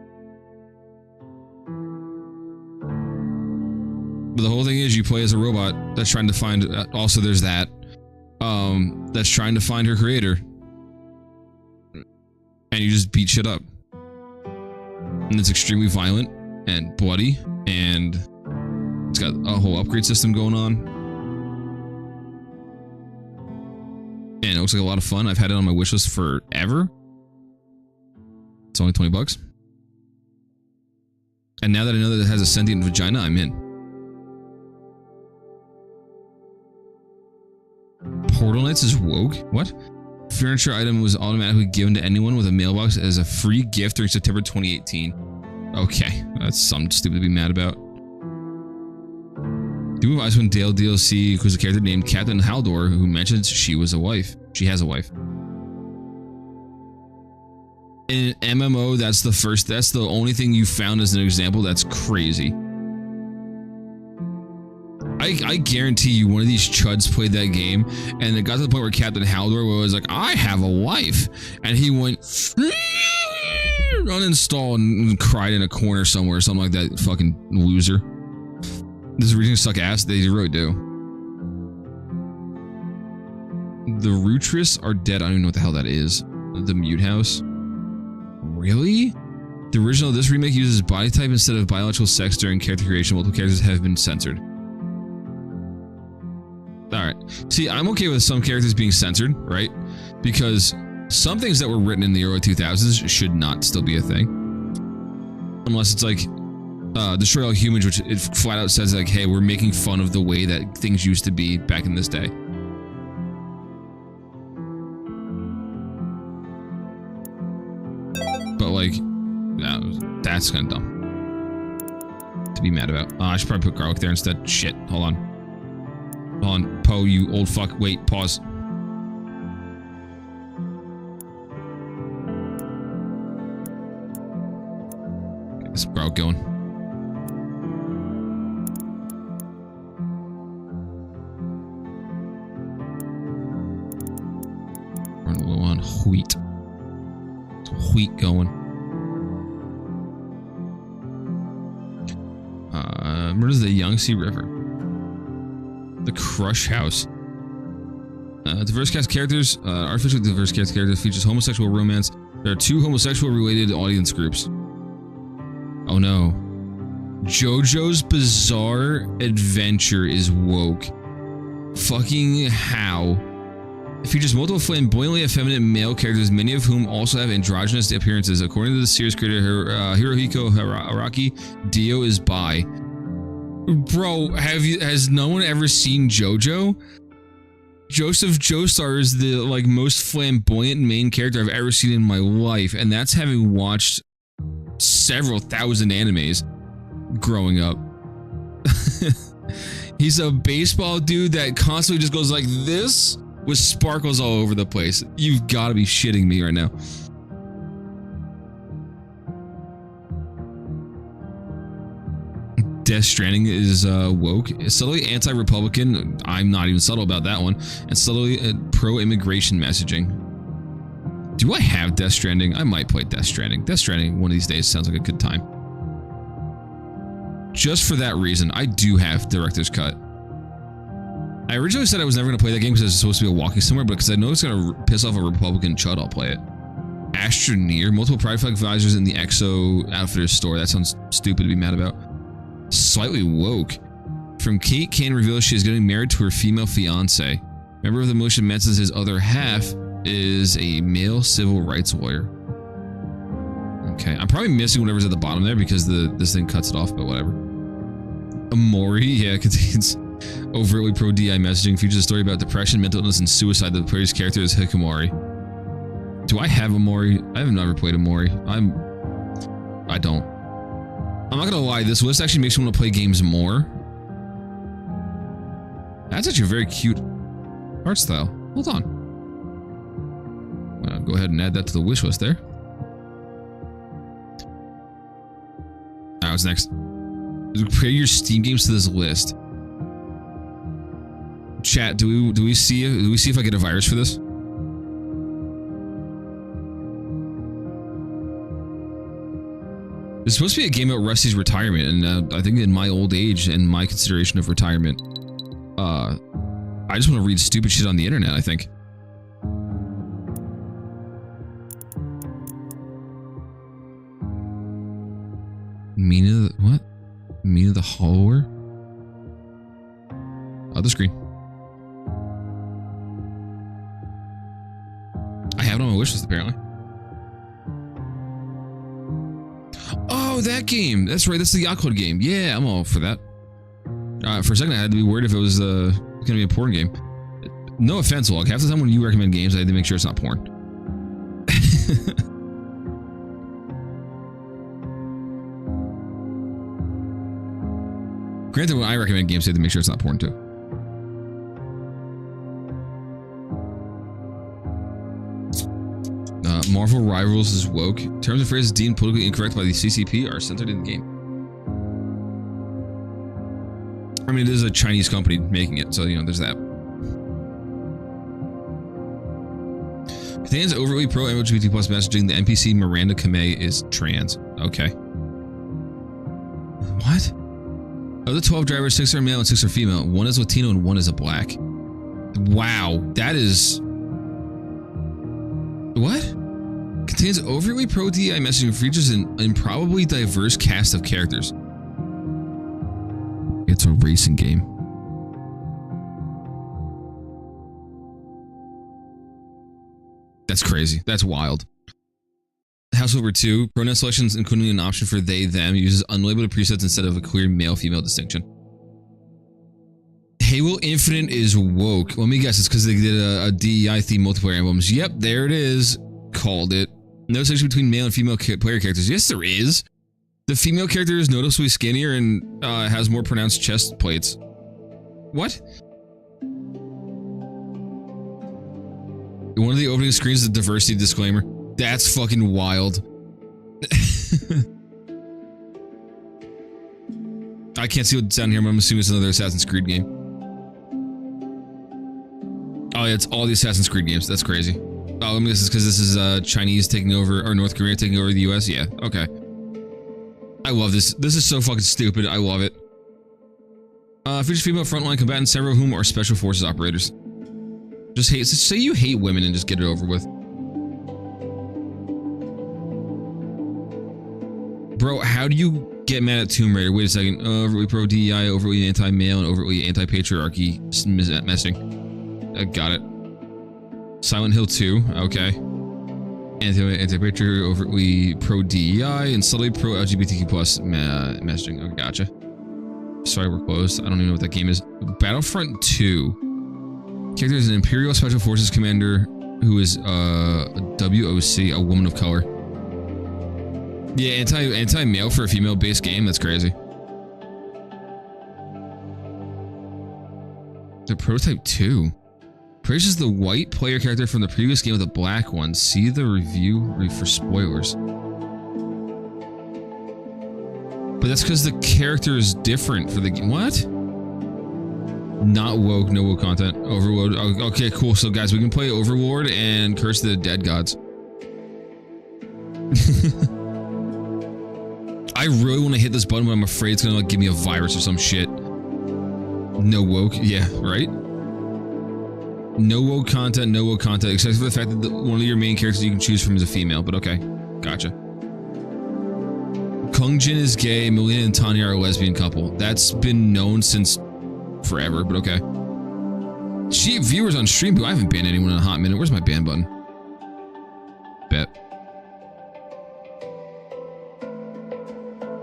But the whole thing is you play as a robot that's trying to find, also there's that, that's trying to find her creator. And you just beat shit up. And it's extremely violent and bloody, and it's got a whole upgrade system going on. And it looks like a lot of fun. I've had it on my wish list forever. It's only $20. And now that I know that it has a sentient vagina, I'm in. Portal Knights is woke? What? Furniture item was automatically given to anyone with a mailbox as a free gift during September 2018. Okay, that's something stupid to be mad about. Doom of Icewind Dale DLC includes a character named Captain Haldor who mentions she was a wife. She has a wife. In an MMO, that's the only thing you found as an example. That's crazy. I guarantee you one of these chuds played that game and it got to the point where Captain Haldor was like, I have a wife. And he went uninstall and cried in a corner somewhere, something like that. Fucking loser. Does region suck ass? They really do. The Rutris are dead. I don't even know what the hell that is. The Mute House. Really? The original of this remake uses body type instead of biological sex during character creation. Multiple characters have been censored. Alright. See, I'm okay with some characters being censored, right? Because some things that were written in the early 2000s should not still be a thing. Unless it's like Destroy All Humans, which it flat out says like, hey, we're making fun of the way that things used to be back in this day. But like, that's kind of dumb to be mad about. I should probably put garlic there instead. Shit, hold on. Hold on, Poe, you old fuck. Wait, pause. Get this garlic going. Run a little on wheat. Wheat going. Where's the Yangtze River? The Crush House. Diverse cast characters. Artificially diverse cast characters features homosexual romance. There are 2 homosexual related audience groups. Oh no. JoJo's Bizarre Adventure is woke. Fucking how? It features multiple flamboyantly effeminate male characters, many of whom also have androgynous appearances. According to the series creator Hirohiko Araki, Dio is bi. Bro, has no one ever seen JoJo? Joseph Joestar is the like most flamboyant main character I've ever seen in my life, and that's having watched several thousand animes growing up. He's a baseball dude that constantly just goes like this with sparkles all over the place. You've got to be shitting me right now. Death Stranding is woke, subtly anti-Republican. I'm not even subtle about that one, and subtly pro-immigration messaging. Do I have Death Stranding? I might play Death Stranding. Death Stranding one of these days sounds like a good time. Just for that reason, I do have Director's Cut. I originally said I was never going to play that game because it's supposed to be a walking somewhere, but because I know it's going to piss off a Republican chud, I'll play it. Astroneer, multiple Pride Flag visors in the Exo Outfitters store. That sounds stupid to be mad about. Slightly woke. From Kate Kane reveals she is getting married to her female fiance. Member of the motion mentions his other half is a male civil rights lawyer. Okay, I'm probably missing whatever's at the bottom there because this thing cuts it off, but whatever. Amori, yeah, contains overtly pro-DI messaging, features a story about depression, mental illness, and suicide. The player's character is Hikamori. Do I have Amori? I have never played Amori. I don't. I'm not gonna lie, this list actually makes me want to play games more. That's actually a very cute art style. Hold on. Go ahead and add that to the wish list there. Alright, what's next? Compare your Steam games to this list. Chat, do we see if I get a virus for this? It's supposed to be a game about Rusty's retirement, and I think in my old age and my consideration of retirement, I just want to read stupid shit on the internet, I think. Mina the, what? Mina the Hollower? Other screen. I have it on my wish list, apparently. Oh, that game! That's right, that's the Yacht Club game. Yeah, I'm all for that. For a second, I had to be worried if it was going to be a porn game. No offense, Log. Half the time when you recommend games, I had to make sure it's not porn. Granted, when I recommend games, I have to make sure it's not porn, too. Marvel Rivals is woke. Terms and phrases deemed politically incorrect by the CCP are censored in the game. I mean, it is a Chinese company making it, so, you know, there's that. Contains overtly pro-LGBT plus messaging. The NPC Miranda Kamei is trans. Okay. What? Of the 12 drivers, 6 are male and 6 are female. 1 is Latino and 1 is a black. Wow, that is... What? Contains overtly pro-DEI messaging, features an improbably diverse cast of characters. It's a racing game. That's crazy. That's wild. House Over 2. Pronoun selections, including an option for they, them, uses unlabeled presets instead of a clear male-female distinction. Halo Infinite is woke. Let me guess, it's because they did a DEI-themed multiplayer emblems. Yep, there it is. Called it. No distinction between male and female player characters. Yes, there is. The female character is noticeably skinnier and has more pronounced chest plates. What? One of the opening screens is a diversity disclaimer. That's fucking wild. I can't see what's down here, but I'm assuming it's another Assassin's Creed game. Oh yeah, it's all the Assassin's Creed games. That's crazy. Oh, let me guess, it's because this is Chinese taking over, or North Korea taking over the US? Yeah, okay. I love this. This is so fucking stupid. I love it. Features female frontline combatants, several of whom are special forces operators. Just say you hate women and just get it over with. Bro, how do you get mad at Tomb Raider? Wait a second. Overtly pro-DEI, overtly anti-male, and overtly anti-patriarchy messing. Got it. Silent Hill 2, okay. Anti-patriarchy, overtly pro-DEI, and subtly pro-LGBTQ plus messaging. Oh, gotcha. Sorry, we're closed. I don't even know what that game is. Battlefront 2. Character is an Imperial Special Forces commander who is a WOC, a woman of color. Yeah, anti-male for a female-based game. That's crazy. The Prototype 2. Praises the white player character from the previous game with the black one. See the review for spoilers. But that's because the character is different for the game. What? Not woke, no woke content. Overlord. Okay, cool. So guys, we can play Overlord and Curse the Dead Gods. I really want to hit this button, but I'm afraid it's gonna like give me a virus or some shit. No woke. Yeah, right? No woke content, except for the fact that one of your main characters you can choose from is a female, but okay. Gotcha. Kung Jin is gay, Melina and Tanya are a lesbian couple. That's been known since forever, but okay. Cheap viewers on stream, but I haven't banned anyone in a hot minute. Where's my ban button? Bet.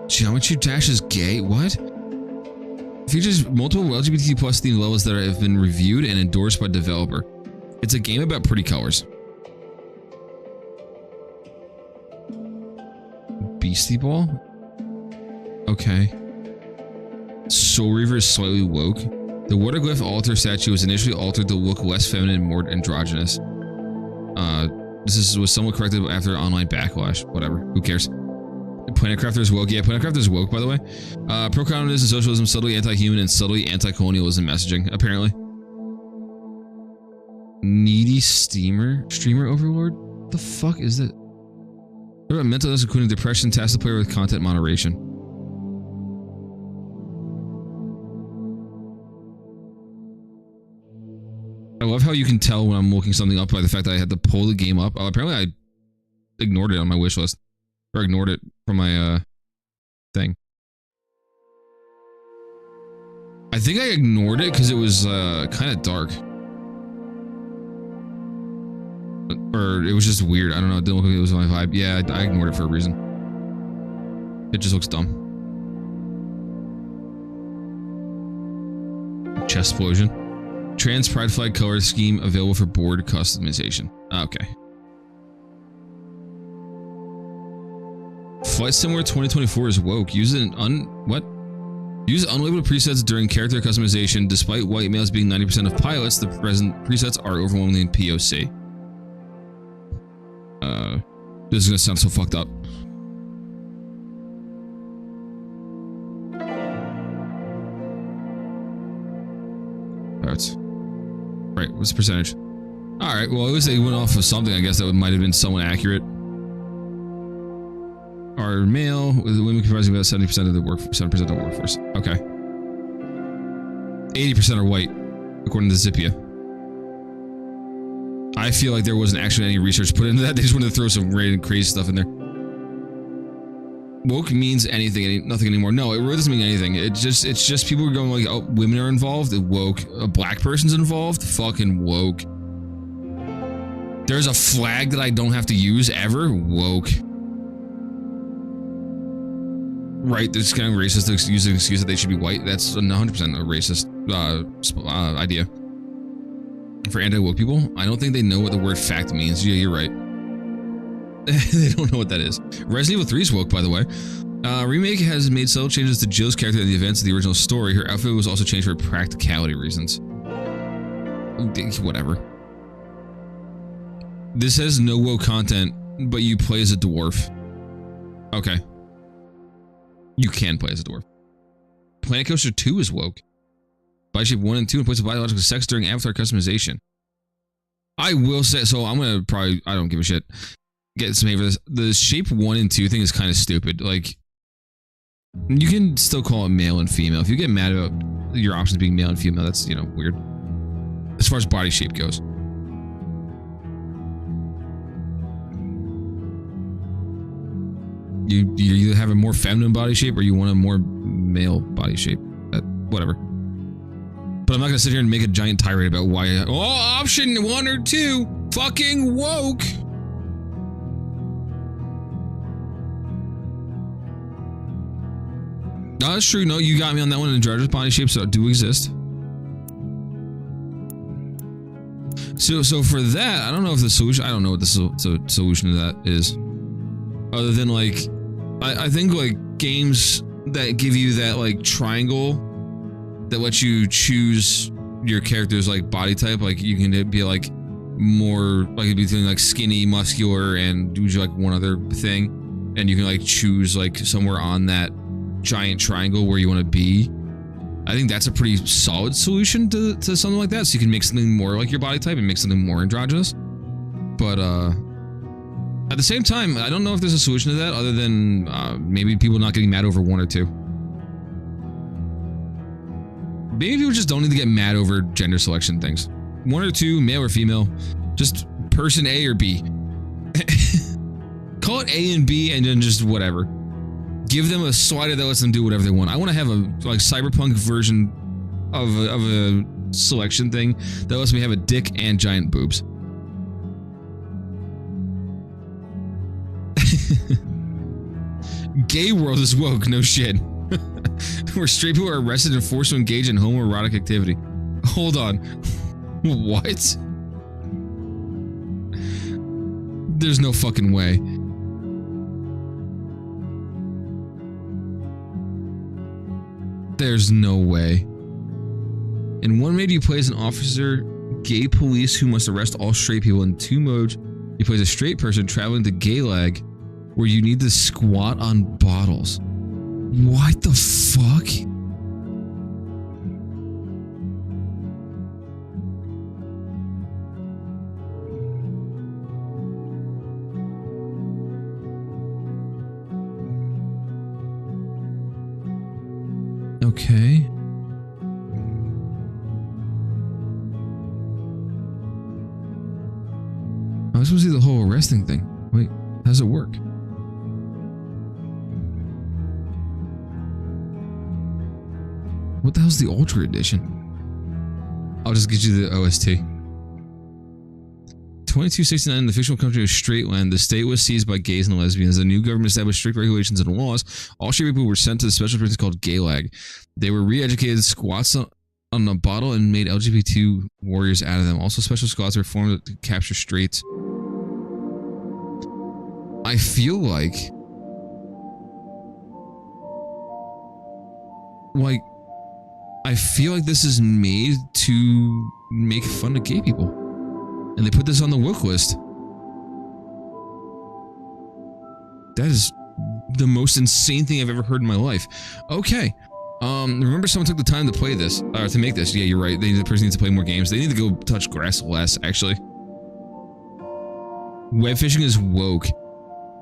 Geometry Dash is gay? What? Features multiple LGBT plus themed levels that have been reviewed and endorsed by developer. It's a game about pretty colors. Beastie Ball? Okay. Soul Reaver is slightly woke. The Waterglyph altar statue was initially altered to look less feminine and more androgynous. was somewhat corrected after online backlash. Whatever. Who cares? Planet Crafters woke. Yeah, Planet Crafters woke, by the way. Pro-communism, socialism, subtly anti-human, and subtly anti-colonialism messaging, apparently. Needy streamer overlord? What the fuck is that? What about mental illness, including depression, task the player with content moderation? I love how you can tell when I'm looking something up by the fact that I had to pull the game up. Oh, apparently I ignored it on my wish list. Or ignored it from my, thing. I think I ignored it because it was, kind of dark. Or it was just weird. I don't know. It didn't look like it was my vibe. Yeah, I ignored it for a reason. It just looks dumb. Chest explosion. Trans pride flag color scheme available for board customization. Okay. Flight Simulator 2024 is woke. Use it Use unlabeled presets during character customization. Despite white males being 90% of pilots, the present presets are overwhelmingly in POC. This is gonna sound so fucked up. Right, what's the percentage? Alright, well at least they went off of something, I guess, that might have been somewhat accurate. Are male, with women comprising about 70% of the 7% of the workforce. Okay. 80% are white, according to Zippia. I feel like there wasn't actually any research put into that. They just wanted to throw some random crazy stuff in there. Woke means anything, nothing anymore. No, it really doesn't mean anything. It's just people are going like, oh, women are involved. Woke. A black person's involved. Fucking woke. There's a flag that I don't have to use ever. Woke. Right, this kind of racist using an excuse that they should be white. That's 100% a racist idea. For anti-woke people, I don't think they know what the word fact means. Yeah, you're right. They don't know what that is. Resident Evil 3 is woke, by the way. Remake has made subtle changes to Jill's character in the events of the original story. Her outfit was also changed for practicality reasons. Whatever. This has no woke content, but you play as a dwarf. Okay. You can play as a dwarf. Planet Coaster 2 is woke. Body shape 1 and 2 in place of biological sex during avatar customization. I will say, so I'm gonna probably, I don't give a shit, get some hate for this. The shape 1 and 2 thing is kind of stupid. Like, you can still call it male and female. If you get mad about your options being male and female, that's, you know, weird. As far as body shape goes. You either have a more feminine body shape or you want a more male body shape. Whatever. But I'm not gonna sit here and make a giant tirade about why. Oh, option 1 or 2, fucking woke. No, that's true. No, you got me on that one. And Jarjar's body shapes do exist. So for that, I don't know if the solution. I don't know what the solution to that is. Other than like, I think like games that give you that like triangle that lets you choose your character's like body type, like you can be like more like it'd be something like skinny, muscular, and do like one other thing, and you can like choose like somewhere on that giant triangle where you want to be. I think that's a pretty solid solution to something like that, so you can make something more like your body type and make something more androgynous. But at the same time, I don't know if there's a solution to that other than maybe people not getting mad over 1 or 2. Maybe people just don't need to get mad over gender selection things. 1 or 2, male or female, just person A or B. Call it A and B and then just whatever. Give them a slider that lets them do whatever they want. I want to have a like cyberpunk version of a selection thing that lets me have a dick and giant boobs. Gay world is woke, no shit. Where straight people are arrested and forced to engage in homoerotic activity. Hold on. What? There's no fucking way. There's no way. In one mode, you play as an officer, gay police who must arrest all straight people in 2 modes. He plays a straight person traveling to Galag, where you need to squat on bottles. What the fuck? Okay. I was supposed to see the whole arresting thing. Wait, how does it work? What the hell's the Ultra Edition? I'll just get you the OST. 2269 in the fictional country of Straightland, the state was seized by gays and lesbians. The new government established strict regulations and laws. All straight people were sent to the special prison called Galag. They were re-educated, squats on a bottle, and made LGBT warriors out of them. Also, special squads were formed to capture straights. I feel like this is made to make fun of gay people. And they put this on the woke list. That is the most insane thing I've ever heard in my life. Okay. Remember someone took the time to play this, or to make this. Yeah, you're right. The person needs to play more games. They need to go touch grass less, actually. Web fishing is woke.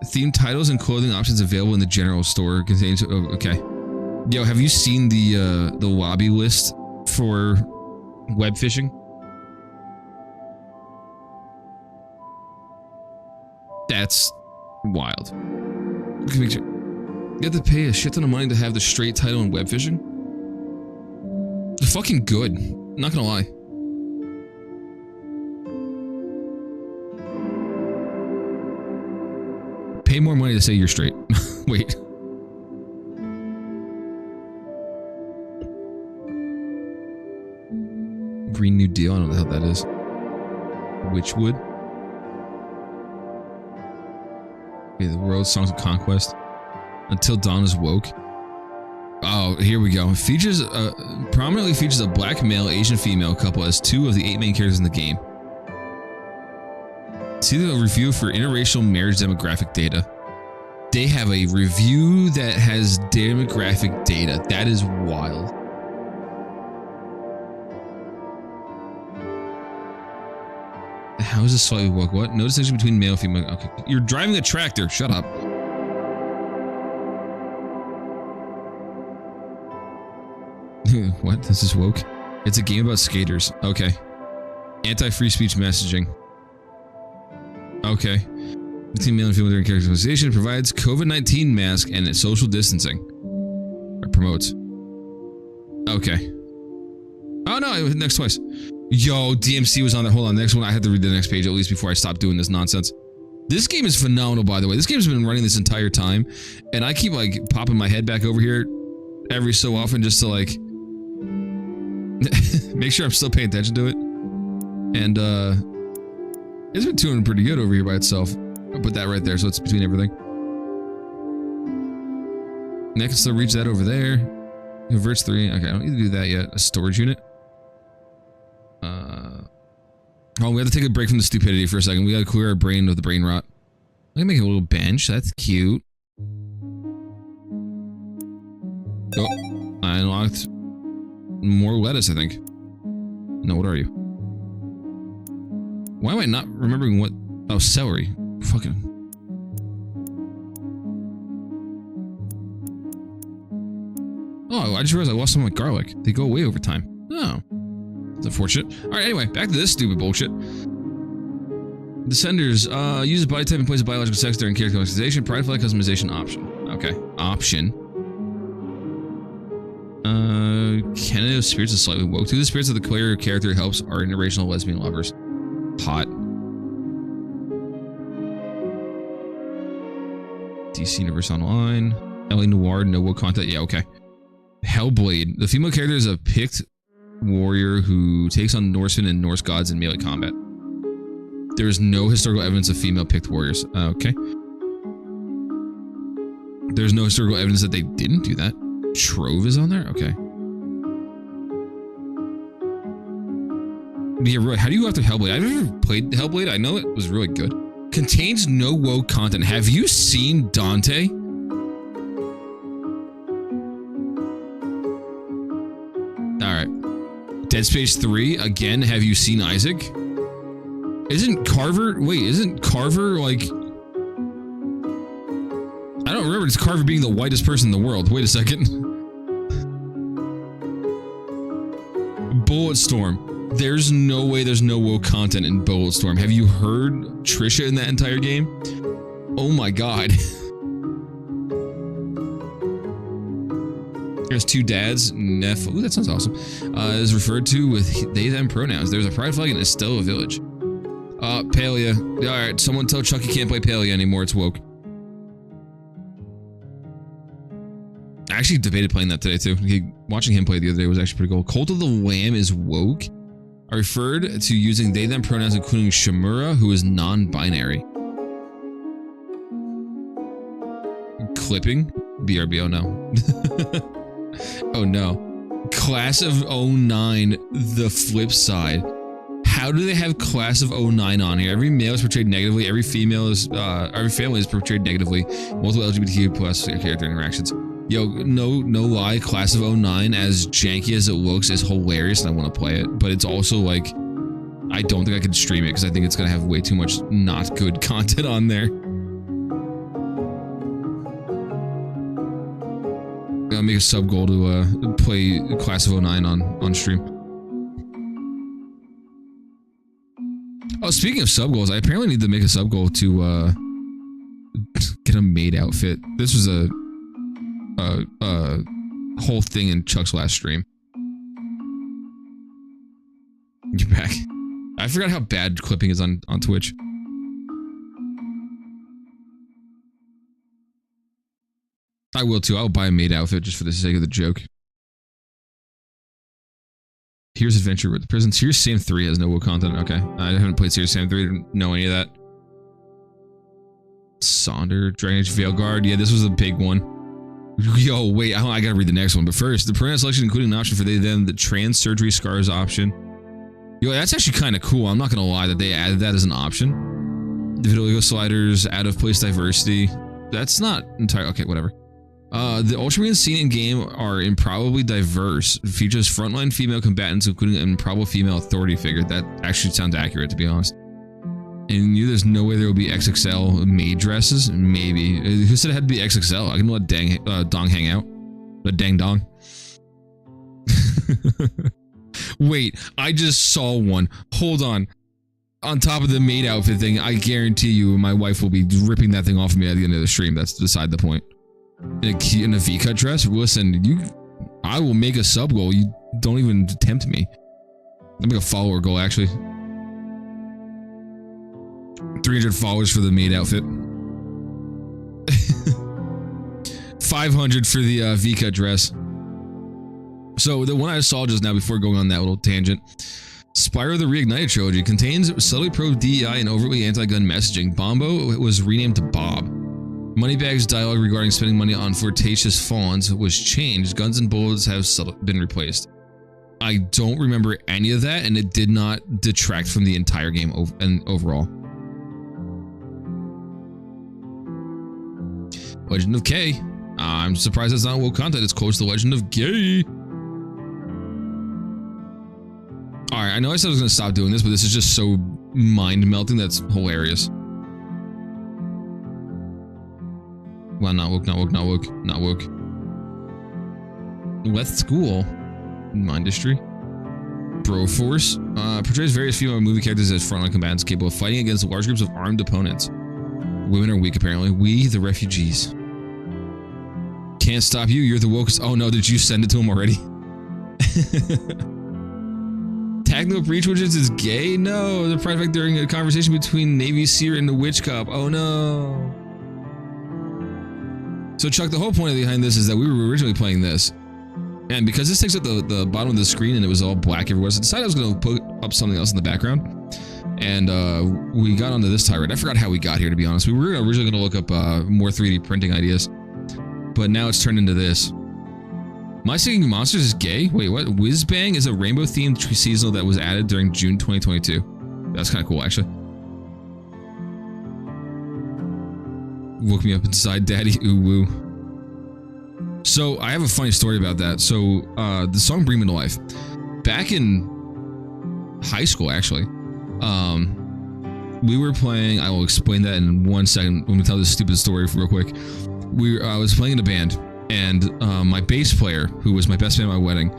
Themed titles and clothing options available in the general store contains. Oh, okay. Yo, have you seen the lobby list for web fishing? That's wild. You have to pay a shit ton of money to have the straight title in web fishing? They're fucking good. Not gonna lie. Pay more money to say you're straight. Wait. Green New Deal? I don't know what the hell that is. Witchwood? Okay, the world's songs of conquest. Until Dawn is woke. Oh, here we go. Prominently features a black male, Asian female couple as 2 of the 8 main characters in the game. See the review for interracial marriage demographic data. They have a review that has demographic data. That is wild. How is this slightly woke? What? No distinction between male and female. Okay. You're driving a tractor. Shut up. What? This is woke? It's a game about skaters. Okay. Anti-free speech messaging. Okay. Between male and female during characterization provides COVID-19 mask and social distancing. Or promotes. Okay. Oh no, I hit next twice. Yo, DMC was on there. Hold on, next one. I had to read the next page at least before I stop doing this nonsense. This game is phenomenal, by the way. This game's been running this entire time, and I keep like popping my head back over here every so often just to like make sure I'm still paying attention to it. And it's been doing pretty good over here by itself. I'll put that right there, so it's between everything. And I can still reach that over there. Converts 3. Okay, I don't need to do that yet. A storage unit. Oh, we have to take a break from the stupidity for a second. We gotta clear our brain of the brain rot. I can make a little bench. That's cute. Oh, I unlocked more lettuce, I think. No, what are you? Why am I not remembering what? Oh, celery. Fucking. Oh, I just realized I lost some of my garlic. They go away over time. Oh. That's unfortunate. Alright, anyway, back to this stupid bullshit. Descenders, uses body type and plays biological sex during character customization. Pride flag customization option. Okay. Option. Candidate of spirits is slightly woke. 2 of the spirits of the player character helps are interracial lesbian lovers. Hot. DC Universe Online. LA Noir, no woke content. Yeah, okay. Hellblade. The female character is a picked warrior who takes on Norsemen and Norse gods in melee combat. There is no historical evidence of female picked warriors. Okay. There's no historical evidence that they didn't do that. Trove is on there? Okay. Yeah, really, how do you go after Hellblade? I've never played Hellblade. I know it was really good. Contains no woke content. Have you seen Dante? Alright. Dead Space 3, again, have you seen Isaac? Isn't Carver like... I don't remember it's Carver being the whitest person in the world. Wait a second. Bulletstorm. There's no way there's no woke content in Bulletstorm. Have you heard Trisha in that entire game? Oh my god. There's two dads. Ooh, that sounds awesome. Is referred to with they them pronouns. There's a pride flag in Estella Village. Palia. Alright, someone tell Chuck he can't play Palia anymore. It's woke. I actually debated playing that today too. Watching him play the other day was actually pretty cool. Cult of the Lamb is woke. I referred to using they them pronouns including Shimura, who is non-binary. Clipping? BRB, oh no. Oh no. Class of 09, the flip side. How do they have Class of 09 on here? Every male is portrayed negatively, every family is portrayed negatively. Multiple LGBTQ plus character interactions. Yo, no lie, Class of 09, as janky as it looks, is hilarious and I want to play it. But it's also like, I don't think I could stream it because I think it's going to have way too much not good content on there. I'll make a sub goal to play Class of 09 on stream. Oh, speaking of sub goals, I apparently need to make a sub goal to get a maid outfit. This was a whole thing in Chuck's last stream. You're back. I forgot how bad clipping is on Twitch. I will too. I'll buy a maid outfit just for the sake of the joke. Here's Adventure with the Prison. Serious Sam 3 has no woke content. Okay. I haven't played Serious Sam 3. I didn't know any of that. Sonder, Dragon Age Veilguard. Yeah, this was a big one. Yo, wait. I gotta read the next one. But first, the pronoun selection including an option for they, them, the trans surgery scars option. Yo, that's actually kind of cool. I'm not gonna lie that they added that as an option. The video sliders, out of place diversity. That's not entirely... Okay, whatever. The Ultramarines seen in game are improbably diverse. It features frontline female combatants, including an improbable female authority figure. That actually sounds accurate, to be honest. And there's no way there will be XXL maid dresses? Maybe. Who said it had to be XXL? I can let Dong hang out. Let Dang Dong. Wait, I just saw one. Hold on. On top of the maid outfit thing, I guarantee you my wife will be ripping that thing off of me at the end of the stream. That's beside the point. In a V-cut dress? Listen, I will make a sub goal. You don't even tempt me. I'll make a follower goal, actually. 300 followers for the maid outfit. 500 for the V-cut dress. So the one I saw just now before going on that little tangent. Spyro the Reignited trilogy contains subtly pro-DEI and overtly anti-gun messaging. Bombo was renamed to Bob. Moneybag's dialogue regarding spending money on flirtatious fawns was changed. Guns and bullets have been replaced. I don't remember any of that, and it did not detract from the entire game overall. Legend of K. I'm surprised it's not woke content. It's close to Legend of Gay. Alright, I know I said I was going to stop doing this, but this is just so mind-melting that's hilarious. Well, not woke, not woke, not woke, not woke. Let's School. Mindustry. Broforce. Portrays various female movie characters as frontline combatants capable of fighting against large groups of armed opponents. Women are weak, apparently. We, the refugees. Can't stop you, you're the wokest. Oh no, did you send it to him already? Techno Breach Widgets is gay? No, the pride effect during a conversation between Navy SEAL and the witch cop. Oh no. So Chuck, the whole point behind this is that we were originally playing this. And because this takes up the bottom of the screen and it was all black everywhere, so I decided I was going to put up something else in the background. And we got onto this tirade. I forgot how we got here, to be honest. We were originally going to look up more 3D printing ideas. But now it's turned into this. My Singing Monsters is gay? Wait, what? Whiz Bang is a rainbow-themed seasonal that was added during June 2022. That's kind of cool, actually. Woke me up inside, daddy. Ooh woo. So I have a funny story about that. So the song "Bring Me to Life," back in high school, actually, we were playing. I will explain that in 1 second when we tell this stupid story real quick. I was playing in a band, and my bass player, who was my best man at my wedding,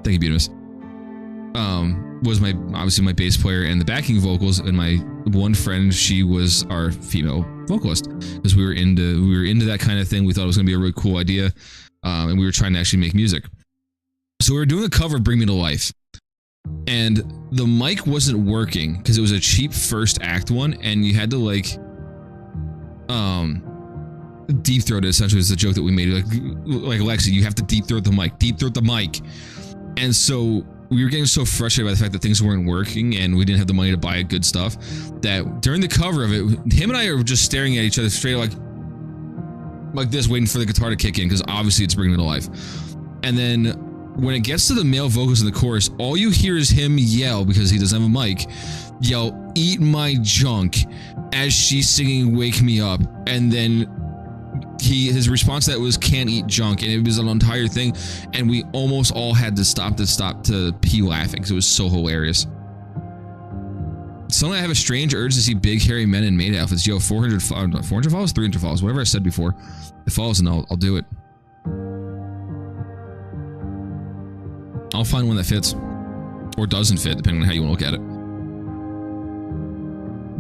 thank you, Beatrice, was obviously my bass player and the backing vocals, and my one friend, she was our female vocalist, because we were into that kind of thing. We thought it was gonna be a really cool idea, and we were trying to actually make music. So we were doing a cover of "Bring Me to Life," and the mic wasn't working because it was a cheap first act one, and you had to like deep throat it. Essentially, is the joke that we made. Like Alexa, you have to deep throat the mic. And so we were getting so frustrated by the fact that things weren't working and we didn't have the money to buy good stuff, that during the cover of it, him and I are just staring at each other straight like this, waiting for the guitar to kick in, because obviously it's bringing it to life. And then when it gets to the male vocals in the chorus, all you hear is him yell, because he doesn't have a mic, yell, "Eat my junk," as she's singing "Wake Me Up." And then his response to that was "Can't eat junk," and it was an entire thing, and we almost all had to stop to pee laughing because it was so hilarious. Suddenly I have a strange urge to see big hairy men in maid outfits. Yo, 400 follows, 300 follows, whatever I said before. It follows, and I'll do it. I'll find one that fits, or doesn't fit, depending on how you want to look at it.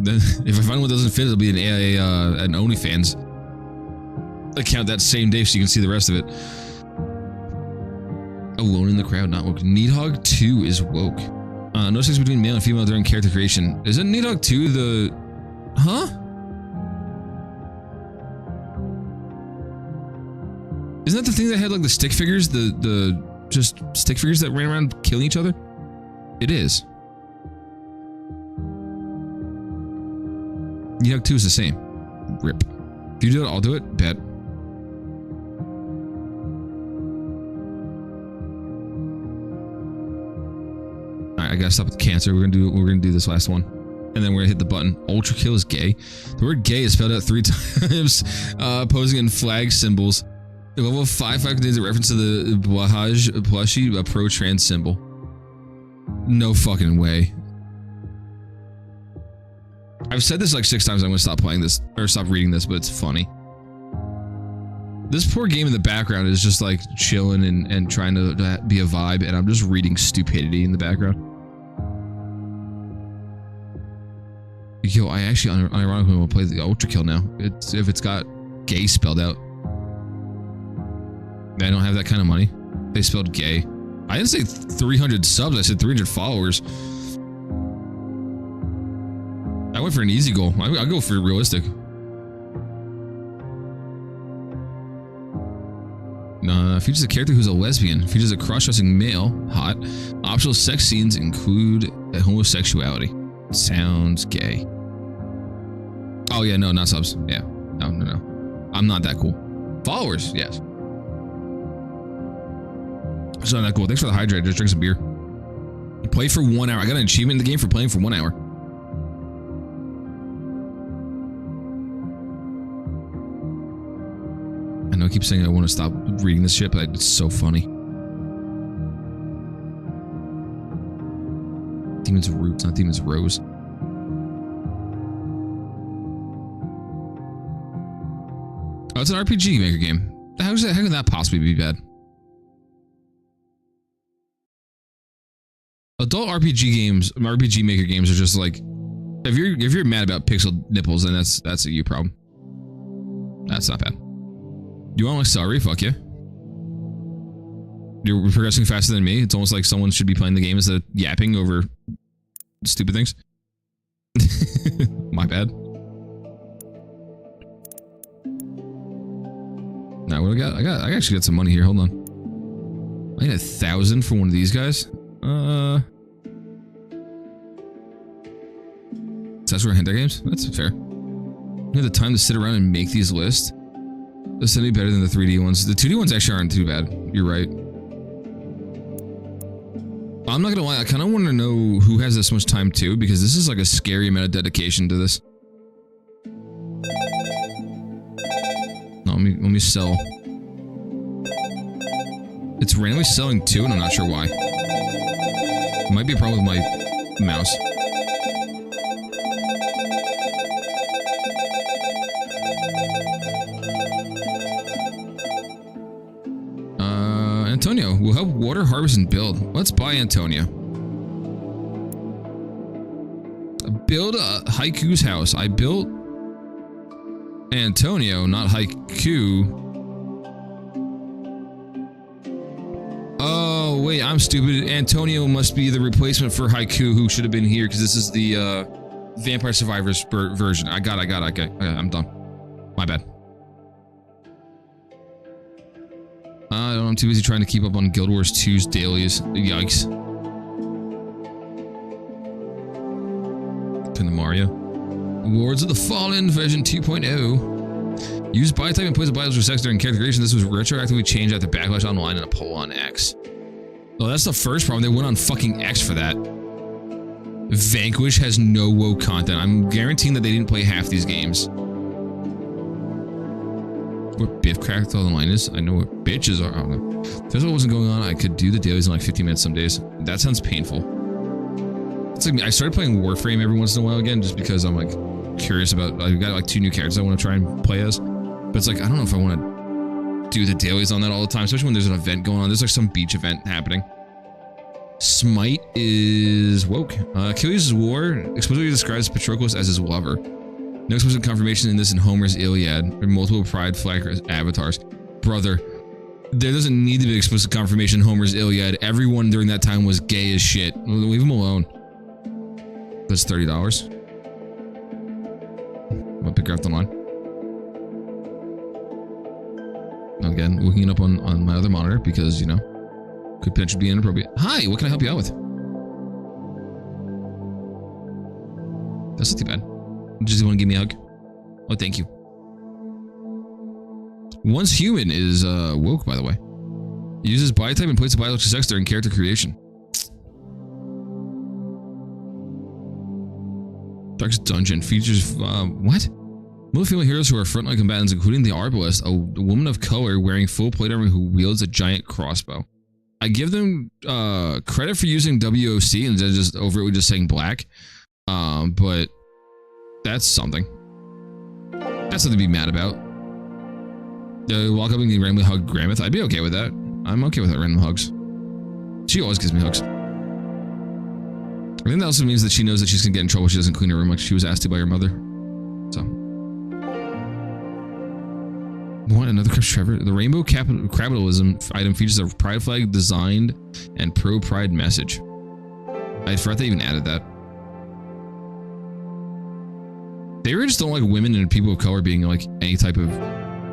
Then, if I find one that doesn't fit, it'll be an OnlyFans account that same day, so you can see the rest of it. Alone in the crowd, not woke. Needhog 2 is woke. No sex between male and female during character creation. Isn't Needhog 2 the... Huh? Isn't that the thing that had like the stick figures? The just stick figures that ran around killing each other? It is. Needhog 2 is the same. Rip. If you do it, I'll do it. Bet. Alright, I gotta stop with cancer. We're gonna do this last one. And then we're gonna hit the button. Ultra kill is gay. The word gay is spelled out 3 times, posing in flag symbols. The level 5 contains a reference to the Blahaj plushie, a pro-trans symbol. No fucking way. I've said this like 6 times. I'm gonna stop playing this, or stop reading this, but it's funny. This poor game in the background is just like chilling and trying to be a vibe, and I'm just reading stupidity in the background. Yo, I actually unironically want to play the Ultra Kill now. If it's got gay spelled out. I don't have that kind of money. They spelled gay. I didn't say 300 subs, I said 300 followers. I went for an easy goal. I'll go for realistic. Features a character who's a lesbian. Features a cross-dressing male. Hot. Optional sex scenes include homosexuality. Sounds gay. Oh yeah, no, not subs. Yeah. No. I'm not that cool. Followers, yes. It's not that cool. Thanks for the hydrate. Just drink some beer. Play for 1 hour. I got an achievement in the game for playing for 1 hour. I know I keep saying I want to stop reading this shit, but it's so funny. Demon's Roots, not Demon's Rose. Oh, it's an RPG Maker game. How can that possibly be bad? Adult RPG games, RPG Maker games are just like, if you're mad about pixel nipples, then that's a you problem. That's not bad. You want my celery? Fuck yeah. You're progressing faster than me. It's almost like someone should be playing the game instead of yapping over stupid things. My bad. Now what do I got? I actually got some money here. Hold on. I need 1,000 for one of these guys. That's where hentai games? That's fair. You have the time to sit around and make these lists. This is any better than the 3D ones. The 2D ones actually aren't too bad. You're right. I'm not gonna lie, I kind of want to know who has this much time too, because this is like a scary amount of dedication to this. randomly sell. It's randomly selling too, and I'm not sure why. It might be a problem with my mouse. Antonio will help water harvest and build. Let's buy Antonio. Build a Haiku's house. I built Antonio, not Haiku. Oh, wait, I'm stupid. Antonio must be the replacement for Haiku, who should have been here, because this is the Vampire Survivors version. I got it. Okay, I'm done. My bad. I don't know, I'm too busy trying to keep up on Guild Wars 2's dailies. Yikes. Turn to Mario. Lords of the Fallen version 2.0. Use buy type and place of biological sex during character creation. This was retroactively changed after Backlash Online and a poll on X. Oh, that's the first problem. They went on fucking X for that. Vanquish has no woke content. I'm guaranteeing that they didn't play half these games. What Biff Cracked Online is? I know what bitches are. I don't know. If that's what wasn't going on, I could do the dailies in like 15 minutes some days. That sounds painful. It's like I started playing Warframe every once in a while again, just because I'm like curious about. I've got like 2 new characters I want to try and play as, but it's like I don't know if I want to do the dailies on that all the time, especially when there's an event going on. There's like some beach event happening. Smite is woke. Achilles' War explicitly describes Patroclus as his lover. No explicit confirmation in this in Homer's Iliad, or multiple pride flag avatars. Brother, there doesn't need to be explicit confirmation in Homer's Iliad. Everyone during that time was gay as shit. Leave him alone. That's $30. I'll pick her up the line. Again, looking it up on my other monitor because, you know, could potentially be inappropriate. Hi, what can I help you out with? That's not too bad. Just want to give me a hug? Oh, thank you. Once human is woke, by the way. It uses buy type and plates of biological sex during character creation. Darkest Dungeon features what? Most female heroes who are frontline combatants, including the Arbalest, a woman of color wearing full plate armor who wields a giant crossbow. I give them credit for using WOC instead of just overtly just saying black. But that's something. That's something to be mad about. Walk up and randomly hug Gramith. I'd be okay with that. I'm okay with that random hugs. She always gives me hugs. I think that also means that she knows that she's gonna get in trouble if she doesn't clean her room like she was asked to by her mother. So. What? Another Crypt Trevor? The Rainbow Capitalism item features a pride flag designed and pro-pride message. I forgot they even added that. They really just don't like women and people of color being like any type of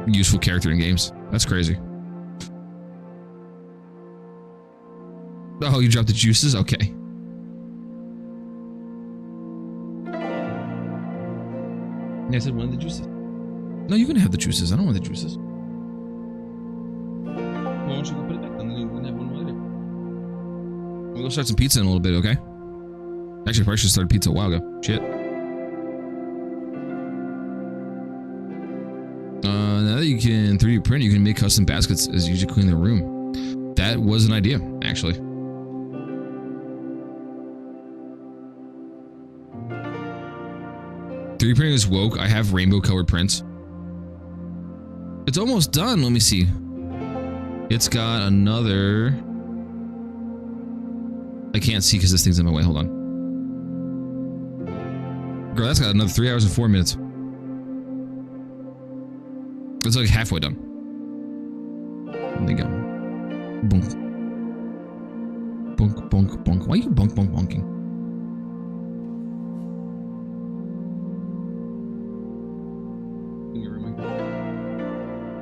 useful character in games. That's crazy. Oh, you dropped the juices? Okay. Yeah, I said one of the juices. No, you can have the juices. I don't want the juices. Why don't you go put it back? Then you can have one later. We'll go start some pizza in a little bit, okay? Actually, I probably should have started pizza a while ago. Shit. Now that you can 3D print, you can make custom baskets as you clean the room. That was an idea, actually. Printing is woke. I have rainbow colored prints. It's almost done. Let me see. It's got another. I can't see because this thing's in my way. Hold on. Girl, that's got another 3 hours and 4 minutes. It's like halfway done. There you go. Bonk. Bonk, bonk, bonk. Why are you bonk, bonk, bonking?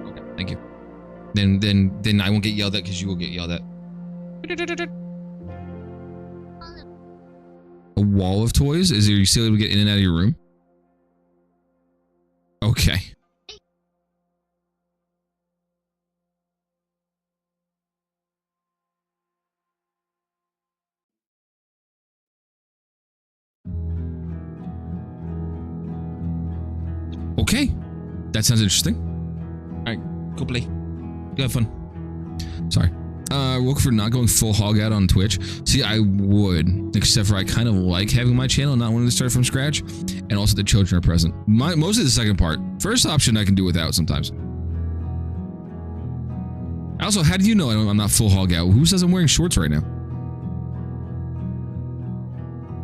Okay, thank you. Then I won't get yelled at because you will get yelled at. A wall of toys? Is there you still able to get in and out of your room? Okay. Okay. That sounds interesting. Alright. Go play. Go have fun. Sorry. Woke for not going full hog out on Twitch. See, I would, except for I kind of like having my channel, not wanting to start from scratch, and also the children are present. Mostly the second part. First option I can do without sometimes. Also, how do you know I'm not full hog out? Who says I'm wearing shorts right now?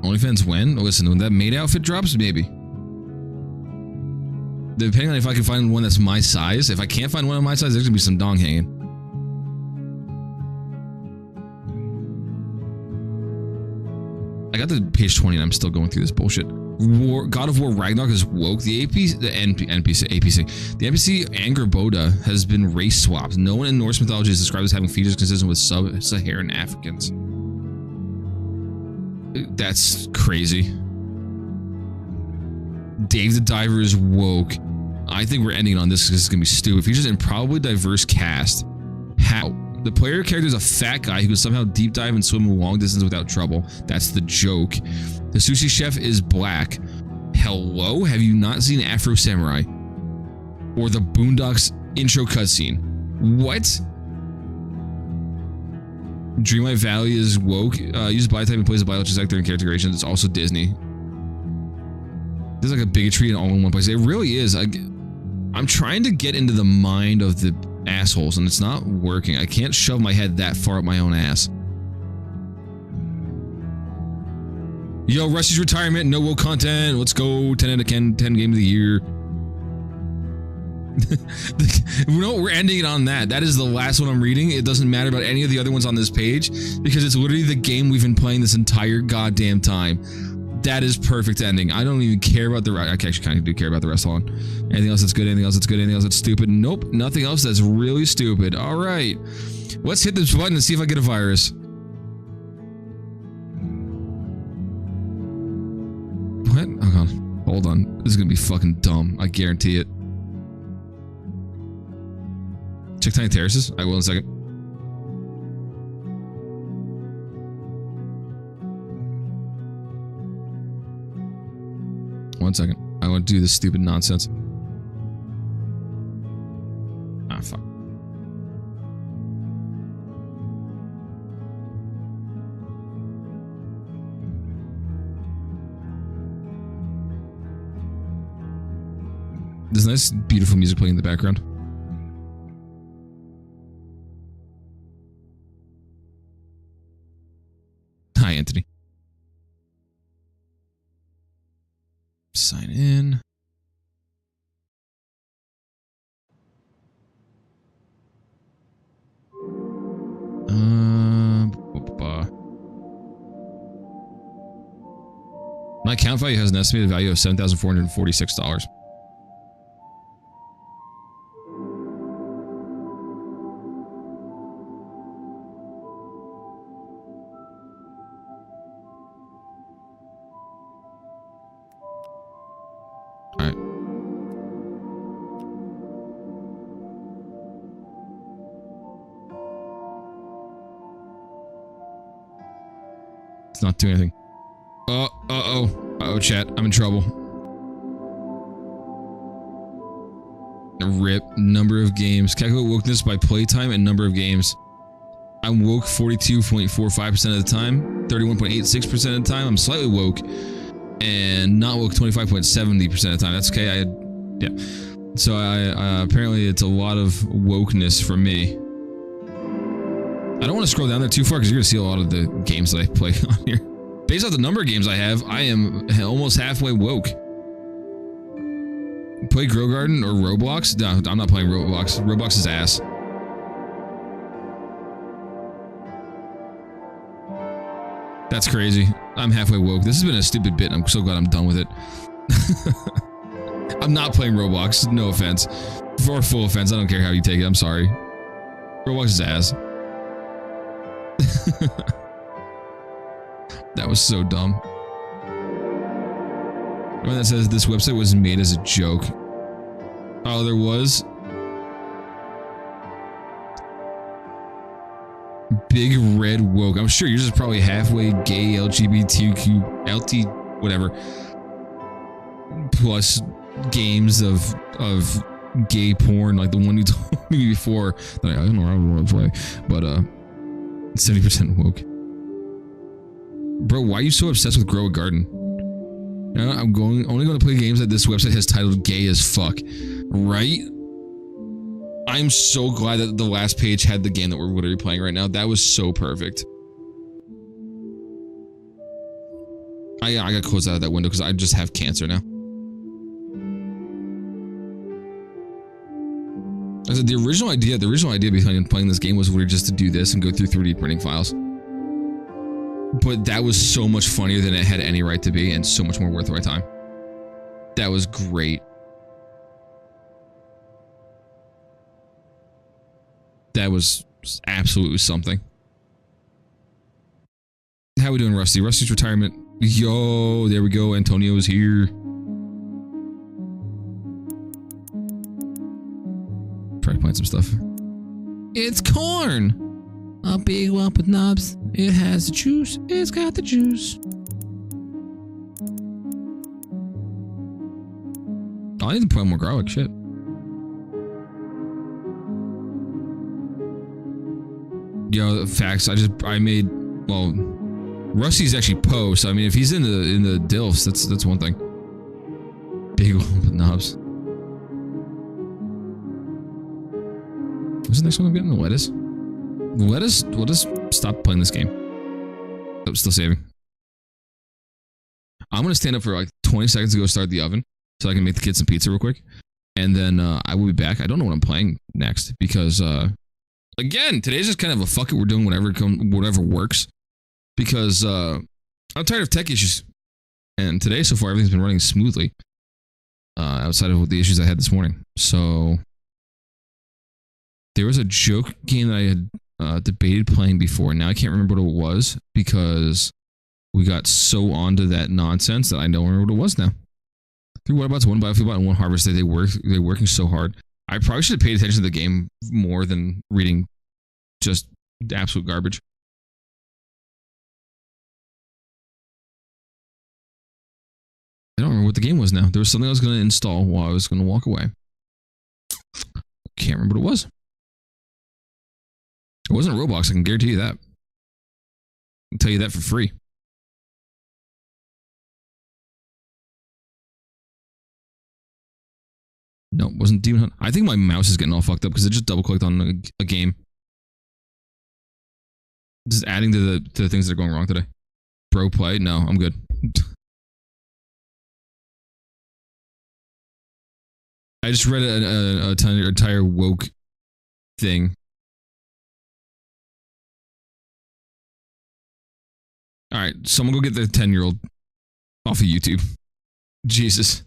OnlyFans when? Listen, when that maid outfit drops, maybe. Depending on if I can find one that's my size. If I can't find one of my size, there's gonna be some dong hanging. I got to page 20 and I'm still going through this bullshit. God of War Ragnarok is woke. The NPC, the NPC Angerboda has been race swapped. No one in Norse mythology is described as having features consistent with sub-Saharan Africans. That's crazy. Dave the Diver is woke. I think we're ending on this because it's gonna be stupid. Features in probably diverse cast. How? The player character is a fat guy who can somehow deep dive and swim a long distance without trouble. That's the joke. The sushi chef is black. Hello? Have you not seen Afro Samurai? Or the Boondocks intro cutscene? What? Dreamlight Valley is woke. Uses body type and plays a biological sector in character creation. It's also Disney. There's like a bigotry in all in one place. It really is. I'm trying to get into the mind of the assholes and it's not working. I can't shove my head that far up my own ass. Yo, Rusty's retirement, no woke content. Let's go. 10 out of 10 game of the year. No, we're ending it on that. That is the last one I'm reading. It doesn't matter about any of the other ones on this page because it's literally the game we've been playing this entire goddamn time. That is perfect ending. I don't even care about the rest. I actually kind of do care about the rest. Hold on. Anything else that's good? Anything else that's good? Anything else that's stupid? Nope. Nothing else that's really stupid. All right. Let's hit this button and see if I get a virus. What? Oh god. Hold on. This is gonna be fucking dumb. I guarantee it. Check Tiny Terraces? I will in a second. One second. I want to do this stupid nonsense. Ah, fuck. There's nice, beautiful music playing in the background. Hi, Anthony. Sign in. My account value has an estimated value of $7,446. It's not doing anything. Uh-oh, chat. I'm in trouble. Rip. Number of games. Calculate wokeness by playtime and number of games. I'm woke 42.45% of the time. 31.86% of the time. I'm slightly woke. And not woke 25.70% of the time. That's okay. Yeah. So apparently it's a lot of wokeness for me. I don't want to scroll down there too far because you're going to see a lot of the games that I play on here. Based off the number of games I have, I am almost halfway woke. Play Grow Garden or Roblox? No, I'm not playing Roblox. Roblox is ass. That's crazy. I'm halfway woke. This has been a stupid bit. I'm so glad I'm done with it. I'm not playing Roblox. No offense. For full offense, I don't care how you take it. I'm sorry. Roblox is ass. That was so dumb. One that says this website was made as a joke. Oh, there was? Big red woke. I'm sure yours is probably halfway gay, LGBTQ, LT, whatever. Plus games of gay porn, like the one you told me before. That I don't know, I don't want to play, but 70% woke. Bro, why are you so obsessed with Grow a Garden? You know, I'm only going to play games that this website has titled "gay as fuck," right? I'm so glad that the last page had the game that we're literally playing right now. That was so perfect. I got closed out of that window because I just have cancer now. I said the original idea behind playing this game was literally just to do this and go through 3D printing files. But that was so much funnier than it had any right to be, and so much more worth my time. That was great. That was absolutely something. How we doing, Rusty? Rusty's retirement. Yo, there we go. Antonio is here. Try to plant some stuff. It's corn! A big lump with knobs. It has the juice. It's got the juice. I need to plant more garlic. Shit. Yo, facts. I made, well, Rusty's actually Poe, so I mean, if he's in the DILFs, that's one thing. Big lump with knobs. What's the next one I'm getting? The lettuce? Let us stop playing this game. Oh, still saving. I'm gonna stand up for like 20 seconds to go start the oven so I can make the kids some pizza real quick. And then I will be back. I don't know what I'm playing next because again, today's just kind of a fuck it, we're doing whatever works. Because I'm tired of tech issues. And today so far everything's been running smoothly. Outside of the issues I had this morning. So there was a joke game that I had debated playing before. Now I can't remember what it was because we got so onto that nonsense that I don't remember what it was now. 3 Whatabouts, 1 Biofuel Bot, and 1 Harvest Day. They're working so hard. I probably should have paid attention to the game more than reading just absolute garbage. I don't remember what the game was now. There was something I was going to install while I was going to walk away. Can't remember what it was. It wasn't Roblox, I can guarantee you that. I can tell you that for free. No, it wasn't Demon Hunt. I think my mouse is getting all fucked up because it just double clicked on a game. Just adding to the things that are going wrong today. Bro play? No, I'm good. I just read an entire woke thing. Alright, someone go get the 10-year-old off of YouTube. Jesus.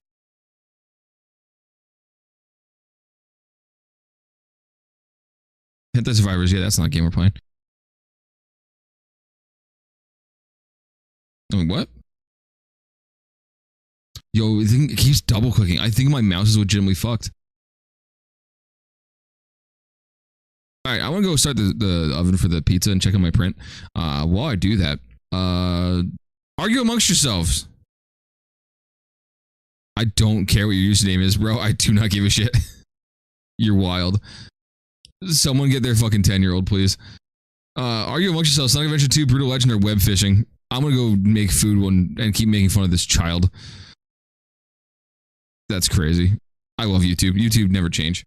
Hentai Survivors, yeah, that's not a game we're playing. I mean, what? Yo, I think it keeps double clicking. I think my mouse is legitimately fucked. Alright, I want to go start the oven for the pizza and check on my print. While I do that, argue amongst yourselves. I don't care what your username is, bro. I do not give a shit. You're wild. Someone get their fucking 10-year-old, please. Argue amongst yourselves. Sonic Adventure 2, Brutal Legend, or web fishing. I'm gonna go make food and keep making fun of this child. That's crazy. I love YouTube. YouTube never change.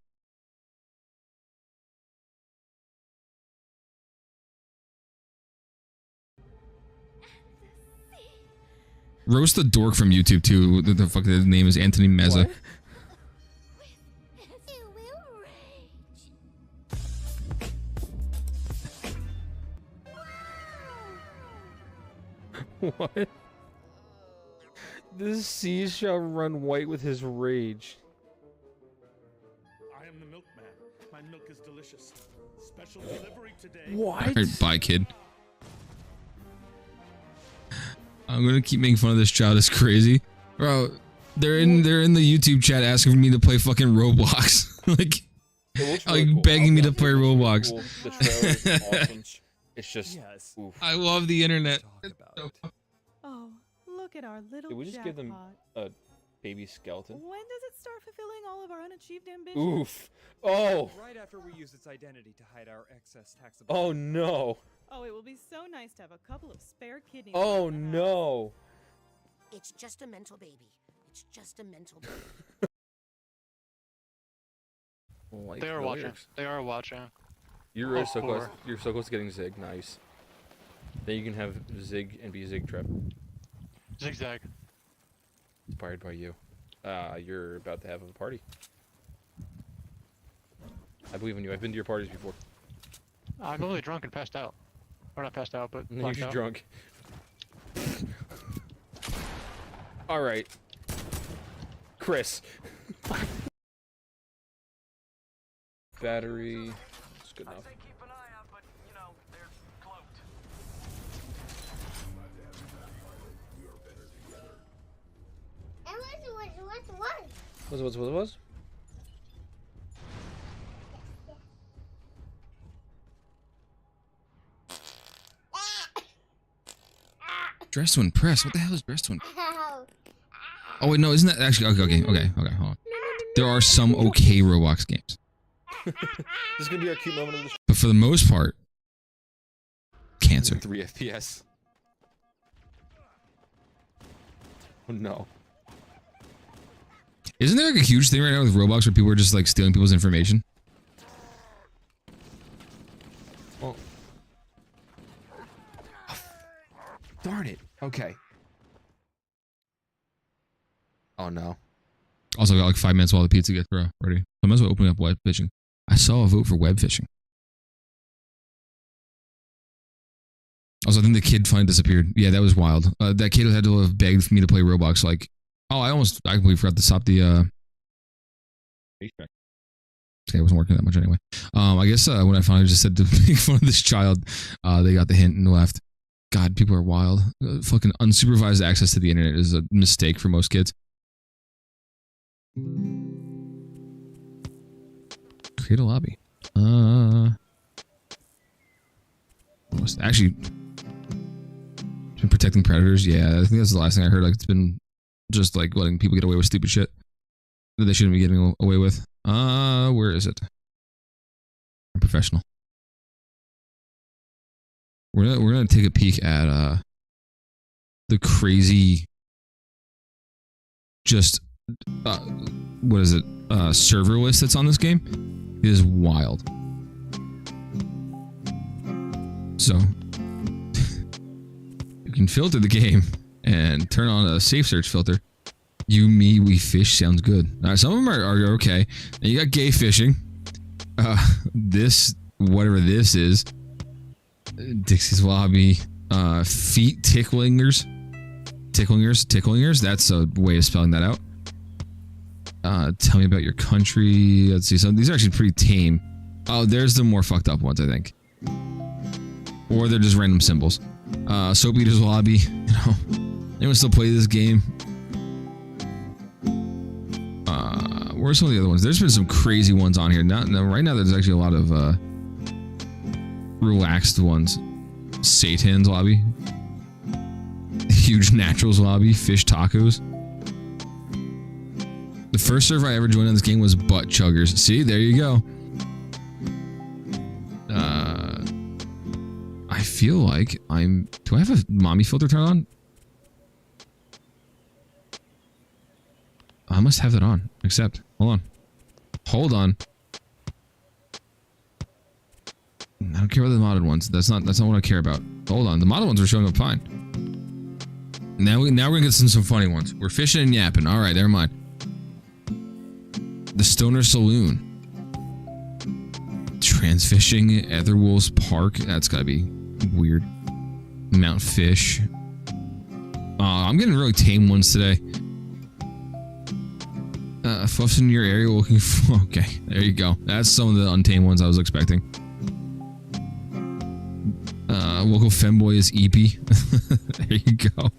Roast the dork from YouTube too. The fuck, his name is Anthony Meza. What? What? The sea shall run white with his rage. I am the milkman. My milk is delicious. Special delivery today. What? Alright, bye, kid. I'm gonna keep making fun of this child. It's crazy, bro. They're in the YouTube chat asking me to play fucking Roblox, like Really cool. begging me to play Roblox. Cool. The trailer is awesome. It's just, Yes. oof. I love the internet. Talk about it. Oh, look at our little Did we just give them jackpot. Baby skeleton. When does it start fulfilling all of our unachieved ambitions? Oof. Oh. Right after we use its identity to hide our excess taxable. Oh no. Oh, it will be so nice to have a couple of spare kidneys. Oh around the house. no. It's just a mental baby. It's just a mental baby. Like They are the watching. lyrics. They are watching. You're really Oh, so close. poor. You're so close to getting Zig. Nice. Then you can have Zig and be Zig Trap. Zigzag. Inspired by you. You're about to have a party. I believe in you. I've been to your parties before. I'm only drunk and passed out. Or not passed out, but You're blacked just out. drunk. All right, Chris. Battery. It's good enough. keep an eye out, but you know, they're cloaked. What was? Dress to impress. What the hell is dress to impress? Oh wait, no, isn't that actually okay? Hold on. There are some okay Roblox games, This is gonna be our cute moment of the show. but for the most part, cancer. 3 FPS. Oh no. Isn't there like a huge thing right now with Roblox where people are just like stealing people's information? Well. Darn it. Okay. Oh no. Also, I got like 5 minutes while the pizza gets ready. I might as well open up web fishing. I saw a vote for web fishing. Also, I think the kid finally disappeared. Yeah, that was wild. That kid had to have begged for me to play Roblox. Like, oh, I completely forgot to stop the. Okay, it wasn't working that much anyway. I guess when I finally just said to make fun of this child, they got the hint and left. God, people are wild. Fucking unsupervised access to the internet is a mistake for most kids. Create a lobby. Actually, it's been protecting predators. Yeah, I think that's the last thing I heard. Like, it's been just like letting people get away with stupid shit that they shouldn't be getting away with. Where is it? I'm professional. We're gonna take a peek at the crazy, just what is it? Server list that's on this game. It is wild. So you can filter the game and turn on a safe search filter. You, me, we fish sounds good. Some of them are okay. And you got gay fishing. This, whatever this is, Dixie's Lobby, feet ticklingers. That's a way of spelling that out. Tell me about your country. Let's see. Some these are actually pretty tame. Oh, there's the more fucked up ones, I think. Or they're just random symbols. Soap Eater's Lobby. You know, anyone still play this game? Where are some of the other ones? There's been some crazy ones on here. Right now, there's actually a lot of relaxed ones. Satan's Lobby. Huge Naturals Lobby. Fish Tacos. The first server I ever joined on this game was Butt Chuggers. See, there you go. I feel like do I have a mommy filter turned on? I must have that on. Accept. Hold on. I don't care about the modded ones. That's not what I care about. Hold on. The modded ones are showing up fine. Now we're gonna get some funny ones. We're fishing and yapping. All right, never mind. The Stoner Saloon. Transfishing, Etherwolves Park. That's gotta be weird. Mount Fish. I'm getting really tame ones today. Fluffs in your area looking for. Okay, there you go. That's some of the untamed ones I was expecting. Local femboy is Eepy. There you go.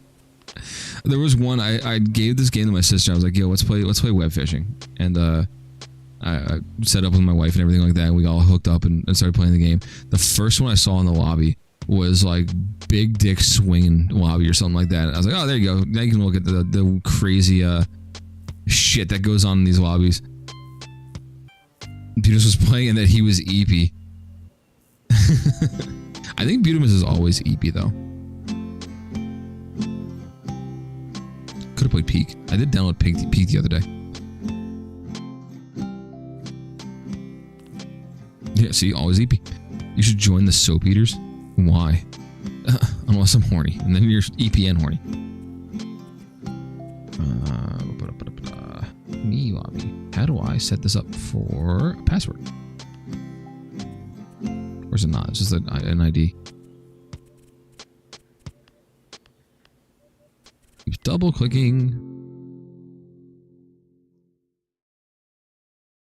There was one I gave this game to my sister. I was like, "Yo, let's play web fishing," and I set up with my wife and everything like that. And we all hooked up and started playing the game. The first one I saw in the lobby was like Big Dick Swinging Lobby or something like that. And I was like, "Oh, there you go. Now you can look at the crazy shit that goes on in these lobbies. Butemus was playing and that he was EP. I think Butemus is always EP though. Could have played Peak. I did download Peak the other day. Yeah, see, always EP. You should join the Soap Eaters. Why? Unless I'm horny, and then you're EP and horny. Me lobby. How do I set this up for a password? Or is it not? It's just an ID. Keep double clicking.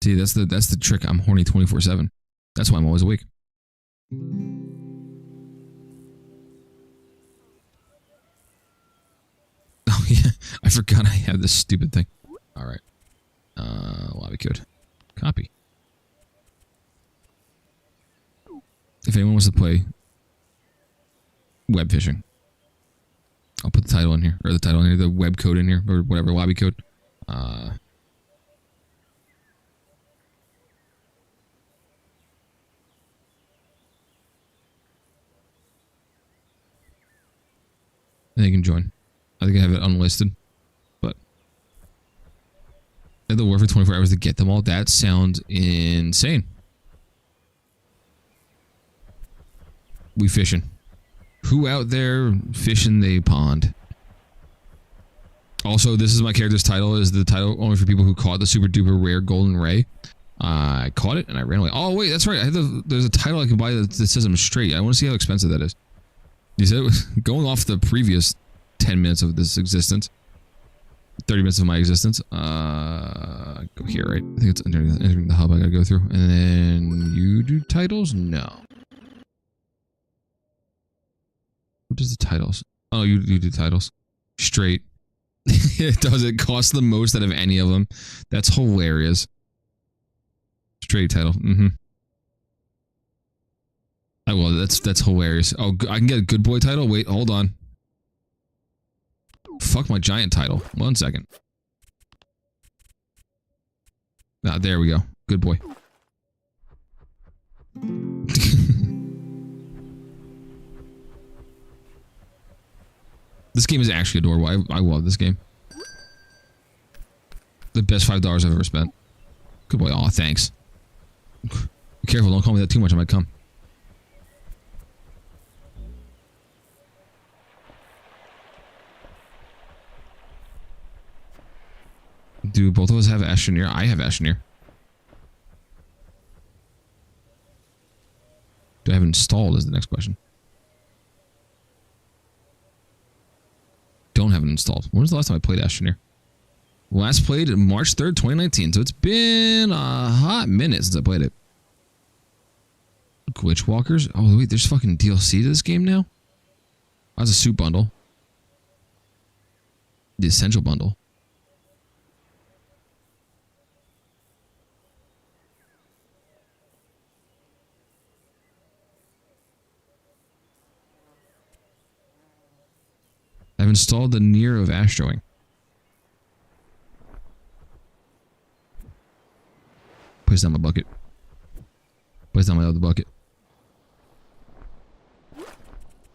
See, that's the trick. I'm horny 24/7. That's why I'm always awake. Oh yeah, I forgot I have this stupid thing. All right. Lobby code. Copy. If anyone wants to play web fishing, I'll put the title in here, or the title in here, the web code in here, or whatever, lobby code. And you can join. I think I have it unlisted, but I had to work for 24 hours to get them all. That sounds insane. We fishing. Who out there fishing the pond? Also, this is my character's title. Is the title only for people who caught the super duper rare golden ray? I caught it and I ran away. Oh wait, that's right. I have there's a title I can buy that says I'm straight. I want to see how expensive that is. You said it was going off the previous 10 minutes of this existence. 30 minutes of my existence. Go here, right? I think it's entering the hub I gotta go through. And then you do titles? No. What does the titles? Oh, you do titles. Straight. It does. It costs the most out of any of them. That's hilarious. Straight title. Mm-hmm. I will. That's hilarious. Oh, I can get a good boy title? Wait, hold on. Fuck my giant title. 1 second. Ah, there we go. Good boy. This game is actually adorable. I love this game. The best $5 I've ever spent. Good boy. Aw, thanks. Be careful, don't call me that too much, I might come. Do both of us have Astroneer? I have Astroneer. Do I have it installed is the next question. Don't have it installed. When was the last time I played Astroneer? Last played March 3rd, 2019. So it's been a hot minute since I played it. Glitch Walkers? Oh, wait, there's fucking DLC to this game now? That's a suit bundle. The Essential Bundle. I've installed the Nier of Astroing. Place down my bucket. Place down my other bucket.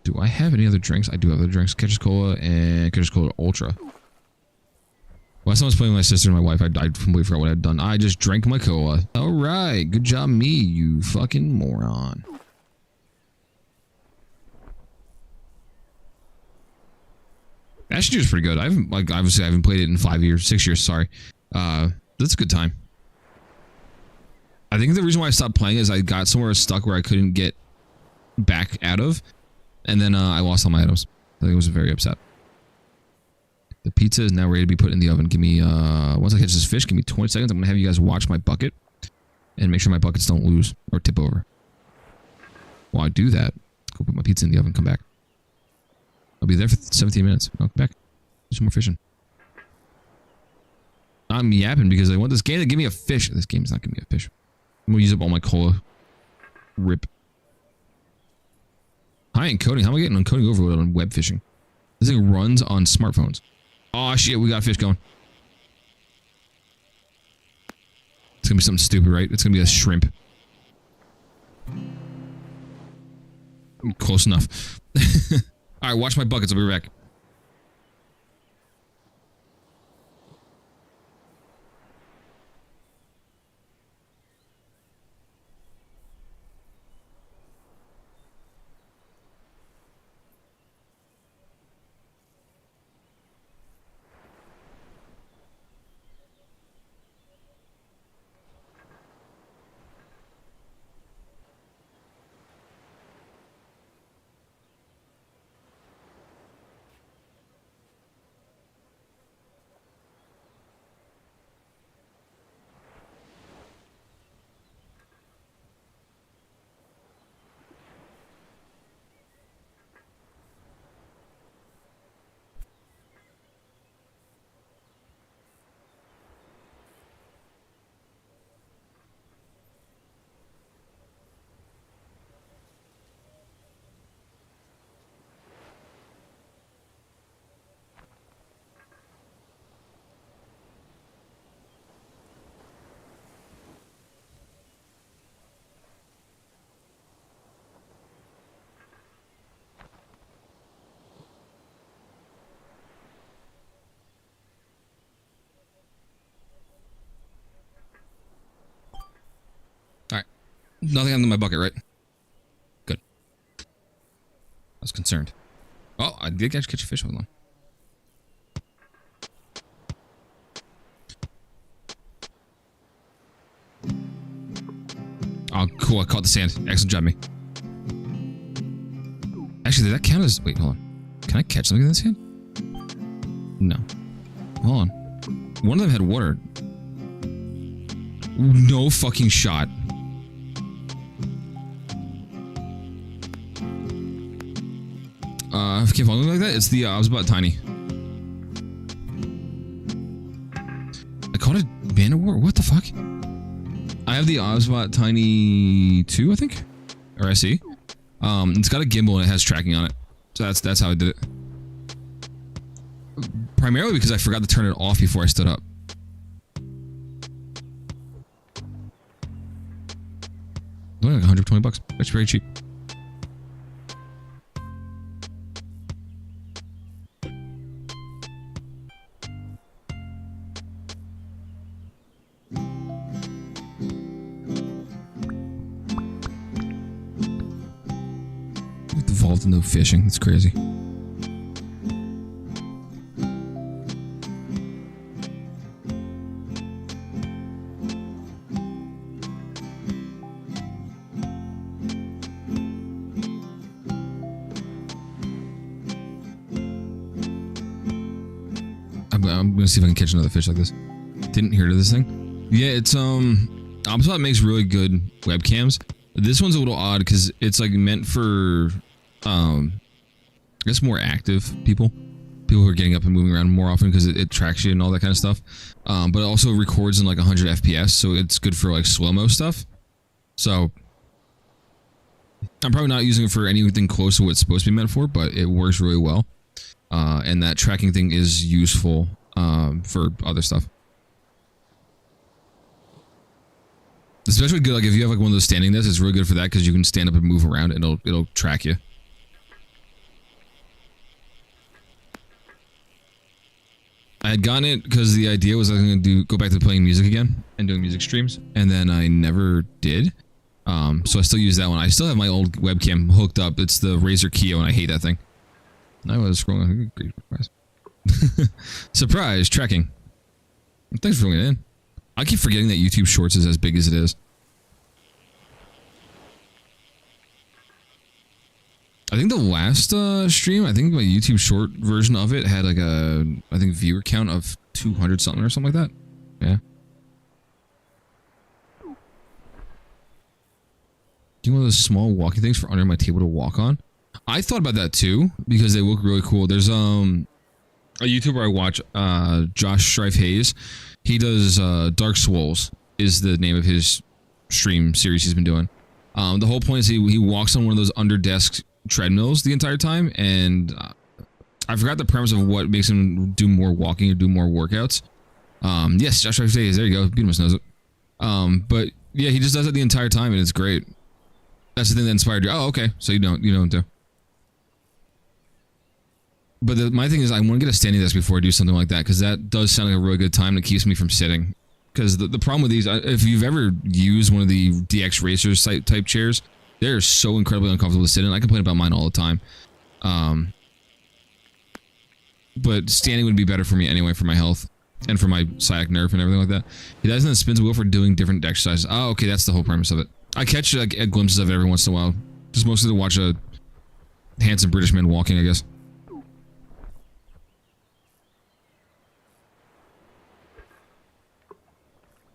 Do I have any other drinks? I do have other drinks. Ketchup Cola and Ketchup Cola Ultra. Last time I was playing with my sister and my wife, I completely forgot what I'd done. I just drank my cola. Alright, good job me, you fucking moron. Astroneer is pretty good. I haven't, like, obviously I haven't played it in 6 years, sorry. That's a good time. I think the reason why I stopped playing is I got somewhere stuck where I couldn't get back out of. And then I lost all my items. I think I was very upset. The pizza is now ready to be put in the oven. Give me, once I catch this fish, give me 20 seconds. I'm going to have you guys watch my bucket. And make sure my buckets don't lose or tip over. While I do that, let's go put my pizza in the oven, come back. I'll be there for 17 minutes. I'll come back. Do some more fishing. I'm yapping because I want this game to give me a fish. This game's not giving me a fish. I'm gonna use up all my cola. Rip. High encoding. How am I getting encoding overload on web fishing? This thing runs on smartphones. Oh shit, we got a fish going. It's gonna be something stupid, right? It's gonna be a shrimp. Close enough. All right, watch my buckets. I'll be right back. Nothing happened in my bucket, right? Good. I was concerned. Oh, I did catch a fish. Hold on. Oh, cool. I caught the sand. Excellent job, me. Actually, did that count as... Wait, hold on. Can I catch something in this hand? No. Hold on. One of them had water. No fucking shot. If you can't follow me like that, it's the Osbot Tiny. I caught a band of war. What the fuck? I have the Osbot Tiny 2, I think, or SE. It's got a gimbal and it has tracking on it. So that's how I did it. Primarily because I forgot to turn it off before I stood up. Only like 120 bucks. That's very cheap. Evolved into fishing. It's crazy. I'm gonna see if I can catch another fish like this. Didn't hear to this thing. Yeah, it's Obspot makes really good webcams. This one's a little odd because it's like meant for I guess more active people who are getting up and moving around more often because it tracks you and all that kind of stuff. But it also records in like 100 FPS, so it's good for like slow-mo stuff. So I'm probably not using it for anything close to what it's supposed to be meant for, but it works really well. And that tracking thing is useful for other stuff. Especially good, like if you have like one of those standing desks, it's really good for that because you can stand up and move around and it'll track you. I had gotten it because the idea was I was going to go back to playing music again and doing music streams, and then I never did. So I still use that one. I still have my old webcam hooked up. It's the Razer Keo, and I hate that thing. I was scrolling. Great surprise. Surprise tracking. Thanks for bringing it in. I keep forgetting that YouTube Shorts is as big as it is. I think the last stream, I think my YouTube Short version of it had like a, I think viewer count of 200 something or something like that. Yeah. Do you want those small walking things for under my table to walk on? I thought about that too because they look really cool. There's a YouTuber I watch, Josh Strife Hayes. He does Dark Souls is the name of his stream series he's been doing. The whole point is he walks on one of those under desk treadmills the entire time, and I forgot the premise of what makes him do more walking or do more workouts. Yes, Josh Strife Hayes. There you go. Beat must knows it. But yeah, he just does it the entire time, and it's great. That's the thing that inspired you. Oh, okay. So you don't do. But my thing is, I want to get a standing desk before I do something like that, because that does sound like a really good time that keeps me from sitting. Because the problem with these, if you've ever used one of the DX Racers type chairs, they're so incredibly uncomfortable to sit in. I complain about mine all the time. But standing would be better for me anyway, for my health and for my sciatic nerve and everything like that. He doesn't spins the wheel for doing different exercises. Oh, okay, that's the whole premise of it. I catch like glimpses of it every once in a while, just mostly to watch a handsome British man walking, I guess.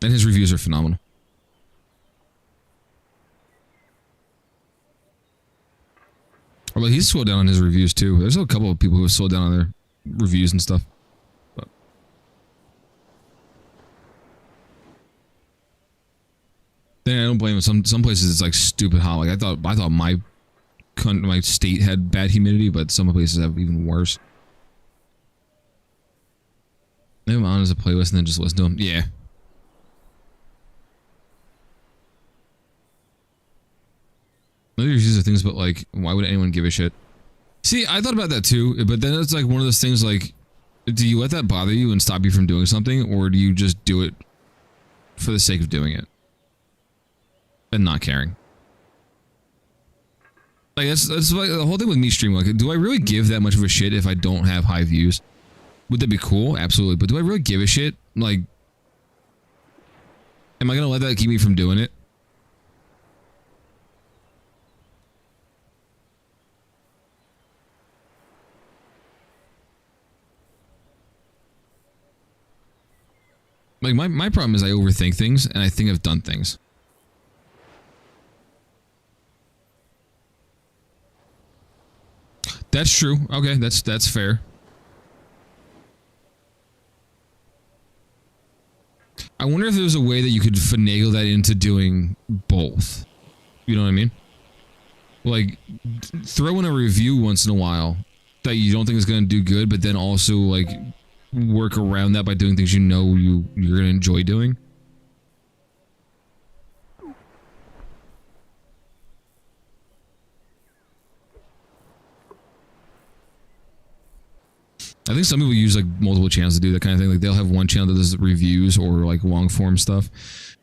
And his reviews are phenomenal. Although he's slowed down on his reviews too. There's a couple of people who have slowed down on their reviews and stuff. But then I don't blame him. Some places it's like stupid hot. Like I thought my state had bad humidity, but some places have even worse. Leave him on as a playlist and then just listen to him. Yeah. These are things, but like, why would anyone give a shit? See, I thought about that too, but then it's like one of those things like, do you let that bother you and stop you from doing something, or do you just do it for the sake of doing it and not caring? Like that's like the whole thing with me streaming. Like, do I really give that much of a shit if I don't have high views? Would that be cool? Absolutely. But do I really give a shit? Like, am I gonna let that keep me from doing it? Like, my problem is I overthink things, and I think I've done things. That's true. Okay, that's fair. I wonder if there's a way that you could finagle that into doing both. You know what I mean? Like, throw in a review once in a while that you don't think is going to do good, but then also, like, work around that by doing things you know you're gonna enjoy doing. I think some people use like multiple channels to do that kind of thing. Like they'll have one channel that does reviews or like long form stuff,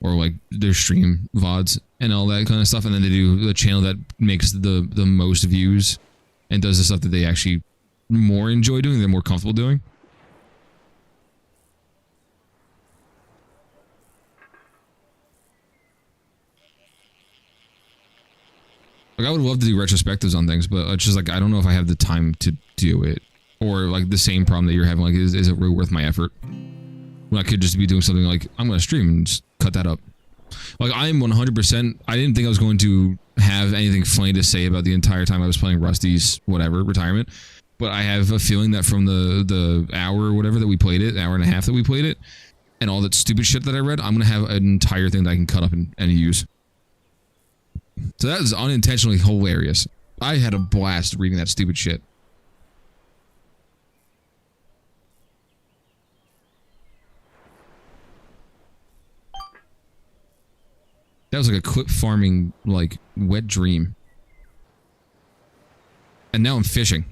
or like their stream VODs and all that kind of stuff, and then they do the channel that makes the most views and does the stuff that they actually more enjoy doing, they're more comfortable doing. Like I would love to do retrospectives on things, but it's just like I don't know if I have the time to do it, or like the same problem that you're having. Like, is it really worth my effort? When I could just be doing something like I'm gonna stream and just cut that up. Like I'm 100%. I didn't think I was going to have anything funny to say about the entire time I was playing Rusty's whatever retirement, but I have a feeling that from the hour or whatever that we played it, hour and a half that we played it, and all that stupid shit that I read, I'm gonna have an entire thing that I can cut up and use. So that is unintentionally hilarious. I had a blast reading that stupid shit. That was like a clip farming, like, wet dream. And now I'm fishing.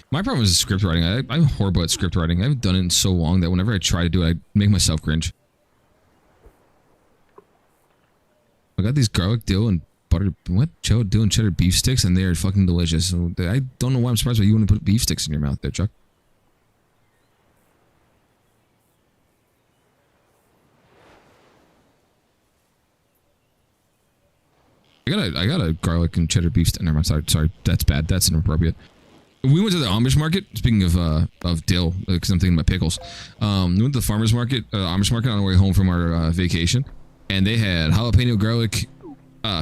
My problem is script writing. I'm horrible at script writing. I haven't done it in so long that whenever I try to do it, I make myself cringe. I got these garlic dill and butter, dill and cheddar beef sticks, and they are fucking delicious. So I don't know why I'm surprised why you want to put beef sticks in your mouth there, Chuck. I got a garlic and cheddar beef stick. Never mind, sorry, that's bad. That's inappropriate. We went to the Amish market. Speaking of dill, because I'm thinking about pickles. We went to the farmers market, Amish market, on our way home from our vacation, and they had jalapeno garlic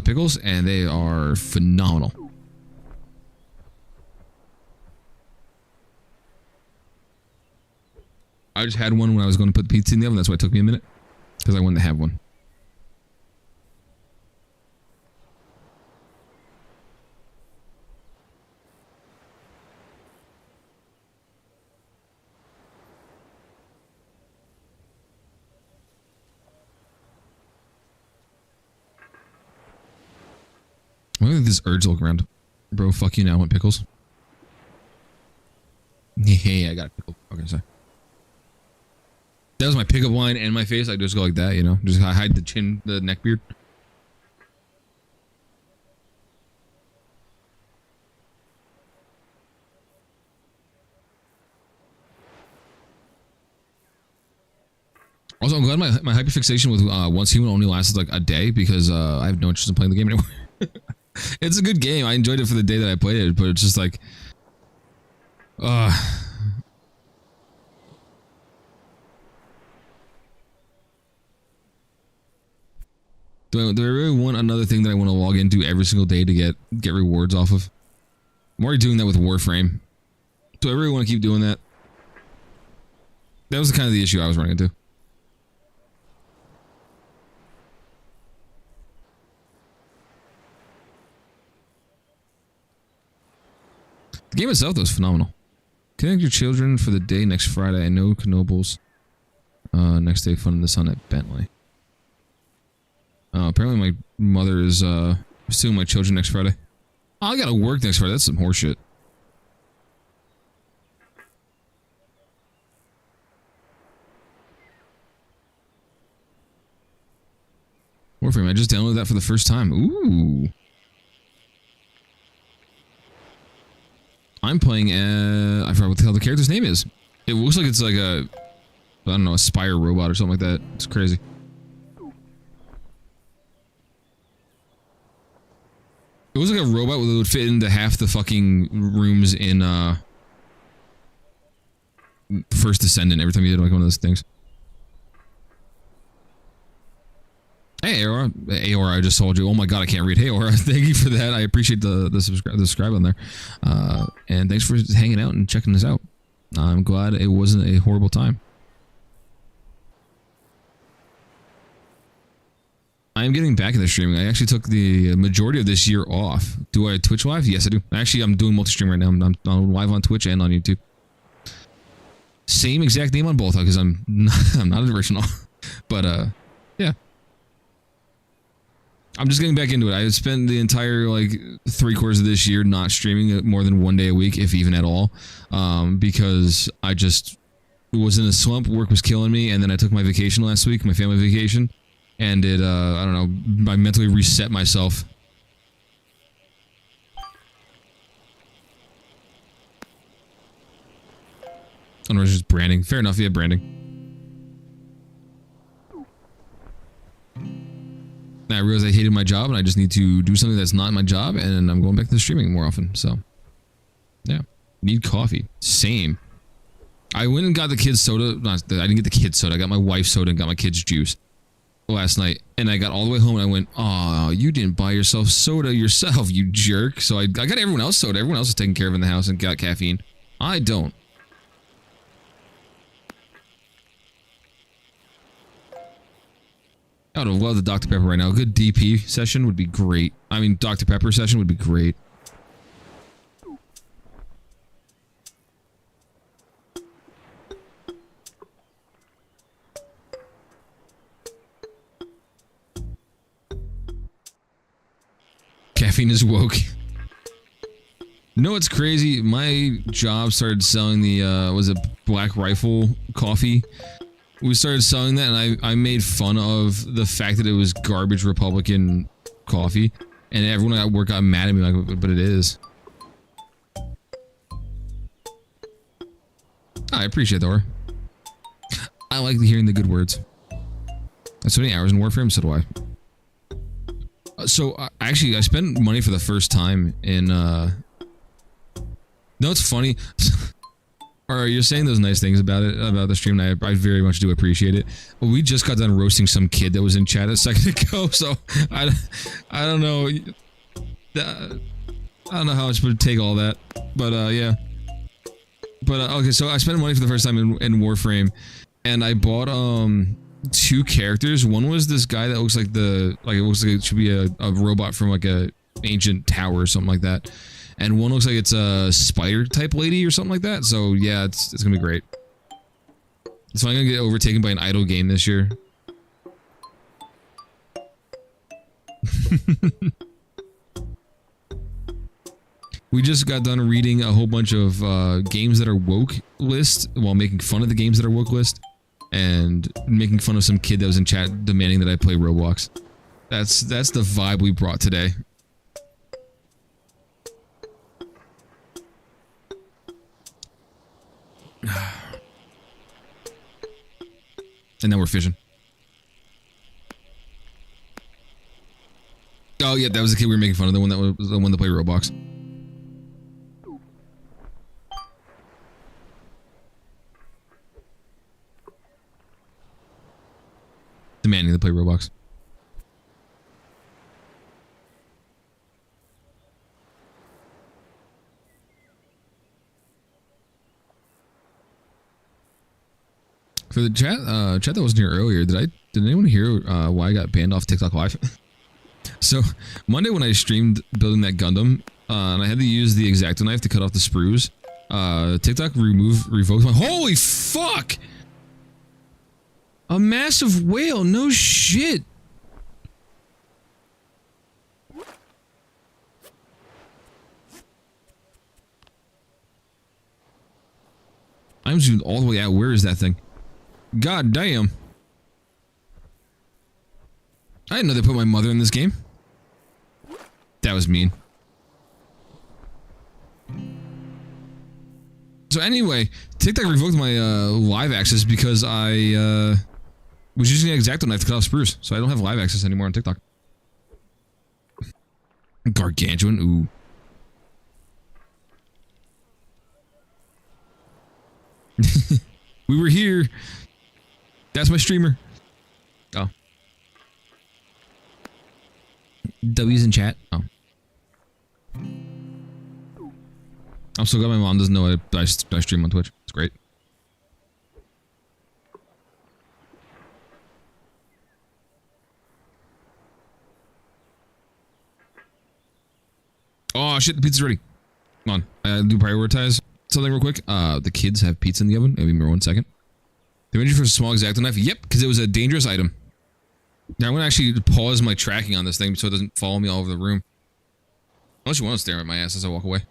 pickles, and they are phenomenal. I just had one when I was going to put the pizza in the oven. That's why it took me a minute, because I wanted to have one. Why do this urge look around? Bro, fuck you now, I want pickles. Hey, I got a pickle. Okay, sorry. That was my pickup line and my face. I just go like that, you know? Just hide the chin, the neck beard. Also, I'm glad my hyperfixation with Once Human only lasted like a day because I have no interest in playing the game anymore. It's a good game. I enjoyed it for the day that I played it, but it's just like... Do I really want another thing that I want to log into every single day to get rewards off of? I'm already doing that with Warframe. Do I really want to keep doing that? That was kind of the issue I was running into. The game itself was phenomenal. Connect your children for the day next Friday. I know Knobles. Next day, fun in the sun at Bentley. Apparently my mother is suing my children next Friday. Oh, I gotta work next Friday. That's some horseshit. Warframe, I just downloaded that for the first time. Ooh. I'm playing I forgot what the hell the character's name is. It looks like it's like a, I don't know, a spire robot or something like that. It's crazy. It was like a robot that would fit into half the fucking rooms in First Descendant every time you did like one of those things. Hey Aora, Aora, I just told you. Oh my god, I can't read. Hey Aora, thank you for that. I appreciate the subscribe on there, and thanks for hanging out and checking this out. I'm glad it wasn't a horrible time. I am getting back into streaming. I actually took the majority of this year off. Do I Twitch live? Yes, I do. Actually, I'm doing multi-stream right now. I'm live on Twitch and on YouTube. Same exact name on both because I'm not original, but yeah. I'm just getting back into it. I spent the entire like 3/4 of this year not streaming more than one day a week, if even at all, because I just was in a slump. Work was killing me, and then I took my vacation last week, my family vacation, and it I don't know, I mentally reset myself. Oh no, it's just branding. Fair enough, yeah, branding. I realized I hated my job and I just need to do something that's not my job, and I'm going back to streaming more often. So, yeah. Need coffee. Same. I went and got the kids soda. I didn't get the kids soda. I got my wife's soda and got my kids juice last night. And I got all the way home and I went, oh, you didn't buy yourself soda yourself, you jerk. So I got everyone else soda. Everyone else is taken care of in the house and got caffeine. I don't. I would love the Dr. Pepper right now. A good DP session would be great. I mean, Dr. Pepper session would be great. Caffeine is woke. No, it's crazy. My job started selling the, was it Black Rifle coffee? We started selling that, and I made fun of the fact that it was garbage Republican coffee, and everyone at work got mad at me, like, but it is. I appreciate that, or I like hearing the good words. That's so many hours in Warframe, so do I. So, actually, I spent money for the first time in, No, it's funny. Alright, you're saying those nice things about it, about the stream, and I very much do appreciate it. But we just got done roasting some kid that was in chat a second ago, so I don't know. I don't know how much would take all that, but yeah. But okay, so I spent money for the first time in Warframe, and I bought 2 characters. One was this guy that looks like it looks like it should be a robot from like a ancient tower or something like that. And one looks like it's a spider type lady or something like that. So yeah, it's gonna be great. So I'm gonna get overtaken by an idle game this year. We just got done reading a whole bunch of games that are woke list while making fun of the games that are woke list and making fun of some kid that was in chat demanding that I play Roblox. That's the vibe we brought today. And then we're fishing. Oh yeah, that was the kid we were making fun of, the one that was the one that played Roblox. Demanding to play Roblox. For the chat, chat that wasn't here earlier, did anyone hear why I got banned off TikTok Live? So Monday when I streamed building that Gundam, and I had to use the X-Acto knife to cut off the sprues, TikTok revoked my— holy fuck! A massive whale, no shit! I'm zoomed all the way out. Where is that thing? God damn. I didn't know they put my mother in this game. That was mean. So anyway, TikTok revoked my live access because I was using an X-Acto knife to cut off spruce, so I don't have live access anymore on TikTok. Gargantuan, ooh. We were here. That's my streamer. Oh. W's in chat. Oh. I'm so glad my mom doesn't know I stream on Twitch. It's great. Oh shit, the pizza's ready. Come on. I do prioritize something real quick. The kids have pizza in the oven. Give me 1 second. They went for a small X-Acto knife. Yep, because it was a dangerous item. Now I'm gonna actually pause my tracking on this thing so it doesn't follow me all over the room. Unless you want to stare at my ass as I walk away.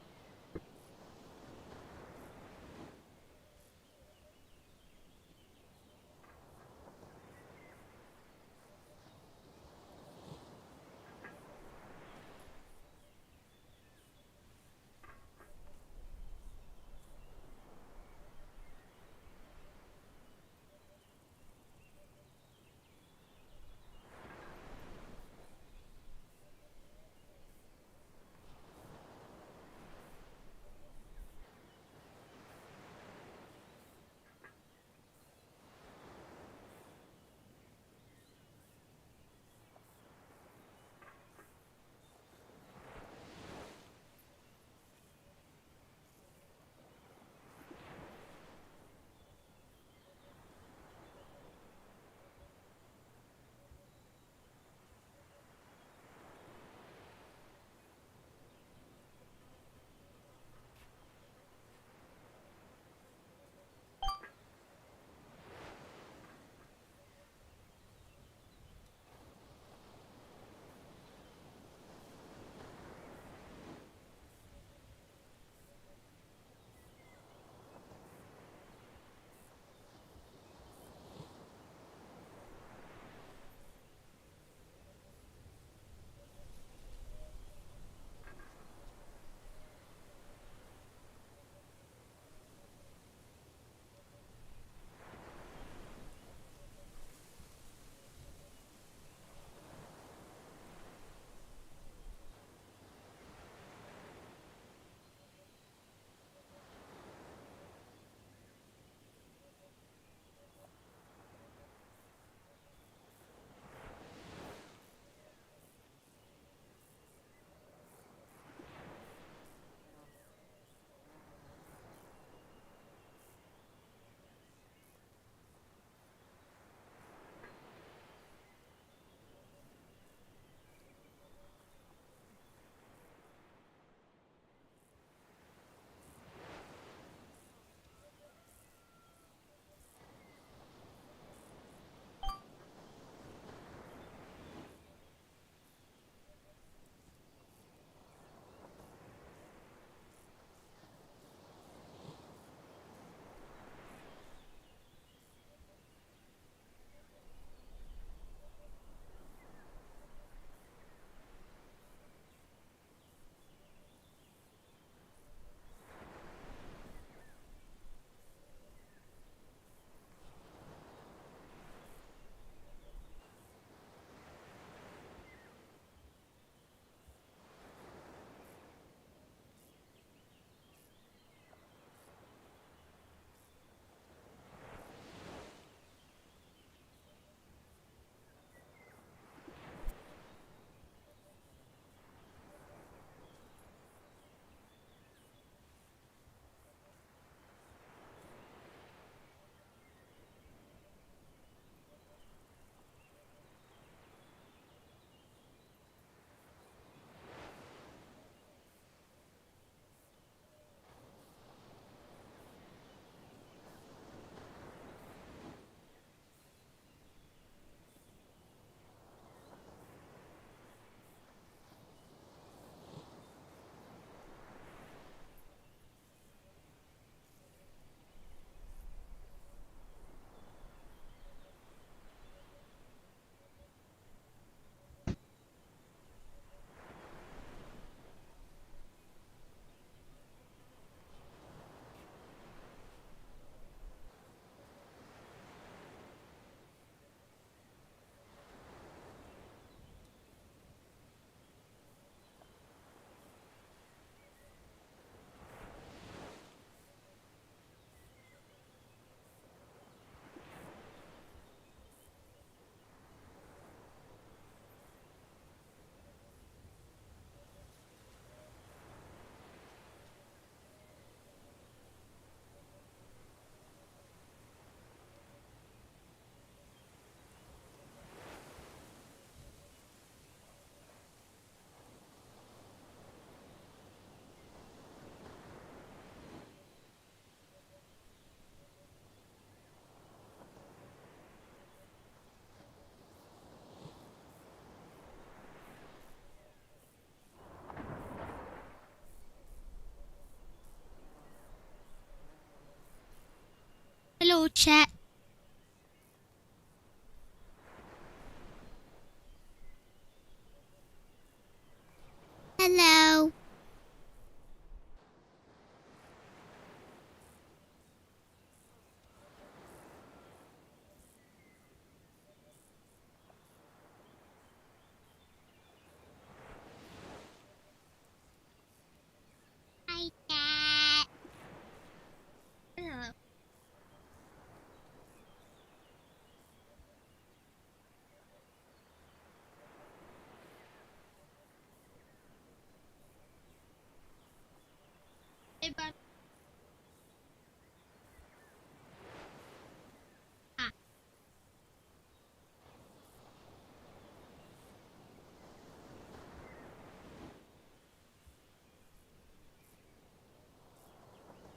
Hey, bud.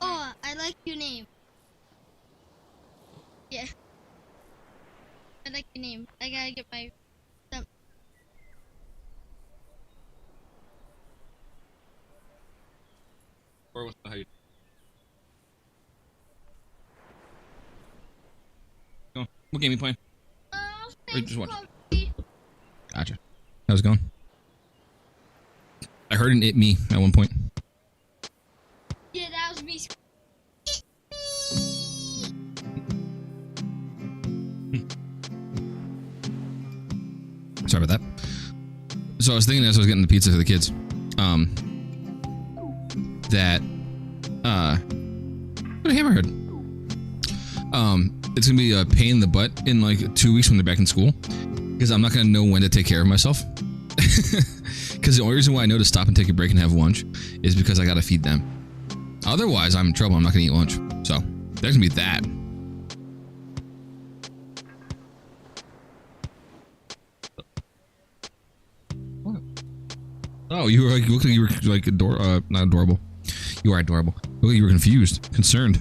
Oh, I like your name. Yeah. I like your name. I gotta get my stump. Or what's how you? Go. What game you playing? Or just watch. Gotcha. How's it going? I heard an "it me" at one point. Yeah, that was me. Sorry about that. So I was thinking as I was getting the pizza for the kids, that what a hammerhead. It's gonna be a pain in the butt in like 2 weeks when they're back in school, because I'm not gonna know when to take care of myself. Because the only reason why I know to stop and take a break and have lunch is because I gotta feed them. Otherwise, I'm in trouble. I'm not gonna eat lunch. So there's gonna be that. What? Oh, you were like, look like you were like not adorable. You are adorable. Look like you were confused, concerned.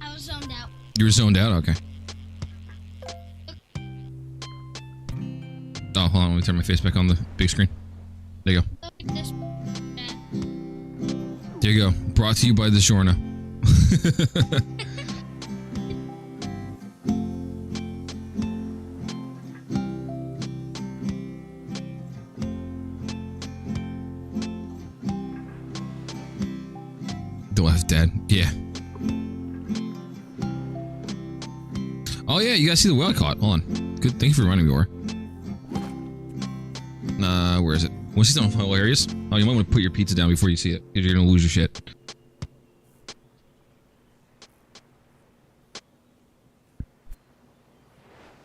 I was zoned out. You were zoned out. Okay. Oh, hold on. Let me turn my face back on the big screen. There you go. Look at this. There you go. Brought to you by the Shorna. The left dad. Yeah. Oh yeah, you guys see the whale I caught. Hold on. Good. Thank you for reminding me, Laura. Where is it? Once he's done hilarious. Oh, you might want to put your pizza down before you see it, because you're gonna lose your shit.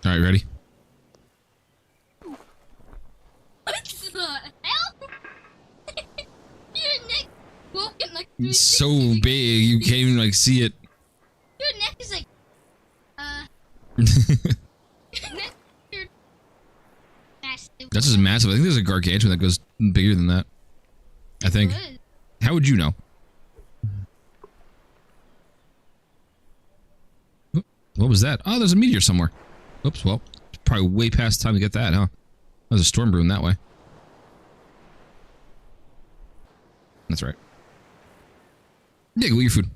All right, ready? What the hell? Your neck broken like It's so big, you can't even like see it. Your neck is like neck is massive. That's just massive. I think there's a gargantuan that goes bigger than that. I think. Good. How would you know? What was that? Oh, there's a meteor somewhere. Oops, well, it's probably way past time to get that, huh? There's a storm brewing that way. That's right. Yeah, go eat your food.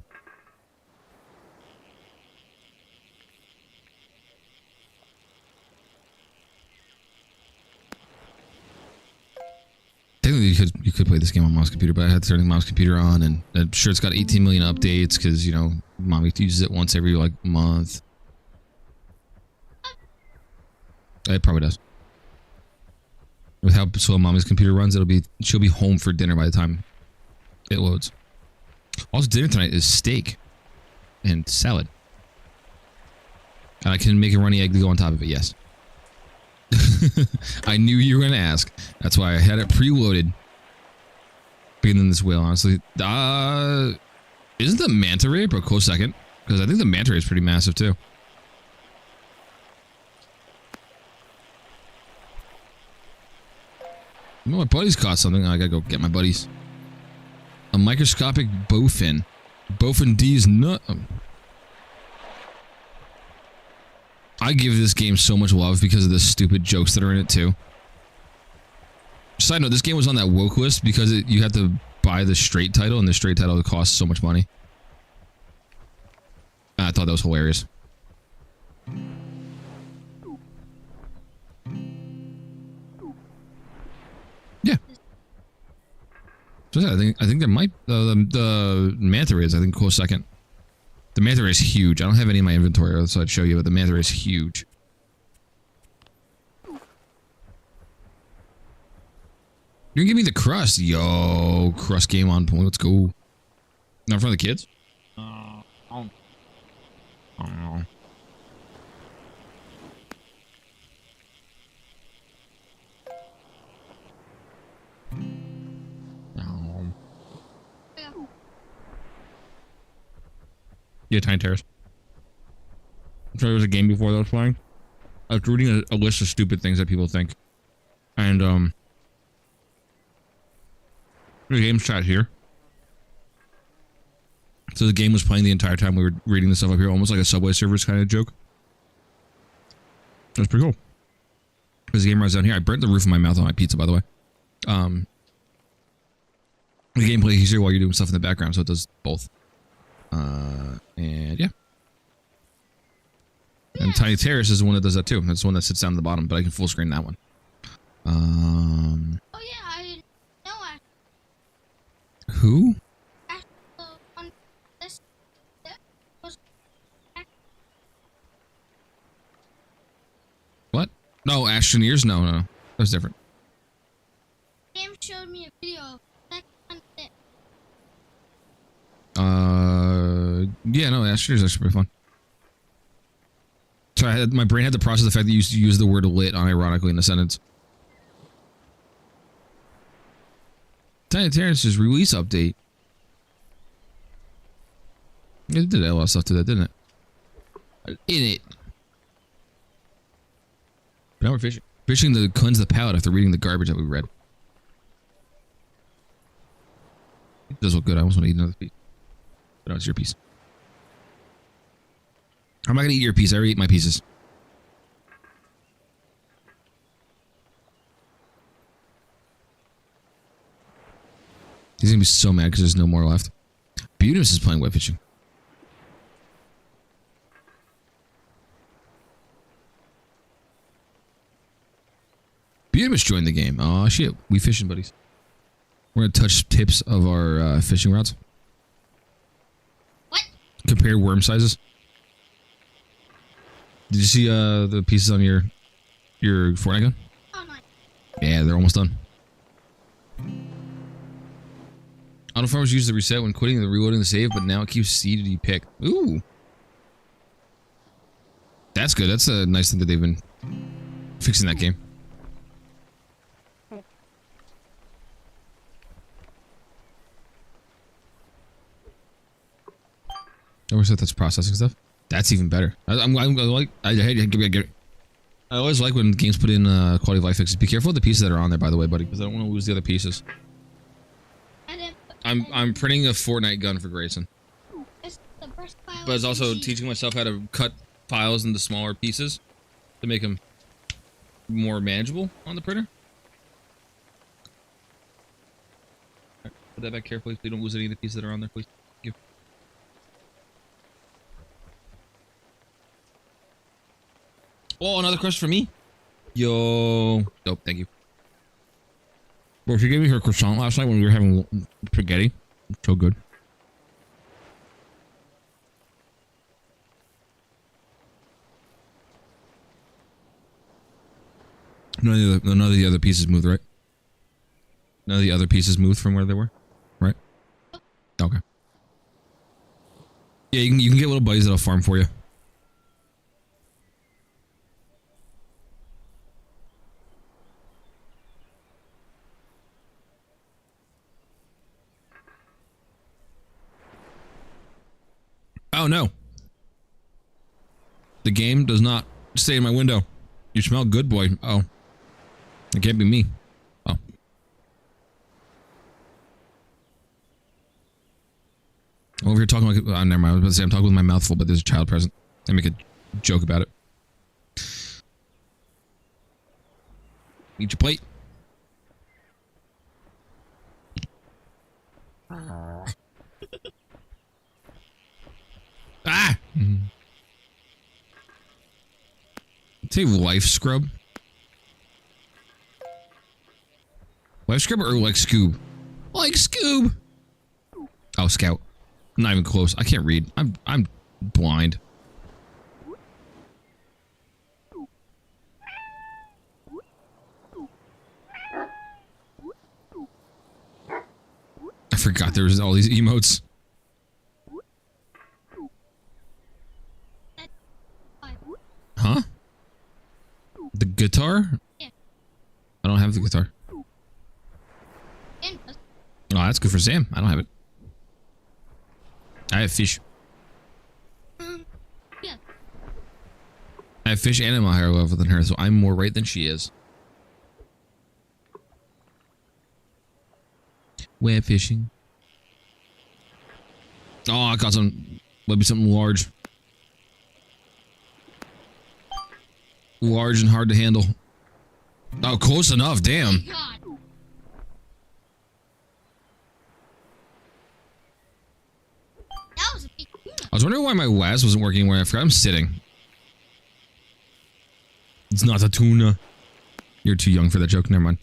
Technically, you could play this game on mom's computer, but I had to turn mom's computer on, and I'm sure it's got 18 million updates because, you know, mommy uses it once every, like, month. It probably does. With how slow mommy's computer runs, she'll be home for dinner by the time it loads. Also, dinner tonight is steak and salad. And I can make a runny egg to go on top of it, yes. I knew you were going to ask. That's why I had it preloaded. Bigger than this whale, honestly. Isn't the manta ray a close second? Because I think the manta ray is pretty massive, too. You know, my buddy's caught something. I gotta go get my buddies. A microscopic bowfin. Bowfin D's nut. I give this game so much love because of the stupid jokes that are in it too. Side note, this game was on that woke list because you had to buy the straight title, and the straight title costs so much money. I thought that was hilarious. Yeah. So I think there might the manta ray is I think close second. The manta ray is huge. I don't have any in my inventory, so I'd show you, but the manta ray is huge. You're gonna give me the crust. Yo, crust game on point. Let's go. Not in front of the kids? I don't know. Yeah, Tiny Terrace. So there was a game before that I was playing. I was reading a list of stupid things that people think. And, the game's chat here. So the game was playing the entire time we were reading the stuff up here, almost like a Subway Surfers kind of joke. That's pretty cool. Because the game runs down here. I burnt the roof of my mouth on my pizza, by the way. The game plays easier while you're doing stuff in the background, so it does both. And yeah. And Tiny Terrace is the one that does that too. That's the one that sits down at the bottom, but I can full screen that one. Oh yeah, I didn't know Who? on this was What? No, Astroneers? No. That's different. game showed me a video of that kind of thing. Yeah, no, Astroneers is actually pretty fun. So my brain had to process the fact that you used to use the word lit unironically in the sentence. Tiny Terrace's release update. It did a lot of stuff to that, didn't it? In it. But now we're fishing. Fishing to cleanse the palate after reading the garbage that we read. It does look good. I almost want to eat another piece. But no, it's your piece. I'm not going to eat your piece. I already ate my pieces. He's going to be so mad because there's no more left. Beautimus is playing web fishing. Beautimus joined the game. Oh shit. We fishing buddies. We're going to touch tips of our fishing rods. What? Compare worm sizes. Did you see the pieces on your Fortnite gun? Oh no. Yeah, they're almost done. Auto farmers use the reset when quitting and reloading the save, but now it keeps seeded you pick. Ooh. That's good. That's a nice thing that they've been fixing that game. I always thought that's processing stuff. That's even better. I always like when games put in quality of life fixes. Be careful of the pieces that are on there, by the way, buddy, because I don't want to lose the other pieces. I'm printing a Fortnite gun for Grayson, but it's also teaching myself how to cut files into smaller pieces to make them more manageable on the printer. Right, put that back carefully so you don't lose any of the pieces that are on there, please. Thank you. Oh, another question for me? Yo. Dope, thank you. Bro, she gave me her croissant last night when we were having spaghetti. So good. None of the other pieces moved, right? None of the other pieces moved from where they were, right? Okay. Yeah, you can get little buddies that'll farm for you. Oh no. The game does not stay in my window. You smell good, boy. Oh. It can't be me. Oh. Over here talking like... Oh, never mind. I was about to say I'm talking with my mouth full, but there's a child present. I make a joke about it. Eat your plate. Ah! Say life scrub. Life scrub or like Scoob? Like Scoob. Oh, Scout. Not even close. I can't read. I'm blind. I forgot there was all these emotes. Huh? The guitar? Yeah. I don't have the guitar. Oh, that's good for Sam. I don't have it. I have fish. I have fish and I'm a higher level than her, so I'm more right than she is. Web fishing. Oh, I caught some. Maybe something large. Large and hard to handle. Oh, close enough. Damn. God. That was a big tuna. I was wondering why my last wasn't working where I forgot I'm sitting. It's not a tuna. You're too young for that joke. Never mind.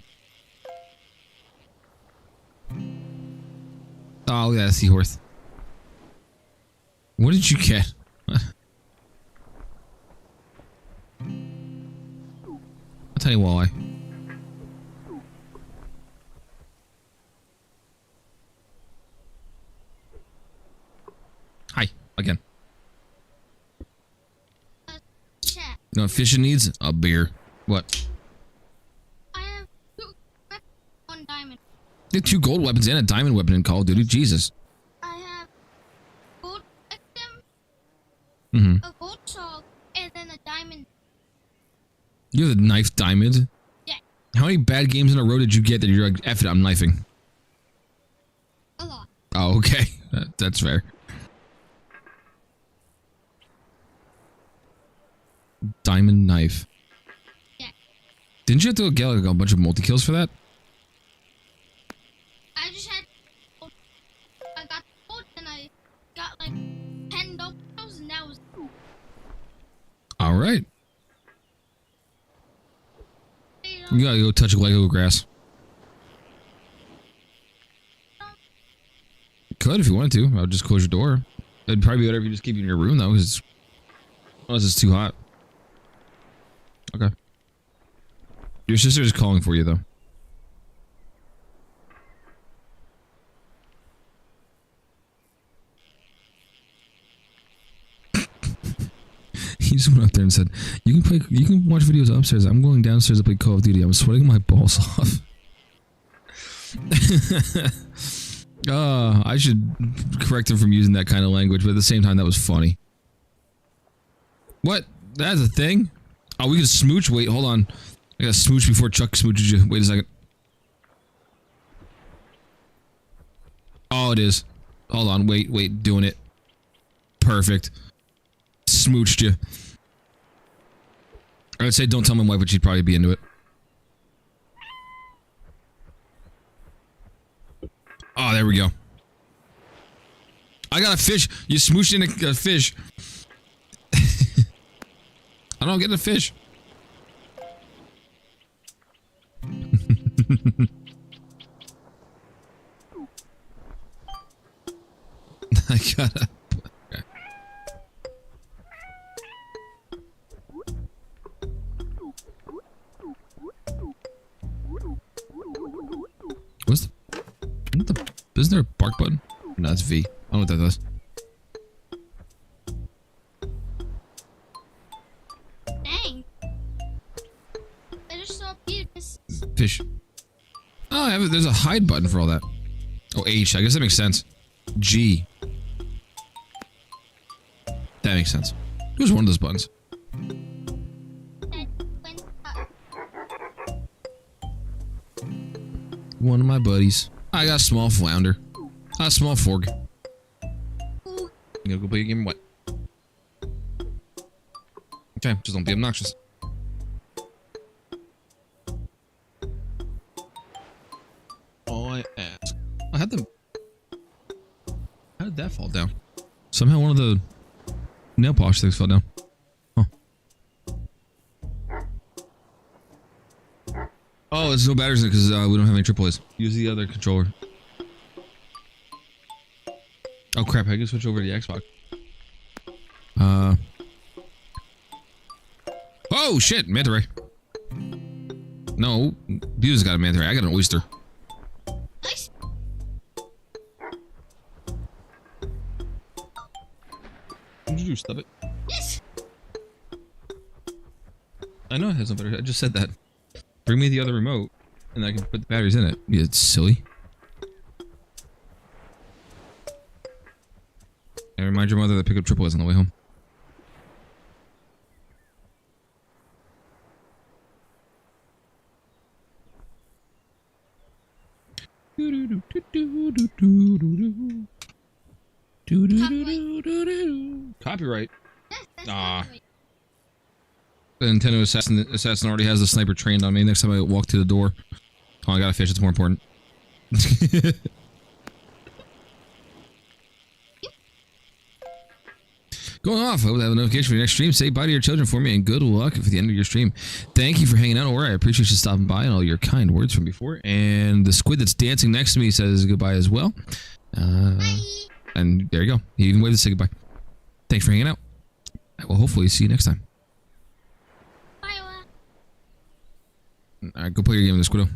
Oh, yeah, seahorse. What did you get? A tiny walleye. Hi, again. Chat. You know what fishing needs? A beer. What? I have one diamond. You have 2 gold weapons and a diamond weapon in Call of Duty. Jesus. I have gold victim, Mm-hmm. a gold sword, and then a diamond. You have a knife diamond? Yeah. How many bad games in a row did you get that you're like, F it, I'm knifing? A lot. Oh, okay. That's fair. Diamond knife. Yeah. Didn't you have to get like a bunch of multi-kills for that? I just had. I got gold and I got like 10 doubles and that was. Alright. You gotta go touch a Lego grass. You could if you wanted to. I would just close your door. It'd probably be better if you just keep it in your room though, because unless it's too hot. Okay. Your sister is calling for you though. He just went up there and said, you can watch videos upstairs. I'm going downstairs to play Call of Duty. I'm sweating my balls off. I should correct him from using that kind of language, but at the same time, that was funny. What? That's a thing? Oh, we can smooch? Wait, hold on. I gotta smooch before Chuck smooches you. Wait a second. Oh, it is. Hold on, wait, doing it. Perfect. Smooched you. I would say don't tell my wife, but she'd probably be into it. Oh, there we go. I got a fish. You smooshed in a fish. I don't get a fish. I gotta... Okay. Isn't there a bark button? No, that's V. I don't know what that does. Dang. I just saw Peter's. Fish. Oh, there's a hide button for all that. Oh, H. I guess that makes sense. G. That makes sense. It was one of those buttons. One of my buddies. I got a small flounder. A small fork. You gotta go play a game of what? Okay, just don't be obnoxious. All I ask. I had them. How did that fall down? Somehow one of the nail polish things fell down. Huh. Oh, there's no batteries in it because we don't have any AAAs. Use the other controller. Oh crap, I can switch over to the Xbox. Oh shit, manta ray. No, Bew's got a manta ray. I got an oyster. Nice. What did you do, stub it? Yes. I know it has no batteries. I just said that. Bring me the other remote, and I can put the batteries in it. Yeah, it's silly. And remind your mother to pick up AAAs on the way home. Copyright. Yes, that's Ah. copyright. The Nintendo assassin already has the sniper trained on me. Next time I walk to the door. Oh, I got a fish. It's more important. Going off. I hope I have a notification for your next stream. Say bye to your children for me and good luck for the end of your stream. Thank you for hanging out, Aura. I appreciate you stopping by and all your kind words from before. And the squid that's dancing next to me says goodbye as well. Bye. And there you go. He even waved to say goodbye. Thanks for hanging out. I will hopefully see you next time. Bye, Ola. Alright, go play your game with the Squiddo.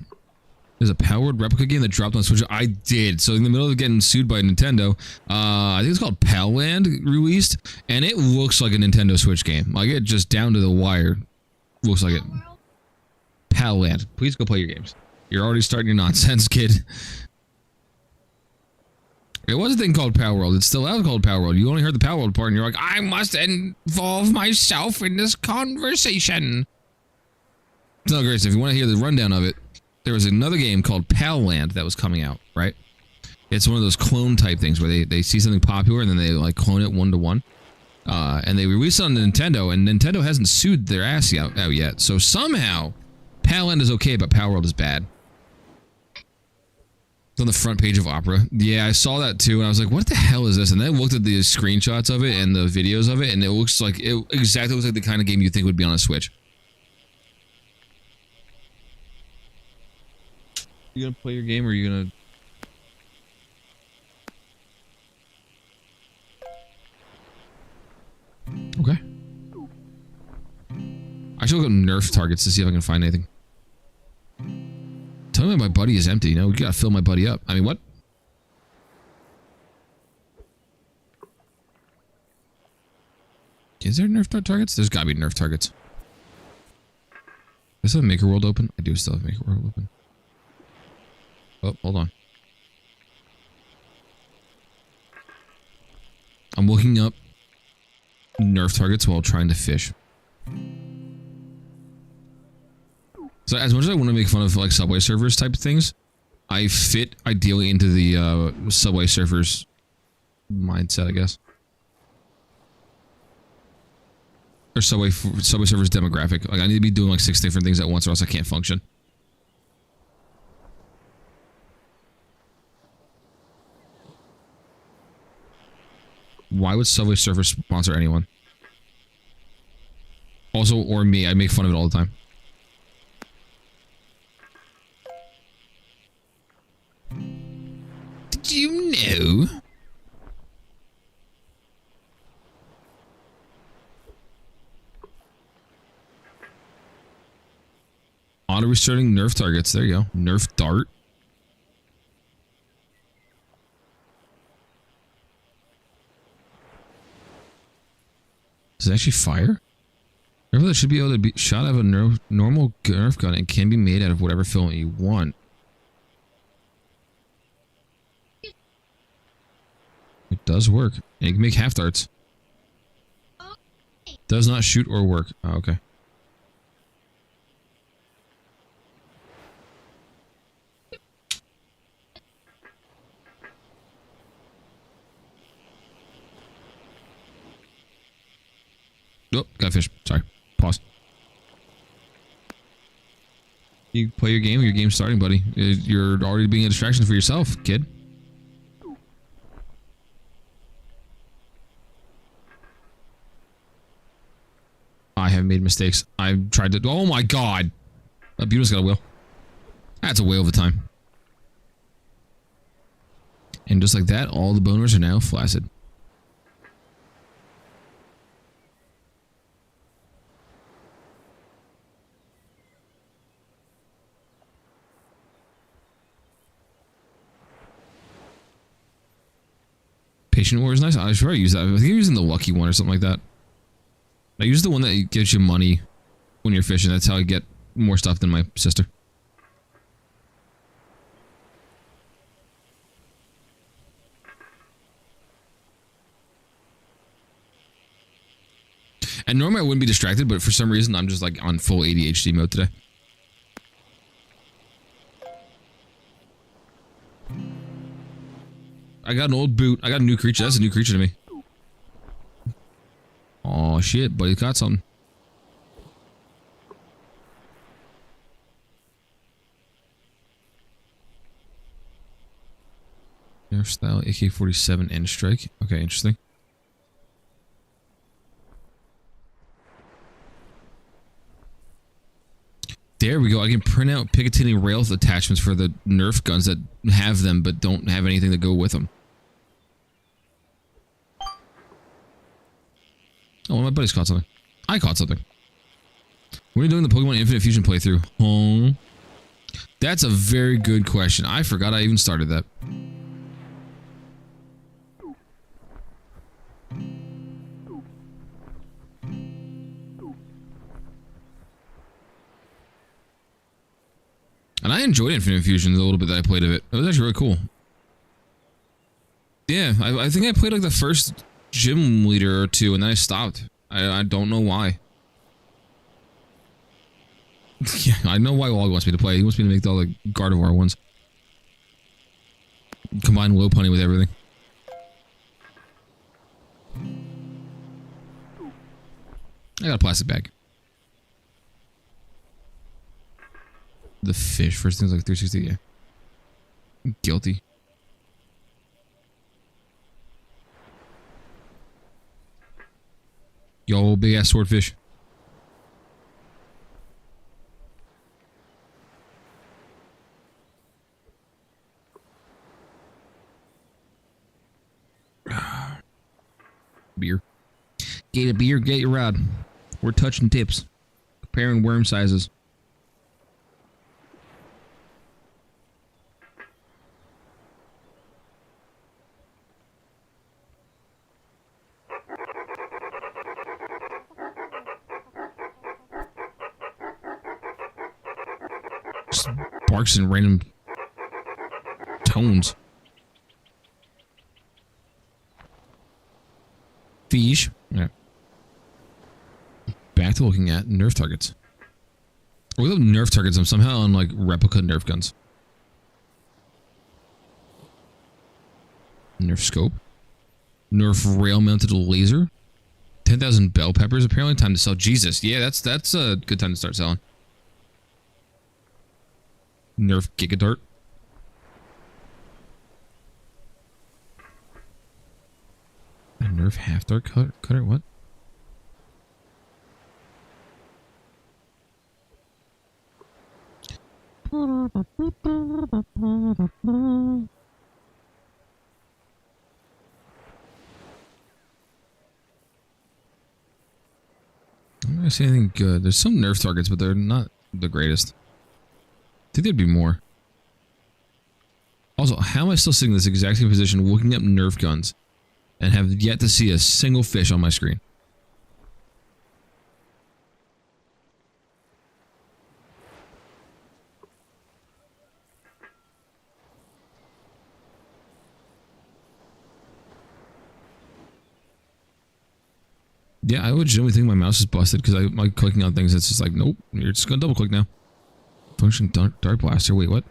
There's a powered replica game that dropped on Switch. I did. So in the middle of getting sued by Nintendo, I think it's called Palland released, and it looks like a Nintendo Switch game. Like it just down to the wire. Looks like it. World. Palland. Please go play your games. You're already starting your nonsense, kid. It was a thing called Power World. It's still out called Power World. You only heard the Power World part, and you're like, I must involve myself in this conversation. It's not great. So if you want to hear the rundown of it, there was another game called Palland that was coming out, right? It's one of those clone type things where they see something popular and then they like clone it 1-to-1. And they released it on Nintendo, and Nintendo hasn't sued their ass out yet. So somehow, Palland is okay, but Power World is bad. It's on the front page of Opera. Yeah, I saw that too, and I was like, what the hell is this? And then I looked at the screenshots of it and the videos of it, and it looks like, it exactly looks like the kind of game you think would be on a Switch. You gonna play your game, or are you gonna... Okay. I should look up Nerf targets to see if I can find anything. Tell me my buddy is empty, you know? We gotta fill my buddy up. I mean, what? Is there Nerf targets? There's gotta be Nerf targets. Does I have Maker World open? I do still have Maker World open. Oh, hold on. I'm looking up Nerf targets while trying to fish. So as much as I want to make fun of like Subway Surfers type of things, I fit ideally into the Subway Surfers mindset, I guess. Or Subway Surfers demographic. Like I need to be doing like 6 different things at once or else I can't function. Why would Subway Surfers sponsor anyone? Also, or me, I make fun of it all the time. Did you know? Auto-restarting Nerf targets. There you go. Nerf dart. Does it actually fire? Remember that should be able to be shot out of a normal Nerf gun and can be made out of whatever filament you want. It does work. And you can make half darts. Does not shoot or work. Oh, okay. Oh, got a fish. Sorry. Pause. You play your game. Your game's starting, buddy. You're already being a distraction for yourself, kid. I have made mistakes. I've tried to... Oh my god! That Buda's got a whale. That's a whale of a time. And just like that, all the boners are now flaccid. Patient War is nice. I should probably use that. I think I'm using the lucky one or something like that. I use the one that gives you money when you're fishing. That's how I get more stuff than my sister. And normally I wouldn't be distracted, but for some reason I'm just like on full ADHD mode today. I got an old boot. I got a new creature. That's a new creature to me. Oh shit, buddy got something. Nerf style AK-47 end strike. Okay, interesting. There we go. I can print out Picatinny rail attachments for the Nerf guns that have them but don't have anything to go with them. Oh, my buddy's caught something. I caught something. When are you doing the Pokemon Infinite Fusion playthrough? Oh, that's a very good question. I forgot I even started that. And I enjoyed Infinite Fusion the little bit that I played of it. It was actually really cool. Yeah, I think I played like the first gym leader or two and then I stopped. I don't know why. Yeah, I know why Wog wants me to play. He wants me to make all the Gardevoir ones. Combine Lopunny with everything. I got a plastic bag. The fish. First thing's like 360, yeah. I'm guilty. Yo, big ass swordfish. Beer. Get a beer, get your rod. We're touching tips. Comparing worm sizes. Just barks in random tones. Fish. Yeah. Back to looking at Nerf targets. With Nerf targets, I'm somehow on like replica Nerf guns. Nerf scope. Nerf rail mounted laser. 10,000 bell peppers apparently. Time to sell. Jesus. Yeah, that's a good time to start selling. Nerf Gigadart. A Nerf half dart cutter? What? I'm not gonna say anything good. There's some Nerf targets, but they're not the greatest. I think there'd be more. Also, how am I still sitting in this exact same position looking up Nerf guns and have yet to see a single fish on my screen? Yeah, I legitimately think my mouse is busted because I'm like clicking on things. It's just like, nope, you're just gonna double click now. Function dart blaster. Wait, what?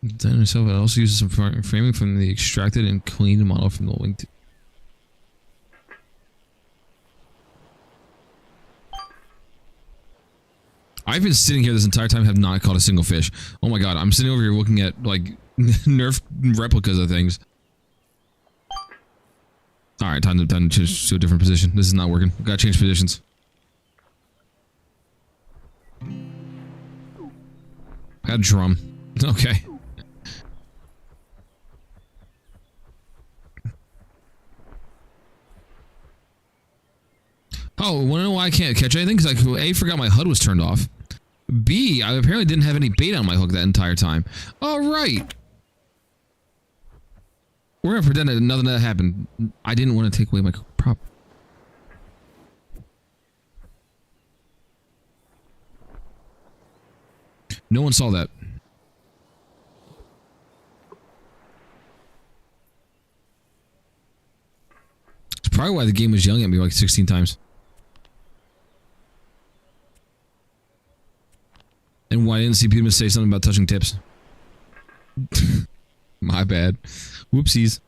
Design itself. It also uses some framing from the extracted and cleaned model from the linked. I've been sitting here this entire time, have not caught a single fish. Oh my god, I'm sitting over here looking at like Nerf replicas of things. All right, time to change to a different position. This is not working. Gotta change positions. Got a drum. Okay. Oh, wanna know why I can't catch anything? Because I A, forgot my HUD was turned off. B, I apparently didn't have any bait on my hook that entire time. All right. We're gonna pretend that nothing that happened. I didn't want to take away my prop. No one saw that. It's probably why the game was yelling at me like 16 times. didn't see Peter say something about touching tips. My bad. Whoopsies.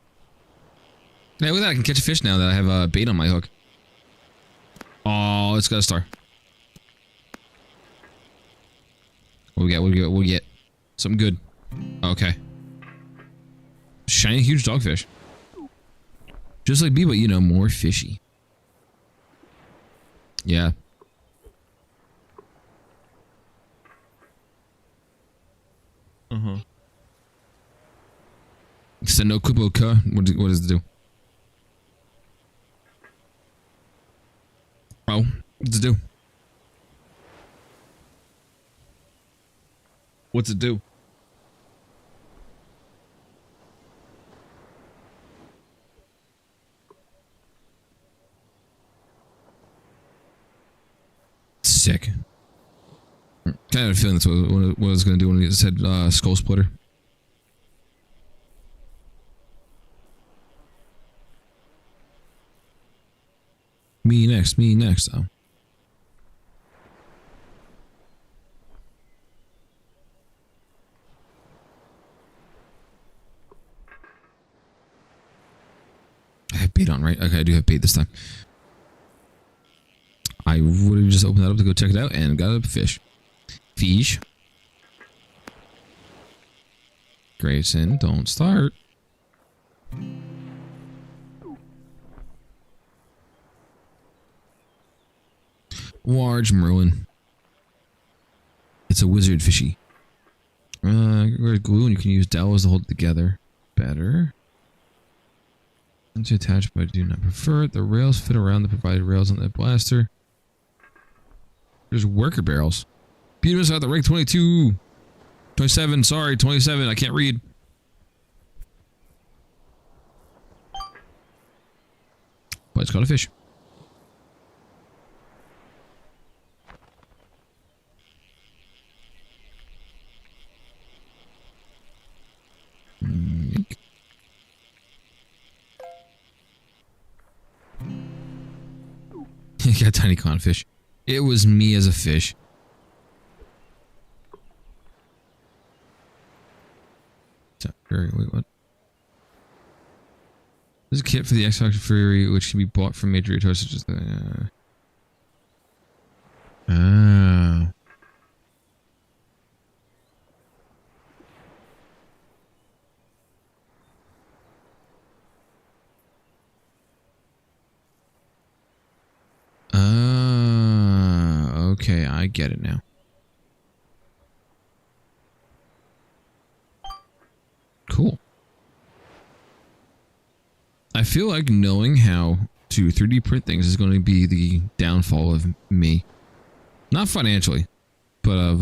Hey, look at that. I can catch a fish now that I have a bait on my hook. Oh, it's got a star. What we got? What we got? What we get? Something good. Okay. Shiny huge dogfish. Just like me, but you know, more fishy. Yeah. So no kubo ka. What does it do? Oh, what does it do? What's it do? Sick. Kind of had a feeling that's what I was going to do when he said skull splitter. Me next, though. I have bait on, right? Okay, I do have bait this time. I would have just opened that up to go check it out and got a fish. Fish. Grayson, don't start. Large Merlin. It's a wizard fishy. Get rid of glue and you can use dowels to hold it together. Better. Once attached, but I do not prefer it. The rails fit around the provided rails on the blaster. There's worker barrels. Peter's out the rank 22. 27, sorry, 27. I can't read. But it's caught a fish. Got a tiny clownfish. It was me as a fish. Wait, what? There's a kit for the X-Factor Fury, which can be bought from major retailers such as the... Oh. Okay, I get it now. Cool. I feel like knowing how to 3D print things is going to be the downfall of me. Not financially, but of,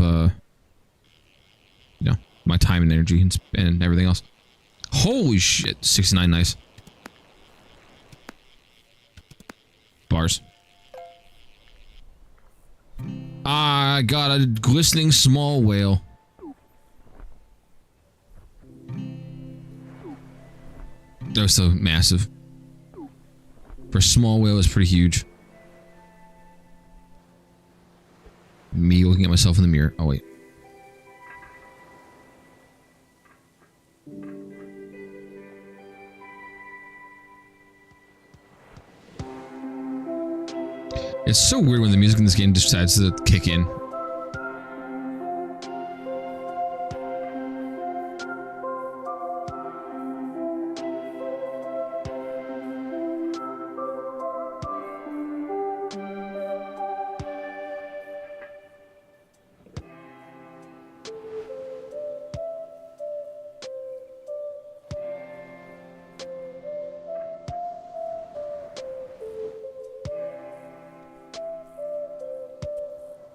you know, my time and energy and everything else. Holy shit, 69 nice. Bars. I got a glistening small whale. That was so massive. For a small whale, it's pretty huge. Me looking at myself in the mirror. Oh, wait. It's so weird when the music in this game decides to kick in.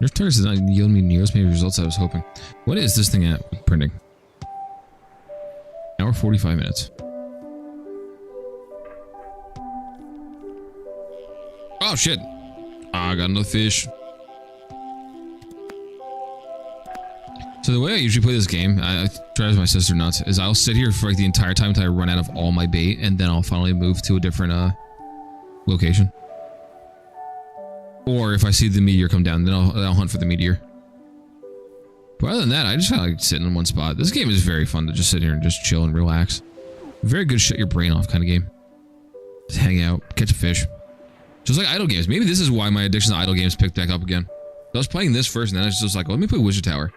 Nerf targets did not yield me near as many results I was hoping. What is this thing at printing? Hour 45 minutes. Oh shit! I got another fish. So the way I usually play this game, I drives my sister nuts, is I'll sit here for like the entire time until I run out of all my bait, and then I'll finally move to a different location. Or if I see the meteor come down, then I'll hunt for the meteor. But other than that, I just kind of like sitting in one spot. This game is very fun to just sit here and just chill and relax. Very good shut your brain off kind of game. Just hang out, catch a fish. Just like idle games. Maybe this is why my addiction to idle games picked back up again. I was playing this first and then I was just like, well, let me play Wizard Tower.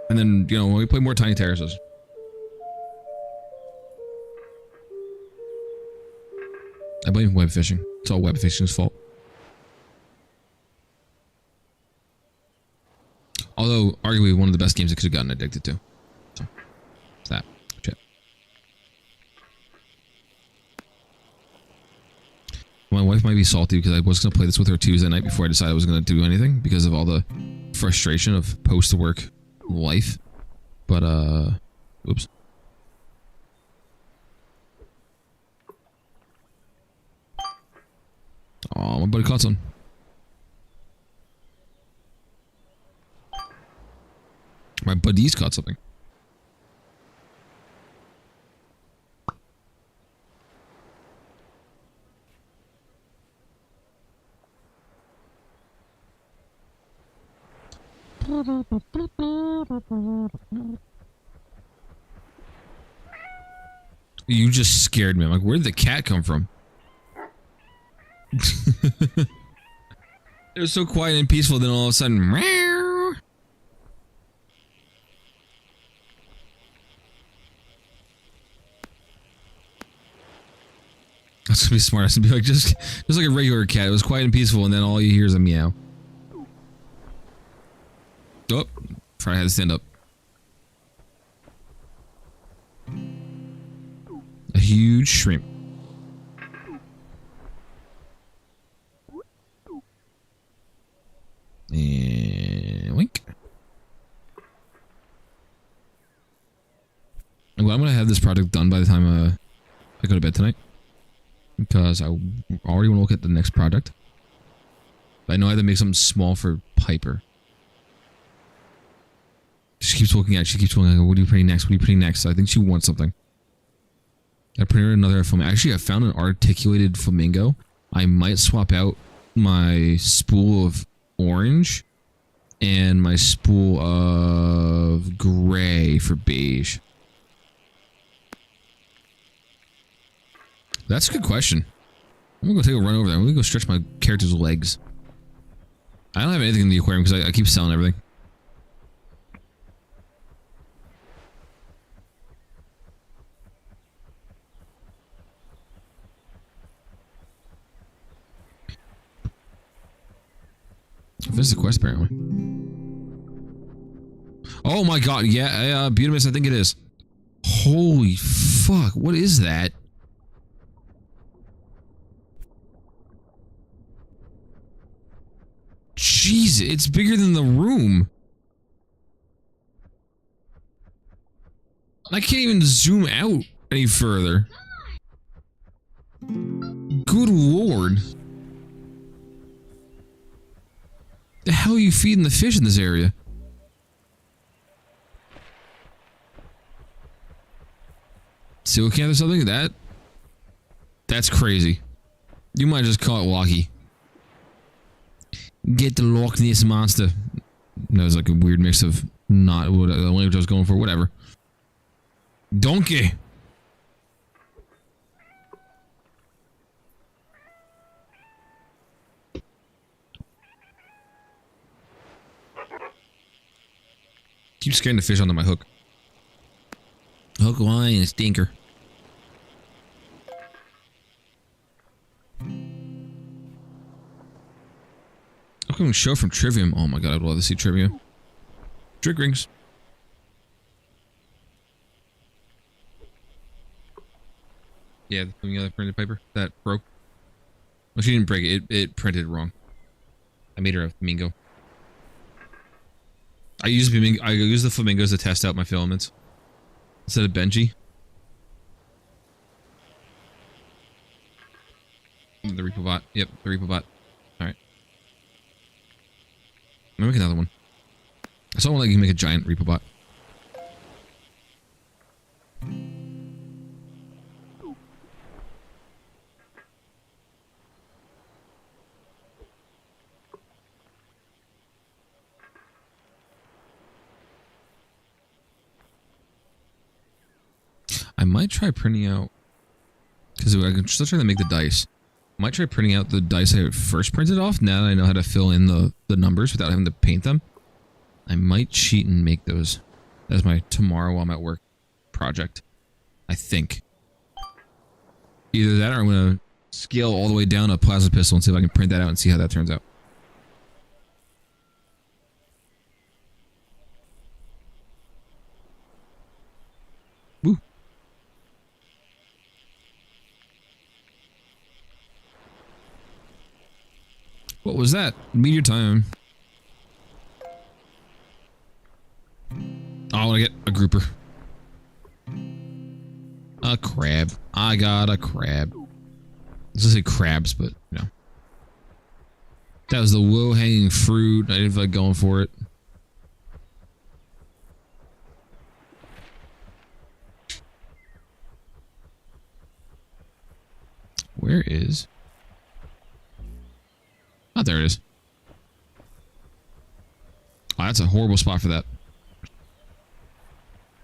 And then, you know, when we play more Tiny Terraces. I blame web fishing. It's all web fishing's fault. Although, arguably, one of the best games I could have gotten addicted to. So, it's that. Shit. My wife might be salty because I was going to play this with her Tuesday night before I decided I was going to do anything because of all the frustration of post-work life. But, oops. Oh, my buddy caught some. My buddies caught something. You just scared me. I'm like, where did the cat come from? It was so quiet and peaceful, then all of a sudden, meow. That's gonna be smart. I was gonna be like, just like a regular cat. It was quiet and peaceful, and then all you hear is a meow. Oh, Fry had to stand up. A huge shrimp. And wink. Well, I'm gonna have this project done by the time I go to bed tonight, because I already want to look at the next project. I know I have to make something small for Piper. She keeps looking at it. She keeps going, like, what are you putting next? What are you putting next? I think she wants something. I printed another flamingo. Actually, I found an articulated flamingo. I might swap out my spool of orange and my spool of gray for beige. That's a good question. I'm gonna go take a run over there. I'm gonna go stretch my character's legs. I don't have anything in the aquarium because I keep selling everything. This is a quest, apparently. Oh my god, yeah, Butamus, I think it is. Holy fuck, what is that? Jeez, it's bigger than the room. I can't even zoom out any further. Good lord. The hell are you feeding the fish in this area? Coelacanth or something? That's crazy. You might just call it Locky. Get the Loch Ness monster. That was like a weird mix of not what the language I was going for. Whatever. Donkey. Keep scaring the fish onto my hook. Hook, line, and stinker. Upcoming show from Trivium. Oh my god, I'd love to see Trivium. Trick rings. Yeah, the other printed paper that broke. Well, she didn't break it. It printed wrong. I made her a flamingo. I use the flamingos to test out my filaments instead of Benji. The Repo bot. Yep, the Repo bot. All right. I'm gonna make another one. I saw one that you can make a giant Repo bot. I might try printing out, because I'm still trying to make the dice. I might try printing out the dice I first printed off. Now that I know how to fill in the numbers without having to paint them, I might cheat and make those as my tomorrow while I'm at work project. I think. Either that or I'm going to scale all the way down a plasma pistol and see if I can print that out and see how that turns out. Woo. What was that? Meteor time. Oh, I want to get a grouper. A crab. I got a crab. I was gonna say crabs, but you know. That was the low-hanging fruit. I didn't feel like going for it. Where is... Oh, there it is. Oh, that's a horrible spot for that.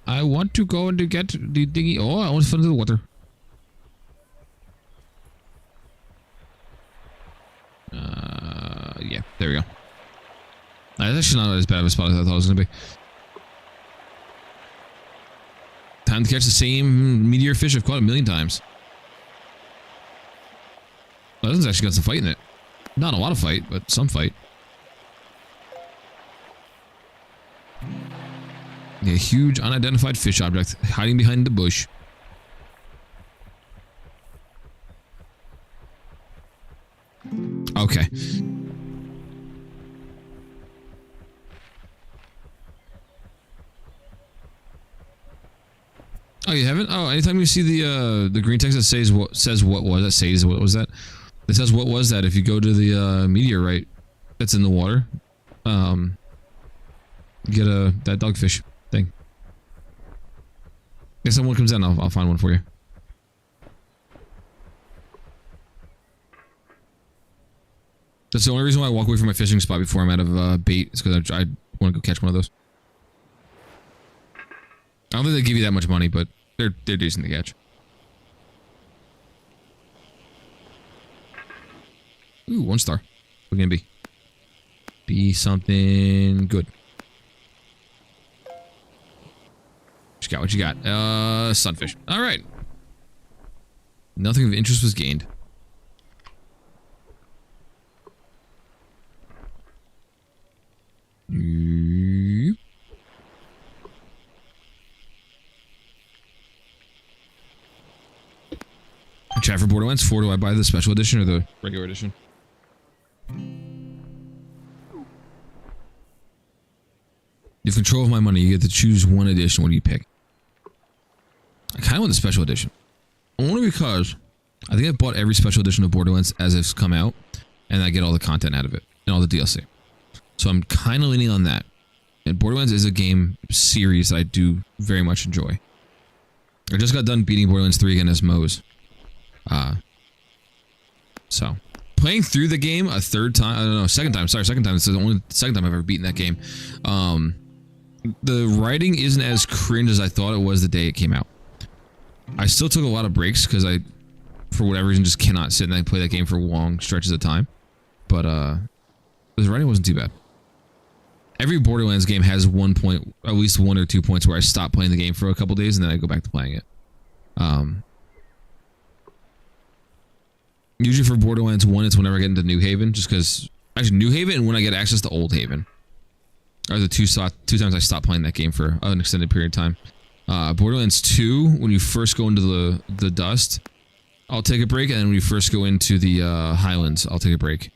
I want to go and to get the dinghy. Oh, I want to fall into the water. Yeah, there we go. That's actually not as bad of a spot as I thought it was going to be. Time to catch the same meteor fish I've caught a million times. Well, this one's actually got some fight in it. Not a lot of fight, but some fight. A huge unidentified fish object hiding behind the bush. Okay. Oh, you haven't? Oh, anytime you see the green text that says what was that says what was that? It says what was that if you go to the meteorite that's in the water. Get that dogfish thing. If someone comes in, I'll find one for you. That's the only reason why I walk away from my fishing spot before I'm out of bait. Is because I want to go catch one of those. I don't think they give you that much money, but they're decent to catch. Ooh, 1 star. What can it be? Be something good. What you got? Sunfish. All right. Nothing of interest was gained. Chat for Borderlands 4. Do I buy the special edition or the regular edition? You have control of my money. You get to choose one edition. What do you pick? I kind of want the special edition. Only because I think I've bought every special edition of Borderlands as it's come out, and I get all the content out of it and all the DLC. So I'm kind of leaning on that. And Borderlands is a game series that I do very much enjoy. I just got done beating Borderlands 3 again as Moe's. So playing through the game a third time, I don't know, second time. It's the only second time I've ever beaten that game. The writing isn't as cringe as I thought it was the day it came out. I still took a lot of breaks because I, for whatever reason, just cannot sit and play that game for long stretches of time. But the writing wasn't too bad. Every Borderlands game has one point, at least 1 or 2 points where I stop playing the game for a couple days and then I go back to playing it. Usually for Borderlands 1, it's whenever I get into New Haven, just because actually New Haven and when I get access to Old Haven are the two times I stop playing that game for an extended period of time. Borderlands 2, when you first go into the dust, I'll take a break, and then when you first go into the Highlands, I'll take a break.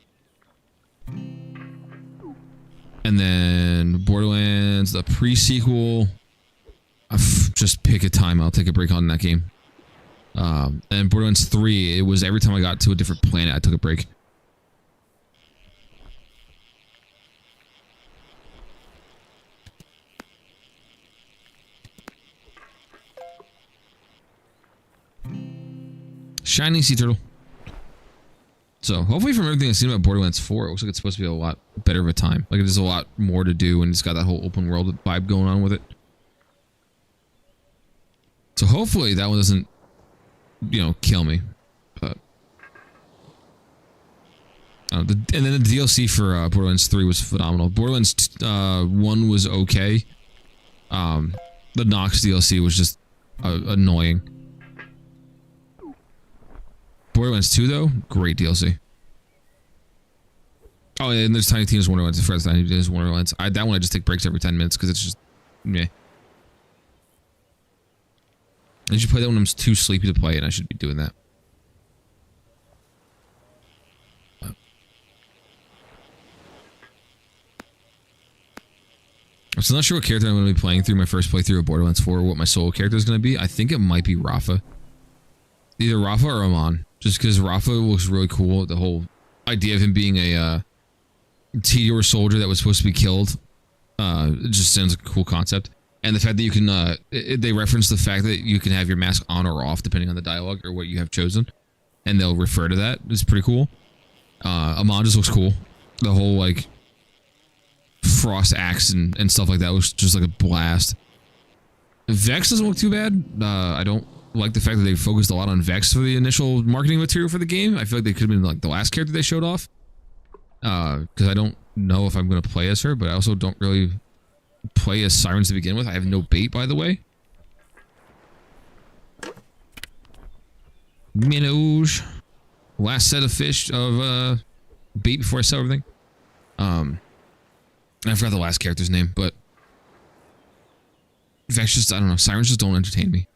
And then Borderlands, the pre-sequel, just pick a time, I'll take a break on that game. And Borderlands 3, it was every time I got to a different planet, I took a break. Shining sea turtle. So hopefully from everything I've seen about Borderlands 4, it looks like it's supposed to be a lot better of a time. Like there's a lot more to do and it's got that whole open world vibe going on with it. So hopefully that one doesn't, you know, kill me. But and then the DLC for Borderlands 3 was phenomenal. Borderlands 1 was okay. The Nox DLC was just annoying. Borderlands 2 though, great DLC. Oh, yeah, and there's Tiny Tina's Wonderlands. The first Tiny Tina's Wonderlands. That one I just take breaks every 10 minutes because it's just, meh. I should play that when I'm too sleepy to play it. I should be doing that. I'm still not sure what character I'm going to be playing through my first playthrough of Borderlands 4, or what my solo character is going to be. I think it might be Rafa. Either Rafa or Amon. Just because Rafa looks really cool. The whole idea of him being a T-Door soldier that was supposed to be killed. It just sounds like a cool concept. And the fact that you can, they reference the fact that you can have your mask on or off depending on the dialogue or what you have chosen. And they'll refer to that. It's pretty cool. Amon just looks cool. The whole, like, frost axe and stuff like that looks just like a blast. Vex doesn't look too bad. I don't like the fact that they focused a lot on Vex for the initial marketing material for the game. I feel like they could have been like the last character they showed off. Because I don't know if I'm going to play as her, but I also don't really play as Sirens to begin with. I have no bait, by the way. Minnows. Last set of fish of bait before I sell everything. I forgot the last character's name, but Vex just, I don't know, Sirens just don't entertain me.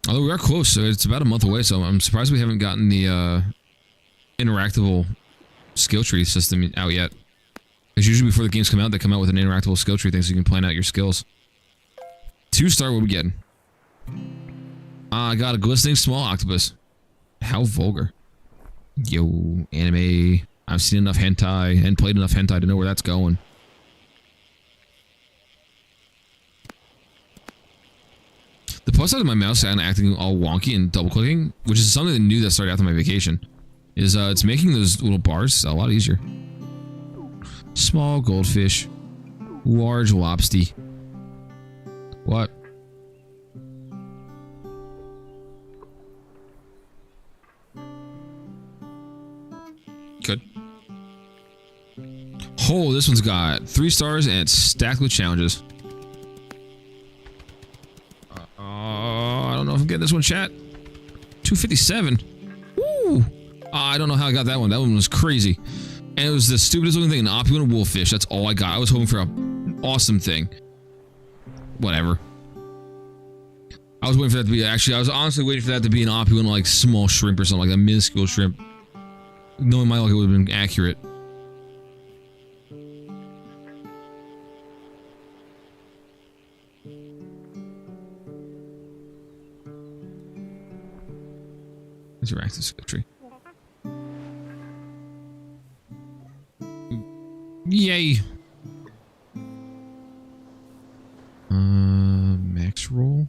Although we are close, so it's about a month away, so I'm surprised we haven't gotten the interactable skill tree system out yet. Because usually before the games come out, they come out with an interactable skill tree thing so you can plan out your skills. 2-star, what are we getting? I got a glistening small octopus. How vulgar. Yo, anime. I've seen enough hentai and played enough hentai to know where that's going. The plus side of my mouse and acting all wonky and double clicking, which is something new that started after my vacation, is it's making those little bars a lot easier. Small goldfish. Large lobster. What? Good. Oh, this one's got 3 stars and it's stacked with challenges. I don't know if I'm getting this one, chat. 257. Woo! I don't know how I got that one. That one was crazy. And it was the stupidest looking thing, an opulent wolffish. That's all I got. I was hoping for an awesome thing. Whatever. I was waiting for that to be, actually, I was honestly waiting for that to be an opulent, like, small shrimp or something, like a minuscule shrimp. Knowing my luck, it would have been accurate. Interactive skill tree. Yay! Max roll.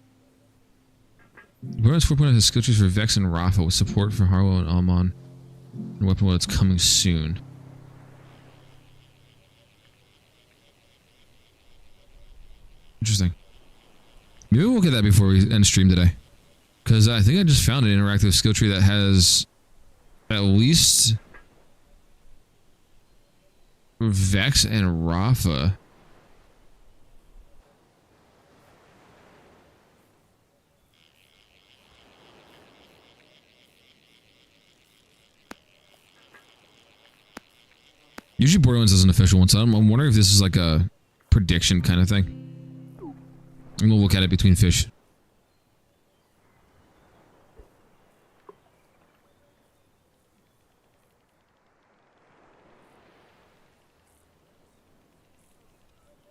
Bonus 4.0 has skill trees for Vex and Rafa with support for Harlow and Amon. And weapon mode, it's coming soon. Interesting. Maybe we'll get that before we end stream today. Because I think I just found an interactive skill tree that has at least Vex and Rafa. Usually Borderlands is an official one, so I'm wondering if this is like a prediction kind of thing. I'm gonna look at it between fish.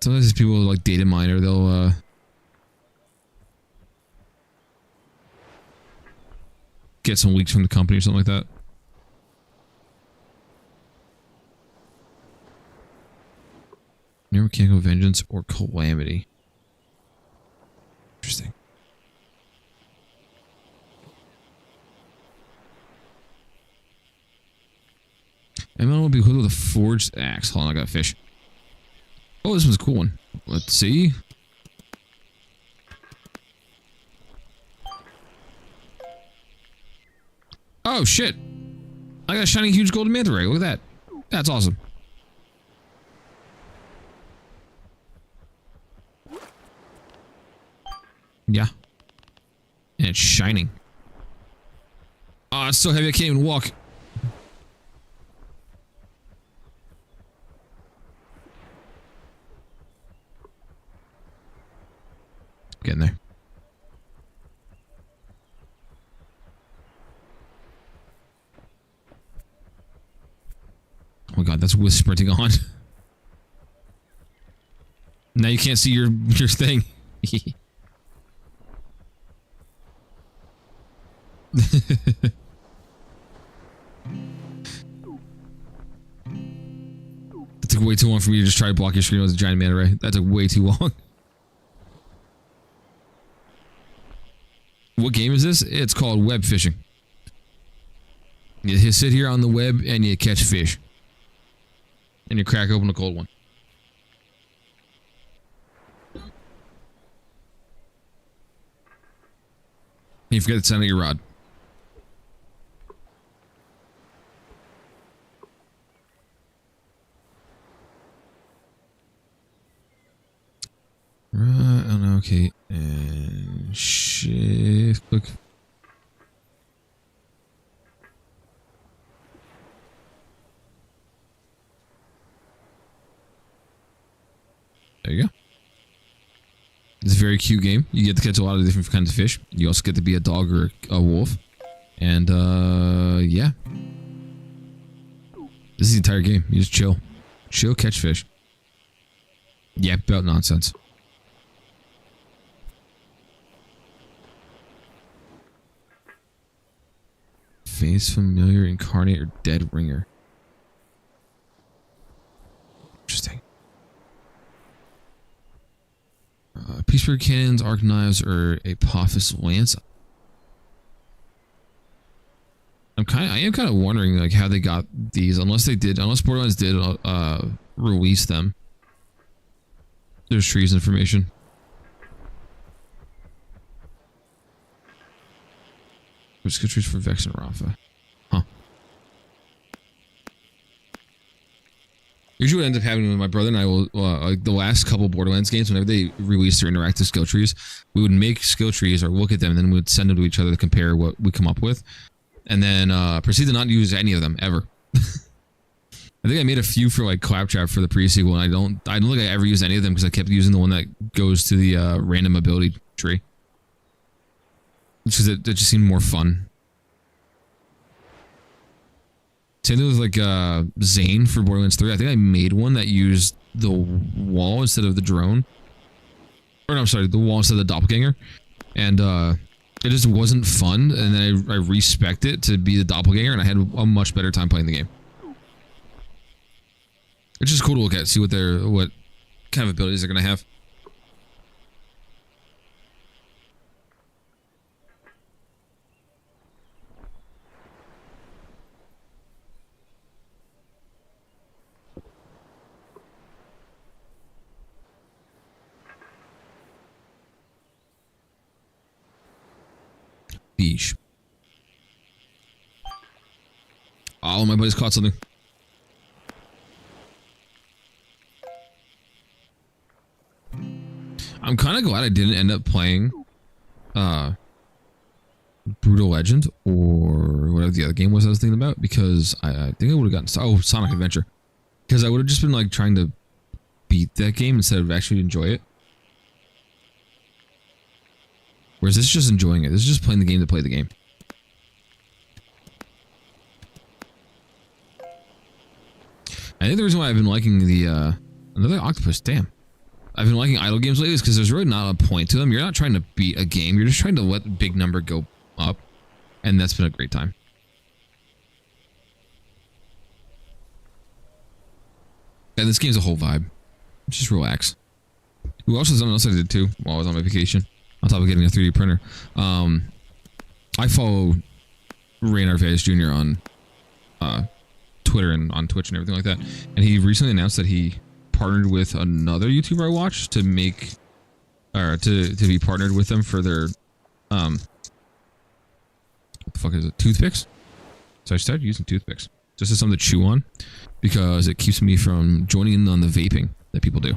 Sometimes these people like data mine or they'll get some leaks from the company or something like that. Neuromechanical Vengeance or Calamity. Interesting. And then will be equipped with a forged axe. Hold on, I got a fish. Oh, this one's a cool one. Let's see. Oh, shit. I got a shiny huge golden manta ray. Look at that. That's awesome. Yeah. And it's shining. Oh, it's so heavy I can't even walk. Getting there. Oh my god, that's with sprinting on. Now you can't see your thing. That took way too long for me to just try to block your screen with a giant manta ray. That took way too long. What game is this? It's called web fishing. You sit here on the web and you catch fish. And you crack open a cold one. You forget to send out your rod. Right, oh, okay, and shift click. There you go. It's a very cute game. You get to catch a lot of different kinds of fish. You also get to be a dog or a wolf. And, yeah. This is the entire game. You just chill. Chill, catch fish. Yeah, about nonsense. Face familiar, incarnate, or dead ringer. Interesting. Peaceberg cannons, arc knives, or Apophis lance. I am kind of wondering like how they got these, unless Borderlands did release them. There's trees information. There's good trees for Vex and Rafa. Huh. Usually what ends up happening with my brother and I will, like the last couple Borderlands games, whenever they release their interactive skill trees, we would make skill trees or look at them and then we would send them to each other to compare what we come up with. And then proceed to not use any of them ever. I think I made a few for like Claptrap for the pre-sequel, and I don't think I ever used any of them because I kept using the one that goes to the random ability tree. Because it just seemed more fun. Same thing with like Zane for Borderlands 3. I think I made one that used the wall instead of the drone. Or no, I'm sorry, the wall instead of the doppelganger. And it just wasn't fun, and then I respec'd it to be the doppelganger, and I had a much better time playing the game. It's just cool to look at, see what kind of abilities they're gonna have. Beach. Oh, my buddy's caught something. I'm kind of glad I didn't end up playing Brutal Legend or whatever the other game was I was thinking about, because I think I would have gotten Sonic Adventure, because I would have just been like trying to beat that game instead of actually enjoy it. Whereas this is just enjoying it. This is just playing the game to play the game. I think the reason why I've been liking the another octopus, damn. I've been liking idle games lately is because there's really not a point to them. You're not trying to beat a game. You're just trying to let the big number go up. And that's been a great time. And this game's a whole vibe. Just relax. Ooh, also something else I did too while I was on my vacation. On top of getting a 3D printer. I follow Ray Narvaez Jr. on Twitter and on Twitch and everything like that. And he recently announced that he partnered with another YouTuber I watch to make, or to be partnered with them for their, what the fuck is it? Toothpicks? So I started using toothpicks just as something to chew on because it keeps me from joining in on the vaping that people do.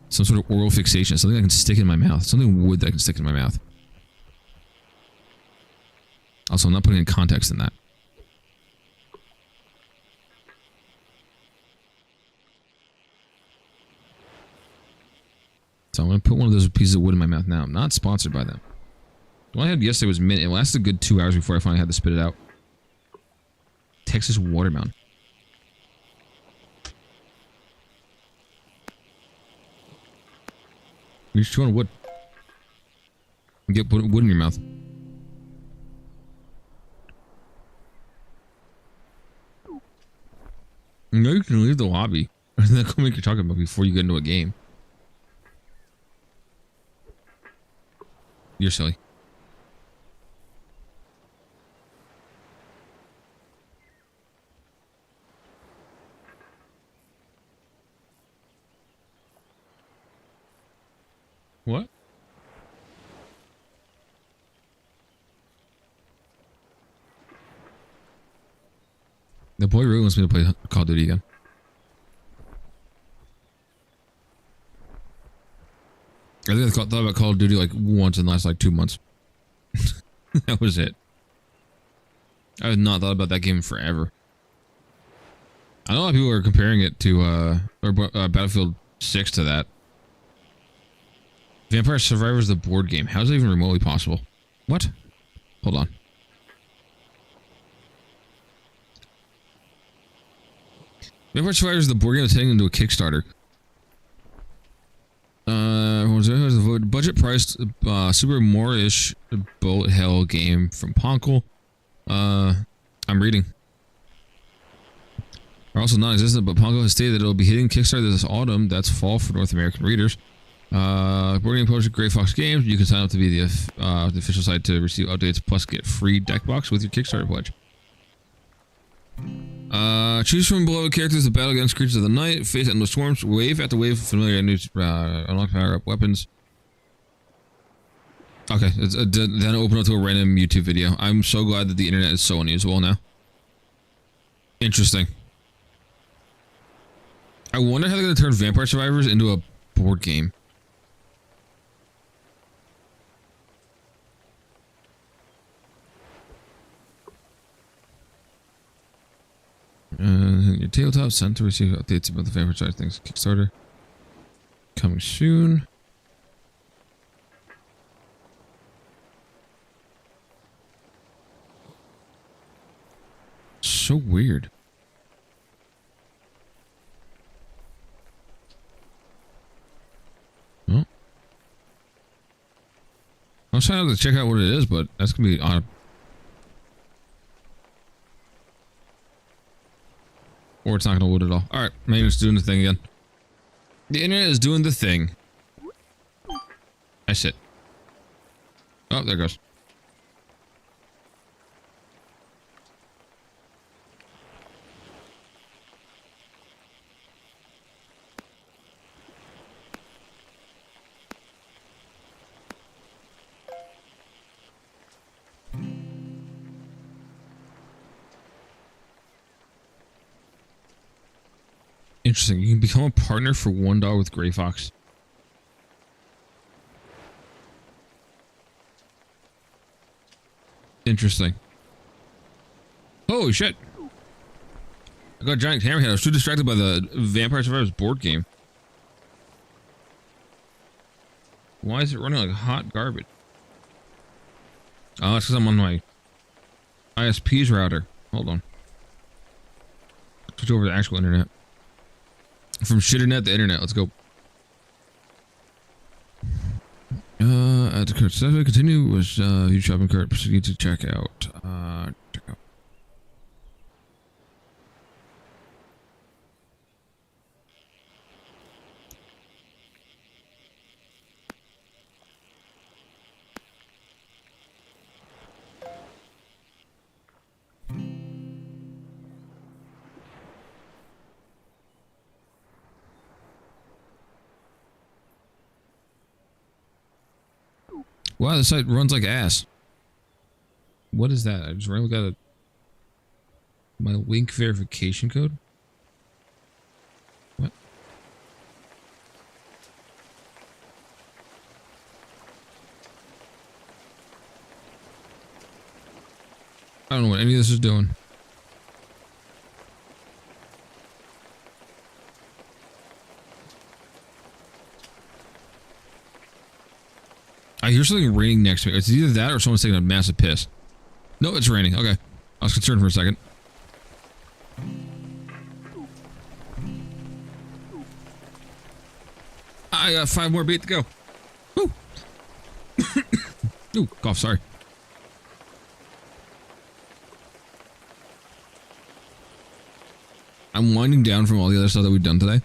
Some sort of oral fixation, something I can stick in my mouth, something wood that I can stick in my mouth. Also, I'm not putting in context in that. So I'm going to put one of those pieces of wood in my mouth now. I'm not sponsored by them. The one I had yesterday was mint. It lasted a good 2 hours before I finally had to spit it out. Texas watermelon. You're just chewing wood. Put wood in your mouth. No, you can leave the lobby. That's what you're talking about before you get into a game. You're silly. What? The boy really wants me to play Call of Duty again. I think I thought about Call of Duty like once in the last like 2 months. That was it. I have not thought about that game forever. I know a lot of people are comparing it to Battlefield 6 to that. Vampire Survivors the board game. How is that even remotely possible? What? Hold on. Vampire Survivors the board game is heading into a Kickstarter. Budget priced super more-ish bullet hell game from Ponkel. I'm reading. Are also non-existent, but Pongo has stated that it'll be hitting Kickstarter this autumn. That's fall for North American readers. Board game publisher Grey Fox Games. You can sign up to be the official site to receive updates, plus get free deck box with your Kickstarter pledge. Choose from beloved characters to battle against creatures of the night. Face endless storms. Wave after wave. Familiar enemies. Unlock power up weapons. Okay, then open up to a random YouTube video. I'm so glad that the internet is so unusable now. Interesting. I wonder how they're going to turn Vampire Survivors into a board game. Your tabletop sent to receive updates about the Vampire Survivors things. Kickstarter. Coming soon. So weird. Well, I'm trying to check out what it is, but that's gonna be odd. Or it's not gonna load at all. Alright, maybe it's doing the thing again. The internet is doing the thing. I sit. Oh, there it goes. Interesting. You can become a partner for $1 with Grey Fox. Interesting. Holy shit. I got a giant hammerhead. I was too distracted by the Vampire Survivors board game. Why is it running like hot garbage? Oh, it's because I'm on my ISP's router. Hold on. Switch over to the actual internet. From shitternet to internet. Let's go. Add to cart. Continue with your shopping cart. Proceed to check out. Check out. Wow, the site runs like ass. What is that? I just randomly got a My link verification code? What? I don't know what any of this is doing. I hear something raining next to me. It's either that or someone's taking a massive piss. No, it's raining. Okay. I was concerned for a second. I got 5 more bait to go. Woo! Ooh, cough, sorry. I'm winding down from all the other stuff that we've done today.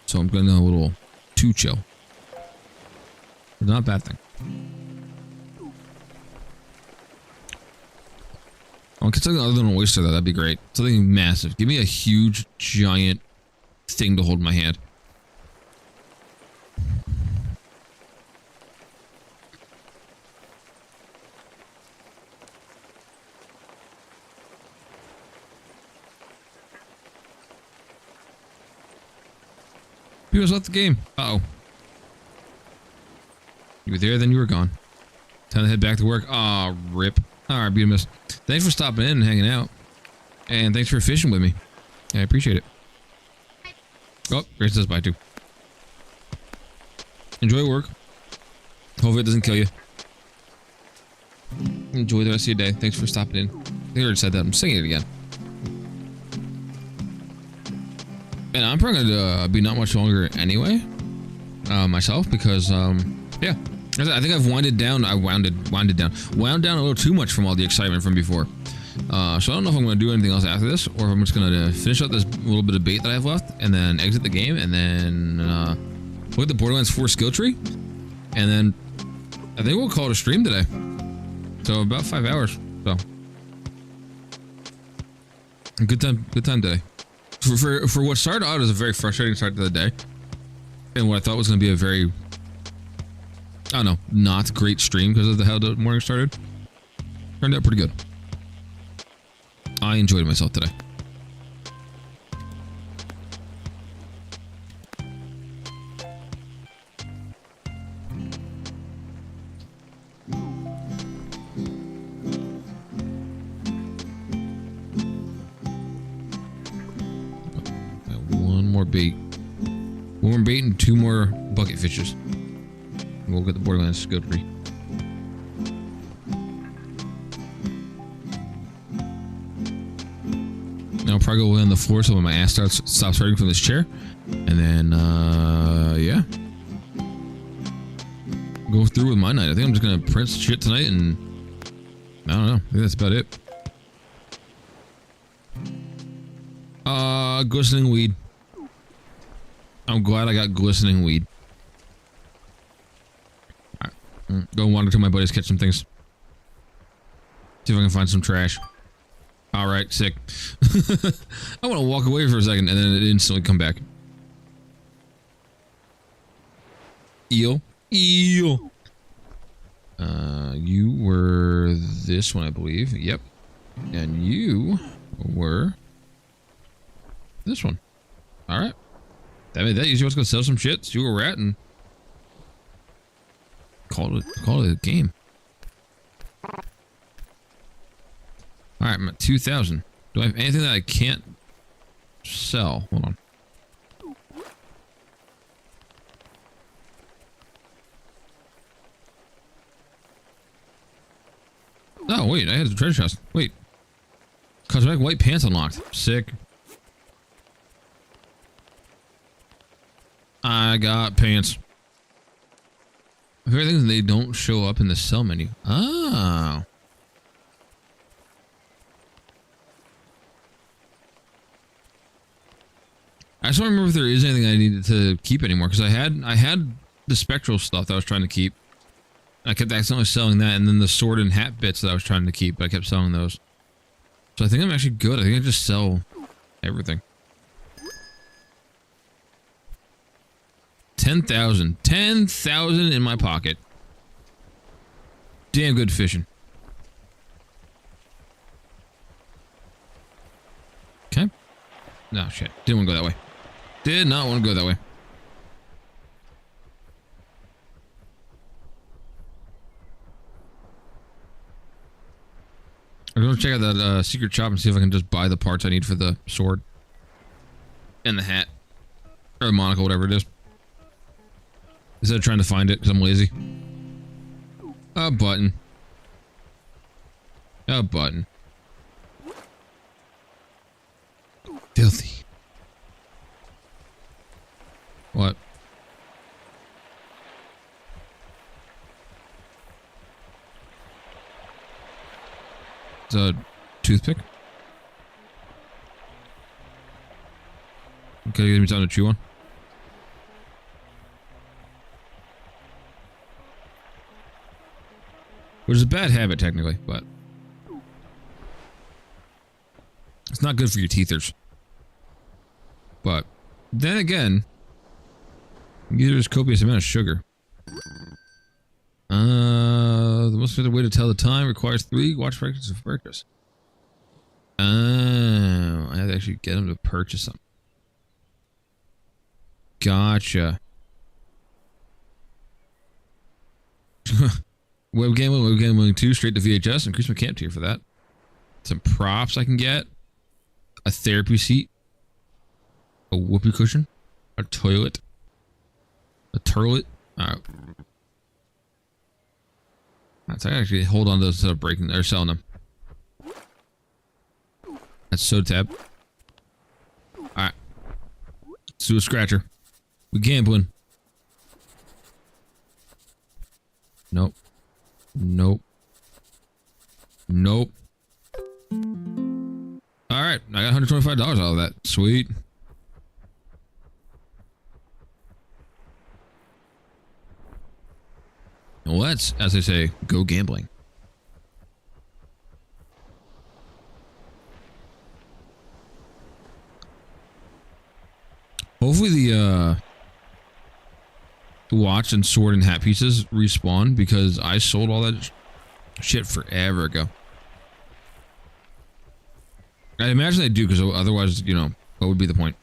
So I'm getting a little too chill. It's not a bad thing. I'll get something other than an oyster though, that'd be great. Something massive. Give me a huge, giant thing to hold in my hand. People left the game. Uh-oh. You were there, then you were gone. Time to head back to work. Aw, rip. Alright, be a miss. Thanks for stopping in and hanging out. And thanks for fishing with me. I appreciate it. Oh, Grace says bye too. Enjoy work. Hopefully it doesn't kill you. Enjoy the rest of your day. Thanks for stopping in. I think I already said that. I'm saying it again. And I'm probably gonna be not much longer anyway, myself, because yeah, I think I've wound down a little too much from all the excitement from before. So I don't know if I'm gonna do anything else after this, or if I'm just gonna finish up this little bit of bait that I have left, and then exit the game, and then look at the Borderlands 4 skill tree, and then I think we'll call it a stream today. So about 5 hours. So good time today. For what started out as a very frustrating start to the day, and what I thought was going to be a very, I don't know, not great stream because of how the morning started, turned out pretty good. I enjoyed myself today. Bait. One more bait and 2 more bucket fishes. And we'll get the Borderlands skill tree. Now I'll probably go lay on the floor so when my ass stops hurting from this chair. And then, yeah. Go through with my night. I think I'm just gonna print shit tonight and I don't know. I think that's about it. Glistening weed. I'm glad I got glistening weed. Alright. Go wander to my buddies, catch some things. See if I can find some trash. Alright, sick. I want to walk away for a second and then it instantly come back. Eel. Eel. You were this one, I believe. Yep. And you were this one. Alright. That made that easy. I was gonna sell some shit, see where we're at, and call it a game. Alright, I'm at 2,000. Do I have anything that I can't sell? Hold on. Oh, wait, I had the treasure chest. Wait. Cosmetic white pants unlocked. Sick. I got pants. Everything they don't show up in the sell menu. Oh. I just don't remember if there is anything I needed to keep anymore because I had the spectral stuff that I was trying to keep. I kept accidentally selling that, and then the sword and hat bits that I was trying to keep, but I kept selling those. So I think I'm actually good. I think I just sell everything. 10,000. 10,000 in my pocket. Damn good fishing. No, shit. Didn't want to go that way. Did not want to go that way. I'm going to check out that secret shop and see if I can just buy the parts I need for the sword. And the hat. Or the monocle, whatever it is. Instead of trying to find it, because I'm lazy. A button. A button. Filthy. What? It's a toothpick. Okay, give me time to chew on. Which is a bad habit, technically, but it's not good for your teethers. But then again, there's copious amount of sugar. The most effective way to tell the time requires 3 watch practice of purchase. Oh, I have to actually get him to purchase them. Gotcha. Web gambling 2 straight to VHS. Increase my camp tier for that. Some props I can get. A therapy seat. A whoopee cushion. A toilet. A turlet. Alright. So I can actually hold on to those instead of breaking or selling them. That's so tab. Alright. Let's do a scratcher. We gambling. Nope. Nope. Nope. Alright, I got $125 out of that. Sweet. Let's, as I say, go gambling. Hopefully the watch and sword and hat pieces respawn, because I sold all that shit forever ago. I imagine they do, because otherwise, you know, what would be the point?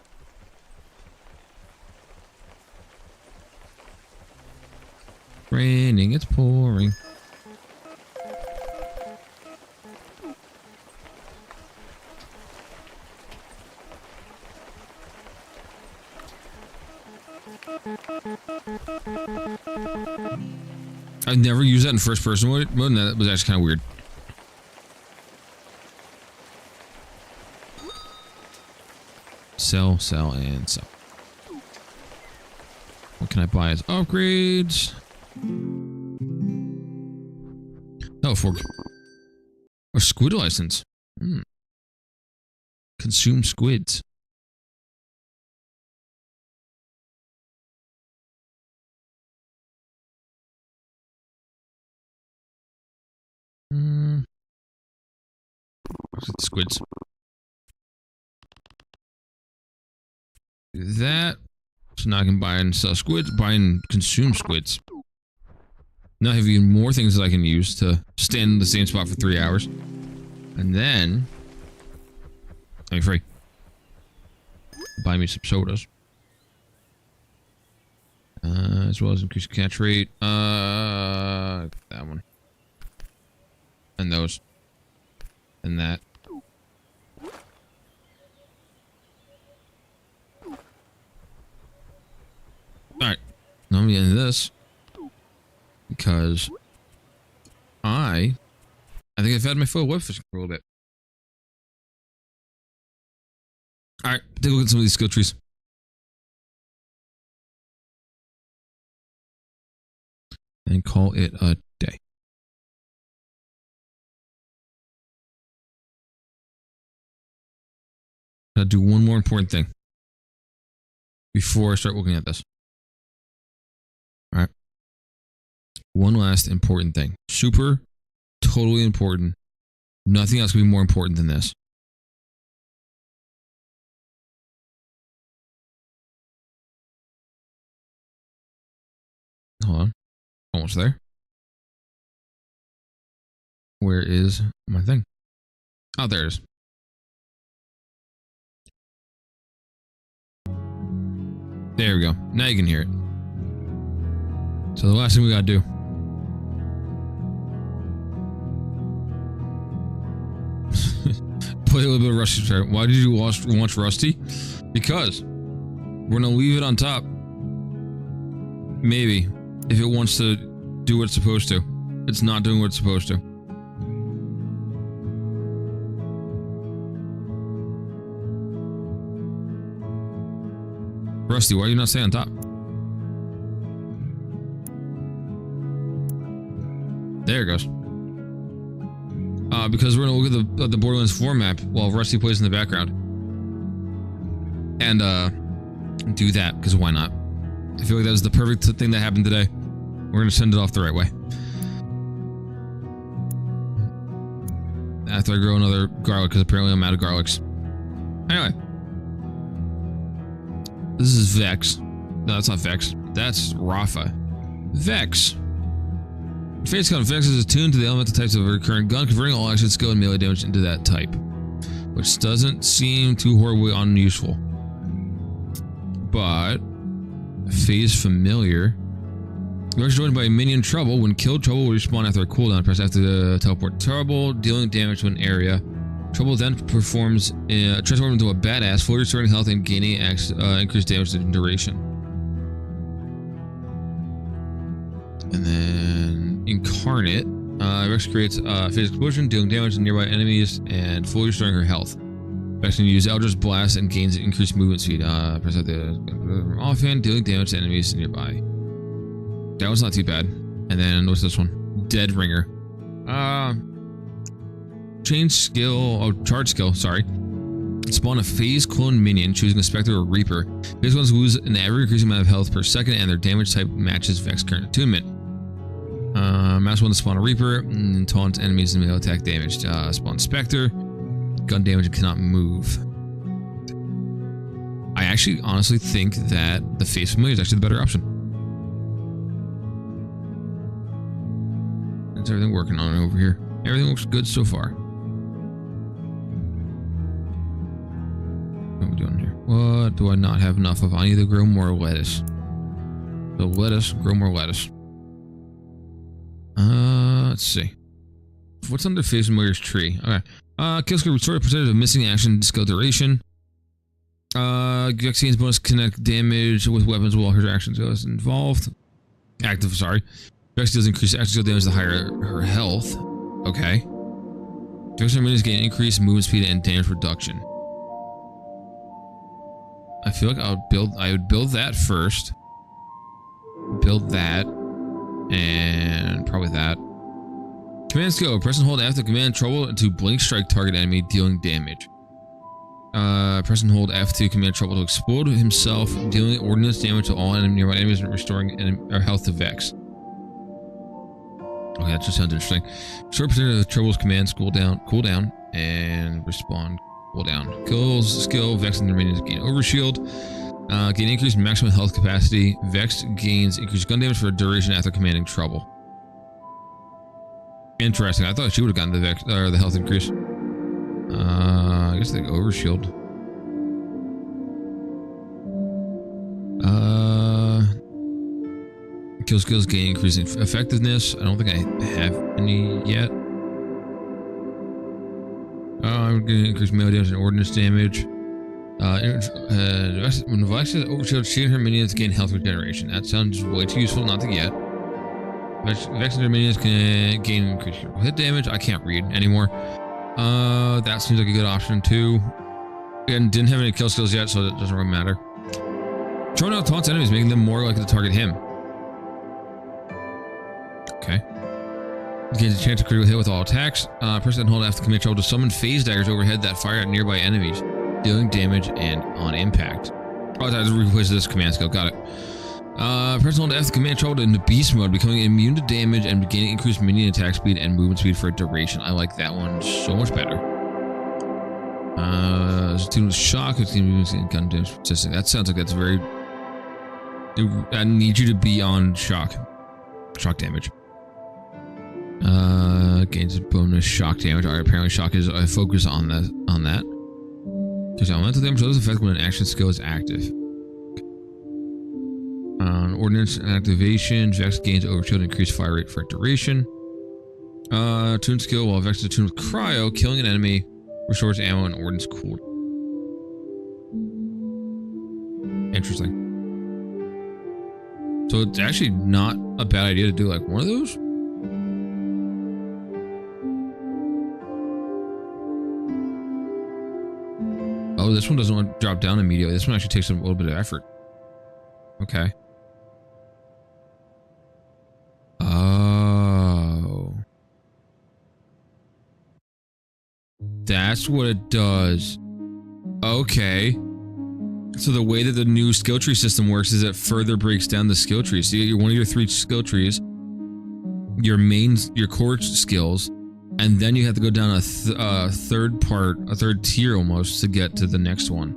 Raining, it's pouring. I've never used that in first person mode, and that was actually kind of weird. Sell, and sell. What can I buy as upgrades? Oh, fork. Or squid license. Consume squids. Where's the squids? Do that. So now I can buy and sell squids. Buy and consume squids. Now I have even more things that I can use to stand in the same spot for 3 hours. And then... I'm free. Buy me some sodas. As well as increase catch rate. That one. And those. And that. Alright. Now I'm getting this. Because I think I've had my full web fishing for a little bit. Alright, take a look at some of these skill trees. And call it a day. I'll do one more important thing before I start looking at this. Alright. One last important thing. Super, totally important. Nothing else can be more important than this. Hold on. Almost there. Where is my thing? Oh, there it is. There we go. Now you can hear it. So the last thing we gotta do. Play a little bit of Rusty. Why did you watch Rusty? Because we're gonna leave it on top. Maybe. If it wants to do what it's supposed to. It's not doing what it's supposed to. Rusty, why do you not stay on top? There it goes. Because we're gonna look at the Borderlands 4 map while Rusty plays in the background. And do that, because why not? I feel like that was the perfect thing that happened today. We're gonna send it off the right way. After I grow another garlic, because apparently I'm out of garlics. Anyway. This is Vex. No, that's not Vex. That's Rafa. Vex. Face gun. Vex is attuned to the elemental types of a current gun, converting all action skill and melee damage into that type. Which doesn't seem too horribly unuseful. But Phase Familiar. You're joined by a minion Trouble. When killed, Trouble will respawn after a cooldown. Press after the teleport Trouble, dealing damage to an area. Trouble then transforms into a badass, fully restoring health and gaining increased damage and duration. And then Incarnate. Vex creates a phase explosion, dealing damage to nearby enemies and fully restoring her health. Vex can use Eldritch Blast and gains increased movement speed. Press out the offhand, dealing damage to enemies nearby. That was not too bad. And then what's this one? Dead Ringer. Change skill, charge skill, sorry. Spawn a phase clone minion, choosing a Spectre or Reaper. Phase clones lose an ever increasing amount of health per second, and their damage type matches Vex's current attunement. Mouse one to spawn a Reaper, and taunt enemies and melee attack damage. Spawn Spectre, gun damage and cannot move. I actually honestly think that the Phase Familiar is actually the better option. Is everything working on it over here? Everything looks good so far. What are we doing here? What do I not have enough of? I need to grow more lettuce. So lettuce, grow more lettuce. Let's see. What's under Phase Familiar's tree? Okay. Kill skill restore a percentage of missing action skill duration. Vex gains bonus connect damage with weapons while her action skill is involved. Active, sorry. Vex deals increased action skill damage the higher her health. Okay. Vex minions gain increased movement speed and damage reduction. I feel like I would build that first. Build that. And probably that. Command skill. Press and hold F to command Trouble to blink strike target enemy, dealing damage. Press and hold F to command Trouble to explode himself, dealing ordnance damage to all nearby enemies and restoring health to Vex. Okay, that just sounds interesting. Short percentage of Trouble's commands cooldown, and respawn cooldown. Kills skill, Vex and their minions gain overshield. Gain increased maximum health capacity. Vex gains increased gun damage for a duration after commanding Trouble. Interesting. I thought she would have gotten the Vex or the health increase. I guess they overshield. Kill skills gain increasing effectiveness. I don't think I have any yet. I'm going to increase melee damage and ordnance damage. When Vex is overshield, she and her minions gain health regeneration. That sounds way too useful not to get. Vex and her minions can gain increased hit damage. I can't read anymore. That seems like a good option too. And didn't have any kill skills yet, so it doesn't really matter. Throwing out taunts enemies, making them more likely to target him. Okay. Gains a chance to critical hit with all attacks. Press and hold after command Trouble to summon phase daggers overhead that fire at nearby enemies, dealing damage and on impact. Oh, I have to replace this command skill. Got it. Press and hold after command Trouble into beast mode, becoming immune to damage and gaining increased minion attack speed and movement speed for a duration. I like that one so much better. Team with shock, gun damage. That sounds like that's very. I need you to be on shock. Shock damage. Gains a bonus shock damage. Alright, apparently shock is a focus on that. Because elemental damage does affect when an action skill is active. ordnance activation. Vex gains overshield and increased fire rate for duration. Tune skill while Vex is attuned with cryo, killing an enemy restores ammo and ordnance cooled. Interesting. So it's actually not a bad idea to do like one of those. Oh, this one doesn't want to drop down immediately. This one actually takes a little bit of effort. Okay. Oh. That's what it does. Okay. So the way that the new skill tree system works is it further breaks down the skill tree. So you get one of your 3 skill trees, your core skills, and then you have to go down a third tier almost to get to the next one.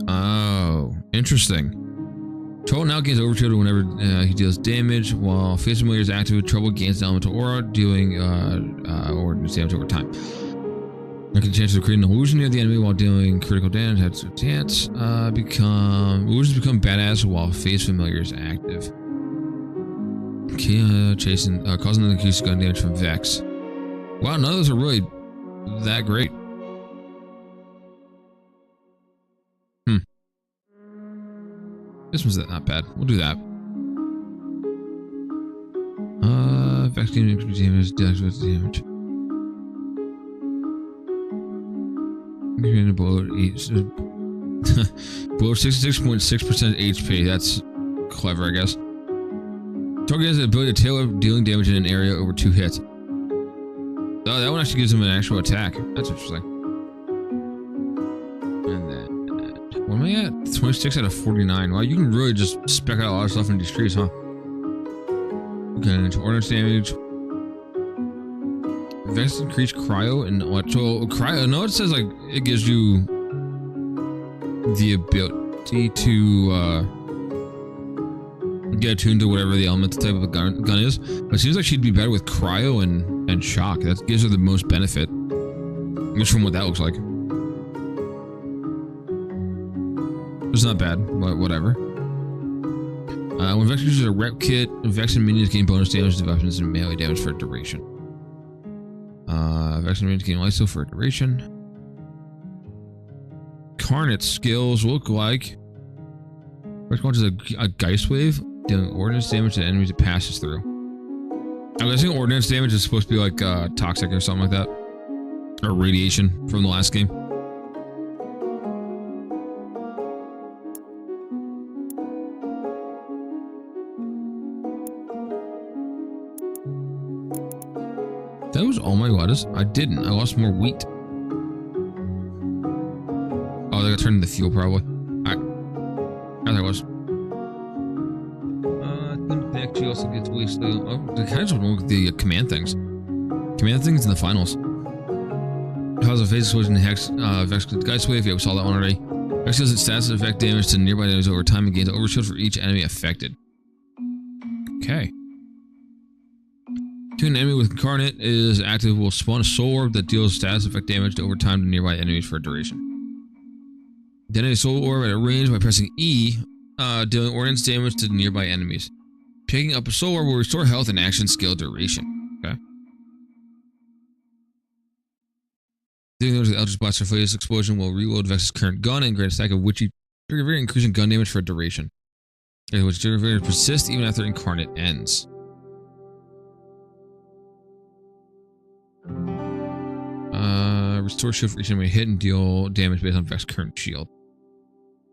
Oh, interesting. Trouble now gains overshield whenever he deals damage, while face familiar is active. Trouble gains an elemental aura, dealing ordnance damage over time. Making the chance to create an illusion near the enemy while dealing critical damage. Has a chance. Illusions become badass while face familiar is active. Chasing, causing an increased gun damage from Vex. Wow, none of those are really that great. This one's not bad. We'll do that. Vex gains increased damage, deactivates damage. Below 66.6% HP. That's clever, I guess. Target has the ability to tailor dealing damage in an area over 2 hits. Oh, that one actually gives him an actual attack. That's interesting. And then, what am I at? 26 out of 49. Wow, you can really just spec out a lot of stuff in these trees, huh? Okay, into ordnance damage. Vex increased cryo and what? So cryo, no, it says like it gives you the ability to get attuned to whatever the elemental type of a gun is. But it seems like she'd be better with cryo and shock. That gives her the most benefit. Just from what that looks like. It's not bad, but whatever. When Vex uses a rep kit, Vex and minions gain bonus damage to weapons and melee damage for a duration. Vex and minions gain lifesteal for a duration. Carnate skills look like Vex launches a Geist Wave, dealing ordnance damage to enemies it passes through. I'm guessing ordnance damage is supposed to be like toxic or something like that. Or radiation from the last game. That was all my lettuce. I didn't. I lost more wheat. Oh, they got turned into fuel probably. Alright. That was. Actually also gets wasted. Oh, they kind of just look at the command things. Command things in the finals. Cause a phase explosion Hex Vex Geist Wave. Yeah, we saw that one already. Vex does its stats effect damage to nearby enemies over time and gains overshield for each enemy affected. Okay. An enemy with Incarnate is active will spawn a soul orb that deals status effect damage over time to nearby enemies for a duration. Detonate a soul orb at a range by pressing E, dealing ordnance damage to nearby enemies. Picking up a soul orb will restore health and action skill duration. Okay. Dealing damage with Eldritch Blast or Phase Explosion will reload Vex's current gun and grant a stack of witchy trigger, increasing gun damage for a duration. Which trigger persists even after Incarnate ends. Restore shield for each enemy hit and deal damage based on Vex's current shield.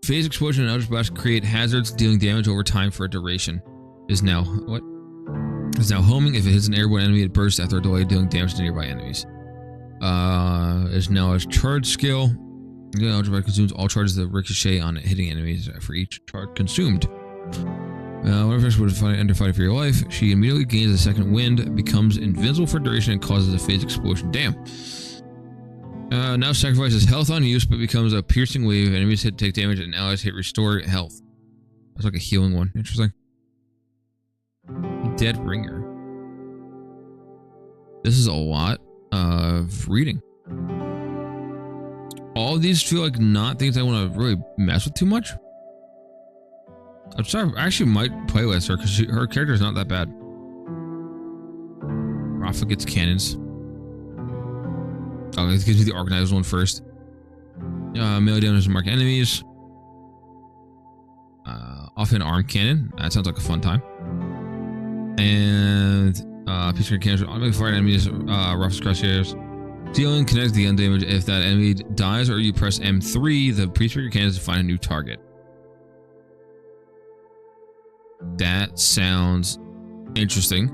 Phase Explosion and Eldritch Blast create hazards dealing damage over time for a duration. Is now homing. If it hits an airborne enemy, it bursts after a delay, dealing damage to nearby enemies. Is now a charge skill. The Eldritch Blast consumes all charges that ricochet on hitting enemies for each charge consumed. Whenever Vex would enter fighting for your life, she immediately gains a second wind, becomes invincible for duration, and causes a phase explosion. Damn. Now sacrifices health on use, but becomes a piercing wave. Enemies hit take damage, and allies hit restore health. That's like a healing one. Interesting. Dead Ringer. This is a lot of reading. All of these feel like not things I want to really mess with too much. I'm sorry, I actually might play with her because her character is not that bad. Rafa gets cannons. Oh, it gives me the organized one first. Melee damage to mark enemies. Offhand arm cannon. That sounds like a fun time. And peacemaker cannons automatically fire enemies. Rafa's crosshairs. Dealing connects the gun damage. If that enemy dies or you press M3, the peacemaker cannons find a new target. That sounds interesting.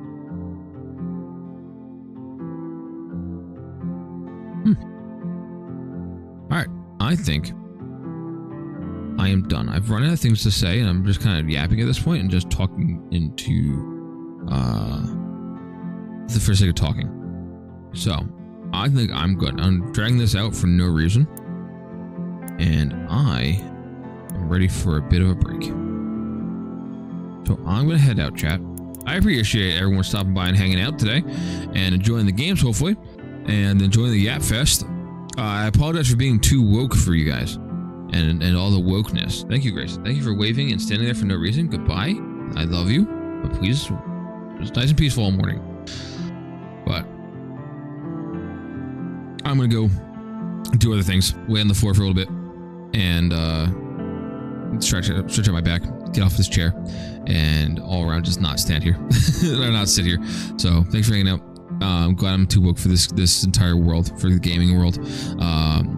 Alright, I think I am done. I've run out of things to say, and I'm just kind of yapping at this point and just talking into for the sake of talking. So, I think I'm good. I'm dragging this out for no reason, and I am ready for a bit of a break. So I'm going to head out, chat. I appreciate everyone stopping by and hanging out today and enjoying the games, hopefully, and enjoying the Yap Fest. I apologize for being too woke for you guys and all the wokeness. Thank you, Grace. Thank you for waving and standing there for no reason. Goodbye. I love you, but please, it was nice and peaceful all morning. But I'm going to go do other things, lay on the floor for a little bit, and stretch out my back, get off this chair, and all around just not stand here, or not sit here. So thanks for hanging out. I'm glad I'm too woke for this entire world, for the gaming world.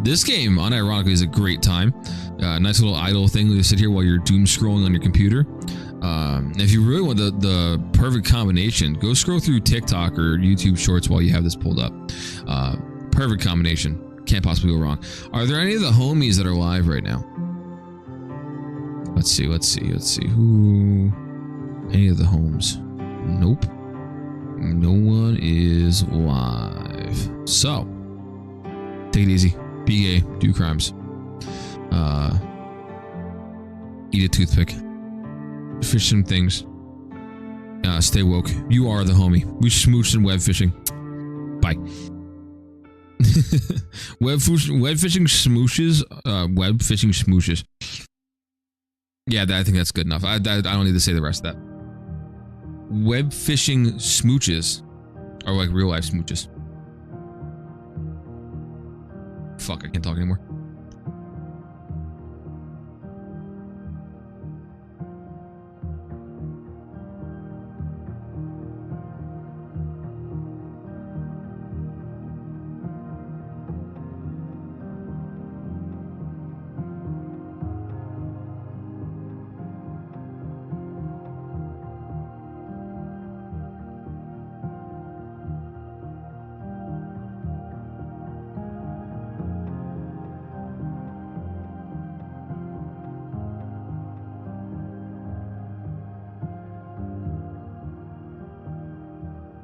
This game, unironically, is a great time. Nice little idle thing to sit here while you're doom scrolling on your computer. If you really want the perfect combination, go scroll through TikTok or YouTube Shorts while you have this pulled up. Perfect combination. Can't possibly go wrong. Are there any of the homies that are live right now? Let's see. Who? Any of the homes? Nope. No one is live. So, take it easy. Be gay. Do crimes. Eat a toothpick. Fish some things. Stay woke. You are the homie. We smooched in web fishing. Bye. Web fishing smooshes. Web fishing smooshes. Yeah, I think that's good enough. I don't need to say the rest of that. Web fishing smooches are like real life smooches. Fuck, I can't talk anymore.